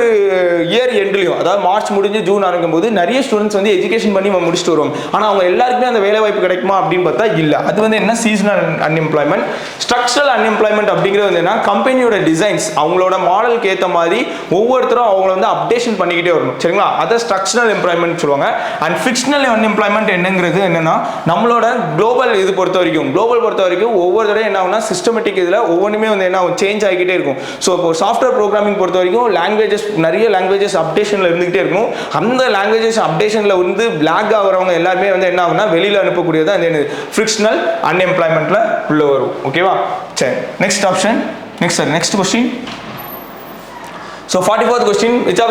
இயர் எண்ட்லையும், அதாவது மார்ச் முடிஞ்சு ஜூன் ஆரம்பிக்கும் போது நிறைய ஸ்டூடெண்ட்ஸ் வந்து எஜுகேஷன் பண்ணி முடிச்சுட்டு வருவாங்க. ஆனால் அவங்க எல்லாருக்குமே அந்த வேலை வாய்ப்பு கிடைக்குமா அப்படின்னு பார்த்தா இல்லை. அது வந்து என்ன சீசனல் அன்எம்ப்ளாய்மெண்ட். ஸ்ட்ரக்சரல் அன்எம்ப்ளாய்மெண்ட் அப்படிங்கிறது வந்து என்ன, கம்பெனியோட டிசைன்ஸ் அவங்களோட மாடலுக்கு ஏற்ற மாதிரி ஒவ்வொருத்தரும் அவங்கள வந்து அப்டேஷன் பண்ணிக்கிட்டே வரணும். சரிங்களா, அதை ஸ்ட்ரக்சரல் எம்ப்ளாய்மெண்ட் சொல்லுவாங்க. அண்ட் ஃபிக்ஷனல் அன்எம்ப்ளாய்மெண்ட் என்னங்கிறது என்னன்னா நம்மளோட குளோபல் இது பொறுத்த வரைக்கும் ஒவ்வொரு தடவை என்ன ஆகும்னா சிஸ்டமேட்டிக் இதில் ஒவ்வொன்றுமே வந்து என்ன சேஞ்ச் ஆகிக்கிட்டே இருக்கும். ஸோ இப்போ சாஃப்ட்வேர் ப்ரோக்ராமிங் பொறுத்த வரைக்கும் நிறைய லாங்குவேஜஸ் அப்டேஷனில் இருந்துகிட்டே இருக்கும். அந்த லாங்குவேஜஸ் அப்டேஷனில் வந்து பிளாக் ஆகிறவங்க எல்லாருமே வந்து என்ன ஆகும்னா வெளியில் அனுப்பக்கூடியது அந்த ஃபிக்ஷனல் அன்எம்ப்ளாய்மெண்ட்டில் உள்ள வரும். ஓகேவா, சரி next option. Next question. So 44th question, which of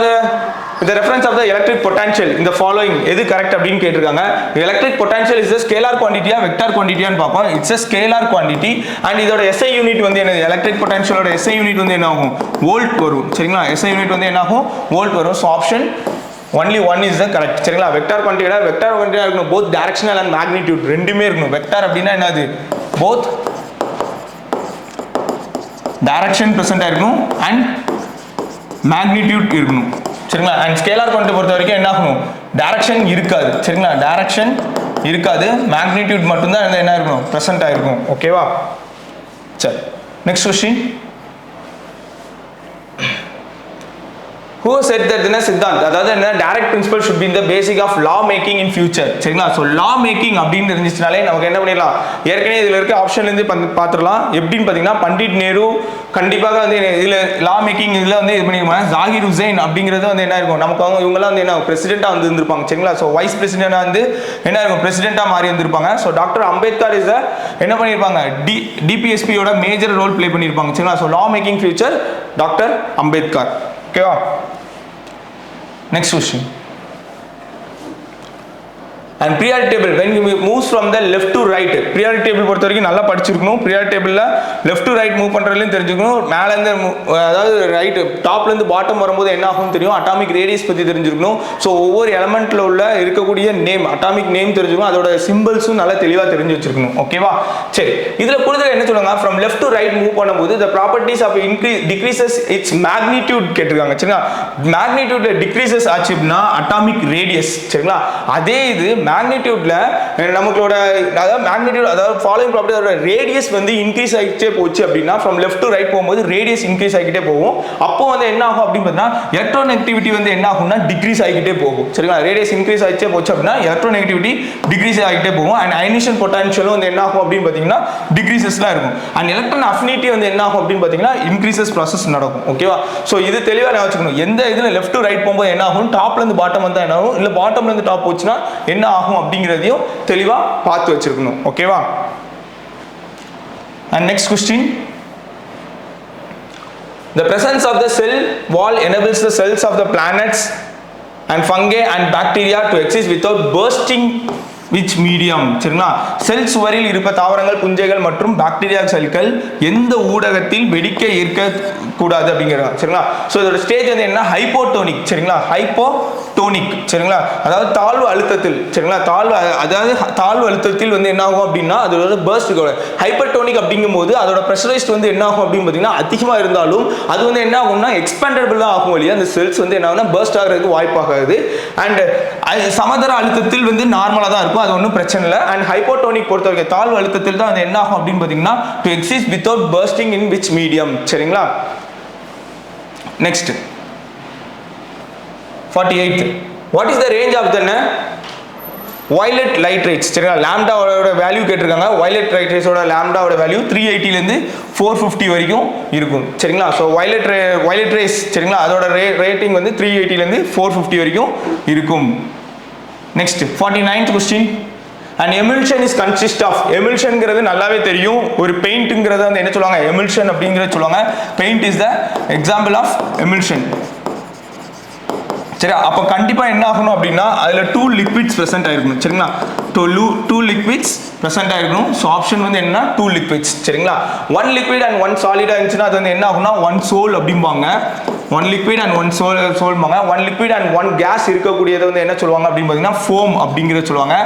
the reference of the electric potential in the following எது கரெக்ட் அப்படின்னு கேட்டிருக்காங்க. electric potential is a scalar quantity ஆ வெக்டார் குவான்டிட்டியான்னு பார்ப்போம். It's a scalar quantity and இதோட SI unit வந்து என்ன, electric பொட்டன்ஷியலோட SI unit வந்து என்ன ஆகும், வோல்ட் வரும். சரிங்களா, SI யூனிட் வந்து என்ன ஆகும், வோல்ட் வரும். So option only one is the correct. சரிங்களா, வெக்டார் குவான்டிட்டியா இருக்கணும், both directional and magnitude ரெண்டுமே இருக்கணும். வெக்டார் அப்படின்னா என்னது, both direction present ஆயிருக்கணும் and மேக்னிடியூட் இருக்கணும். சரிங்களா, அண்ட் ஸ்கேலார் குவான்டிட்டி பொறுத்த வரைக்கும் என்ன ஆகணும், டைரக்ஷன் இருக்காது. சரிங்களா, டைரக்ஷன் இருக்காது, மேக்னிடியூட் மட்டும்தான் என்ன இருக்கணும், ப்ரெசென்ட் ஆயிருக்கும். ஓகேவா, சரி next question. Who said that என்ன சித்தாந்த், அதாவது என்ன direct principle should be in the basic of law making in future. சரிங்களா, ஸோ law making அப்படின்னு இருந்துச்சுனாலே நமக்கு என்ன பண்ணிடலாம், ஏற்கனவே இதில் இருக்க ஆப்ஷன்லேருந்து பார்த்துடலாம். எப்படின்னு பார்த்தீங்கன்னா பண்டிட் நேரு கண்டிப்பாக வந்து இதில் லா மேக்கிங் இதில் வந்து இது பண்ணிருப்பாங்க. ஜாகிர் ஹுசைன் அப்படிங்கிறது வந்து என்ன இருக்கும், நமக்கு அவங்க இவங்கெல்லாம் வந்து என்ன பிரசிடென்ட்டாக வந்து இருந்திருப்பாங்க. சரிங்களா, ஸோ வைஸ் பிரசிடென்ட்டாக வந்து என்ன இருக்கும், பிரசிடென்ட்டாக மாறி வந்திருப்பாங்க. ஸோ டாக்டர் அம்பேத்கர் இஸ் என்ன பண்ணியிருப்பாங்க, டிபிஎஸ்பியோட மேஜர் ரோல் பிளே பண்ணியிருப்பாங்க. சரிங்களா, ஸோ லா மேக்கிங் ஃபியூச்சர் டாக்டர் அம்பேத்கர். ஓகேவா, next question. And periodic table when you moves from the left to right, periodic table பொறுத்த வரைக்கும் நல்லா படிச்சிருக்கணும். periodic tableல left to right மூவ் பண்றதுலயும் தெரிஞ்சுக்கணும். மேல இருந்து அதாவது ரைட் டாப்ல இருந்து பாட்டம் வரும்போது என்ன ஆகும் தெரியும், அட்டாமிக் ரேடியஸ் பத்தி தெரிஞ்சிருக்கணும். ஸோ ஒவ்வொரு எலமெண்ட்ல உள்ள இருக்கக்கூடிய நேம், அட்டாமிக் நேம் தெரிஞ்சுக்கணும், அதோட சிம்பிள்ஸும் நல்லா தெளிவா தெரிஞ்சு வச்சிருக்கணும். ஓகேவா, சரி இதுல கூடுதல் என்ன சொல்லுவாங்க, from left to right move பண்ணும்போது the properties of increase decreases its magnitude கேட்டிருக்காங்க. சரிங்களா, மேக்னிடியூட் டிக்ரீசஸ் ஆச்சு அப்படின்னா அட்டாமிக் ரேடியஸ். சரிங்களா, அதே இது மேக்னிடியூட்ல நமங்களோட அதாவது மேக்னிடியூட் அதாவது ஃபாலோயிங் ப்ராப்பர்ட்டி அதோட ரேடியஸ் வந்து இன்க்ரீஸ் ஆகிட்டே போச்சு அப்படின்னா ஃப்ரம் லெஃப்ட் டு ரைட் போகும்போது ரேடியஸ் இன்க்ரீஸ் ஆகிட்டே போகும். அப்போ வந்து என்ன ஆகும் அப்படின்னு பார்த்தீங்கன்னா எலக்ட்ரோநெகட்டிவிட்டி வந்து என்ன ஆகும்னா டிக்ரீஸ் ஆகிட்டே போகும். சரிங்களா, ரேடியஸ் இன்க்ரீஸ் ஆகிட்டே போச்சு அப்படின்னா எலக்ட்ரோநெகட்டிவிட்டி டிக்ரீஸ் ஆகிட்டே போகும். அண்ட் அயனிஷன் பொட்டன்ஷியலும் வந்து என்ன ஆகும் அப்படின்னு பார்த்தீங்கன்னா டிக்ரீசஸ்லாம் இருக்கும். அண்ட் எலக்ட்ரான் அஃபினிட்டி வந்து என்ன ஆகும் அப்படின்னு பார்த்தீங்கன்னா இன்க்ரீசஸ் ப்ராசஸ் நடக்கும். ஓகேவா, ஸோ இது தெளிவாக நான் வச்சுக்கணும். எந்த இதில் லெஃப்ட் டு ரைட் போகும்போது என்ன ஆகும், டாப்ல இருந்து பாட்டம் வந்தால் என்ன ஆகும், இல்லை பாட்டம்ல இருந்து டாப் போச்சுன்னா என்ன ஆகும் அப்படிங்கிறதையும் தெளிவா பார்த்து வச்சிருக்கணும். ஓகேவா, and next question. The presence of the cell wall enables the cells of the planets and fungi and bacteria to exist without bursting which medium. சரிங்களா, செல் சுவரில் இருக்க தாவரங்கள், புஞ்சைகள் மற்றும் பாக்டீரியா செல்கள் எந்த ஊடகத்தில் வெடிக்க இருக்க கூடாது அப்படிங்கிறாங்க. சரிங்களா, ஸோ இதோட ஸ்டேஜ் வந்து என்ன, ஹைப்போடோனிக். சரிங்களா, ஹைப்போடோனிக். சரிங்களா, அதாவது தாழ்வு அழுத்தத்தில். சரிங்களா, தாழ்வு அழுத்தத்தில் வந்து என்ன ஆகும் அப்படின்னா அதோட பர்ஸ்ட். ஹைப்பர்டோனிக் அப்படிங்கும்போது அதோட ப்ரெஷரைஸ்ட் வந்து என்ன ஆகும் அப்படின்னு பார்த்தீங்கன்னா அதிகமாக இருந்தாலும் அது வந்து என்ன ஆகும்னா எக்ஸ்பேண்டபிள் தான் ஆகும் இல்லையா, அந்த செல்ஸ் வந்து என்ன ஆகும்னா பர்ஸ்ட் ஆகிறதுக்கு வாய்ப்பாகாது. அண்ட் சமதர அழுத்தத்தில் வந்து நார்மலாக தான் இருக்கும், அது ஒன்றும் பிரச்சனை இல்லை. அண்ட் ஹைப்போடோனிக் பொறுத்த வரைக்கும் தாழ்வு அழுத்தத்தில் தான் அது என்ன ஆகும் அப்படின்னு பார்த்தீங்கன்னா to exist without bursting in which medium. சரிங்களா, next 48. What is the range of the violet light rays சரிங்களா, லாம்டாவோட வேல்யூ கேட்டிருக்காங்க. வயலட் லைட் ரேட்ஸோட லாம்டாவோட வேல்யூ 380லேருந்து 450 வரைக்கும் இருக்கும் சரிங்களா. ஸோ வயலட் ரேஸ் சரிங்களா, அதோட ரேட்டிங் வந்து 380லேருந்து 450 வரைக்கும் இருக்கும். Next 49th question. And emulsion is consist of, எமில்ஷன்ங்கிறது நல்லாவே தெரியும், ஒரு பெயிண்ட்டுங்கிறத வந்து என்ன சொல்லுவாங்க, எமில்ஷன் அப்படிங்கிறத சொல்லுவாங்க. Paint is the example of emulsion. சரி, அப்போ கண்டிப்பாக என்ன ஆகணும் அப்படின்னா அதில் 2 liquids ப்ரெசென்ட் ஆயிருக்கணும் சரிங்களா. 2 liquids ப்ரெசென்ட் ஆயிருக்கணும். ஸோ ஆப்ஷன் வந்து என்ன 2 liquids சரிங்களா. 1 liquid and 1 solid இருந்துச்சுன்னா அது வந்து என்ன ஆகும்னா 1 sol அப்படிம்பாங்க. 1 liquid and 1 solபாங்க. 1 liquid and 1 gas இருக்கக்கூடியதை வந்து என்ன சொல்லுவாங்க அப்படின்னு பார்த்தீங்கன்னா foam அப்படிங்கிறத சொல்லுவாங்க.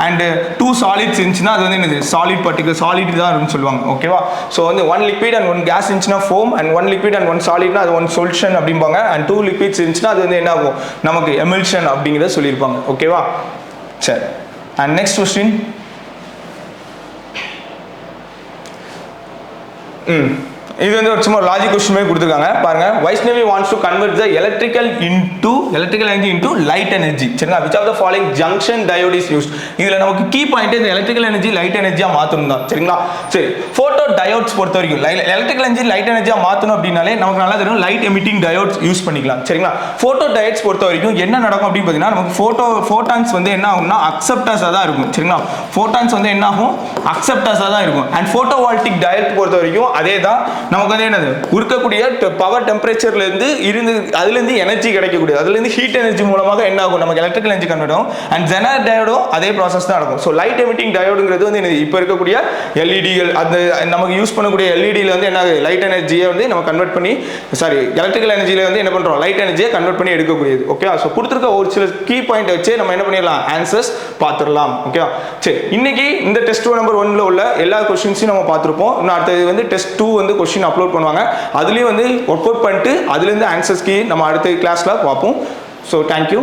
அண்ட் 2 solids இருந்துச்சுன்னா அது வந்து என்னது சாலிட் பர்டிகுலர் சாலிட் தான் இருக்குன்னு சொல்லுவாங்க. ஓகேவா. ஸோ வந்து 1 liquid and 1 gas இருந்துச்சுன்னா foam, and 1 liquid and 1 solidனா அது 1 solution அப்படிம்பாங்க. அண்ட் 2 liquids இருந்துச்சுன்னா அது வந்து என்ன ஆகும், நமக்கு எமில்ஷன் அப்படிங்கிறத சொல்லியிருப்பாங்க. ஓகேவா. சரி, அண்ட் நெக்ஸ்ட் கொஸ்டின். இது வந்து ஒரு சும்மா லாஜிக் கொஸ்டின் மாதிரி கொடுத்துருக்காங்க பாருங்க. Vaishnavi wants to convert the electrical energy into light energy சரிங்களா. Which of the following junction diode is used. இதுல நமக்கு கீ பாயிண்ட் இந்த எலக்ட்ரிக்கல் எனர்ஜி லைட் எனர்ஜியா மாத்தணும் தான் சரிங்களா. சரி, போட்டோ டயோட்ஸ் பொறுத்த வரைக்கும் எலக்ட்ரிக்கல் எனர்ஜி லைட் எனர்ஜியா மாத்தணும் அப்படின்னாலே நமக்கு நல்லா தெரியும் லைட் எமிட்டிங் டயோட்ஸ் யூஸ் பண்ணிக்கலாம் சரிங்களா. போட்டோ டயோட்ஸ் பொறுத்த வரைக்கும் என்ன நடக்கும் அப்படின்னு பார்த்தீங்கன்னா நமக்கு போட்டான்ஸ் வந்து என்ன ஆகும்னா அக்செப்டர்ஸா தான் இருக்கும் சரிங்களா. போட்டான்ஸ் வந்து என்ன ஆகும், அக்செப்டர்ஸா தான் இருக்கும். அண்ட் போட்டோ வோல்டிக் டயோட் பொறுத்த வரைக்கும் அதே தான், நமக்கு வந்து என்னது இருக்கக்கூடிய பவர் டெம்பரேச்சர்ல இருந்து அதுல இருந்து எனர்ஜி கிடைக்கக்கூடிய, அதுல இருந்து ஹீட் எனர்ஜி மூலமாக என்ன ஆகும், நமக்கு எலக்ட்ரிக்கல் எனர்ஜி கன்வெர்ட் ஆகும். அண்ட் ஜெனர் டயோடும் அதே ப்ராசஸ் தான் நடக்கும். ஸோ லைட் எமிட்டிங் டயோடுங்கிறது வந்து இப்போ இருக்கக்கூடிய எல்இடிகள், அந்த நமக்கு யூஸ் பண்ணக்கூடிய எல்இடியில் வந்து என்ன லைட் எனர்ஜியை வந்து நம்ம கன்வெர்ட் பண்ணி எலக்ட்ரிக்கல் எனர்ஜியில் வந்து என்ன பண்றோம், லைட் எனர்ஜியை கன்வெர்ட் பண்ணி எடுக்கக்கூடியது. ஓகே. ஸோ கொடுத்துருக்க ஒரு சில கீ பாயிண்ட் வச்சு நம்ம என்ன பண்ணிடலாம், ஆன்சர்ஸ் பார்த்துடலாம். ஓகே. சரி, இன்னைக்கு இந்த டெஸ்ட் நம்பர் 1ல உள்ள எல்லா கொஸ்டின்ஸையும் நம்ம பார்த்துருப்போம். இன்னும் அடுத்தது வந்து டெஸ்ட் 2 வந்து கொஸ்டின் அப்லோட் பண்ணுவாங்க. அதுலேயும் வந்து ஒர்க் அவுட் பண்ணிட்டு அதுலேருந்து ஆன்சர்ஸ் கீ நம்ம அடுத்த கிளாஸில் பார்ப்போம். So thank you.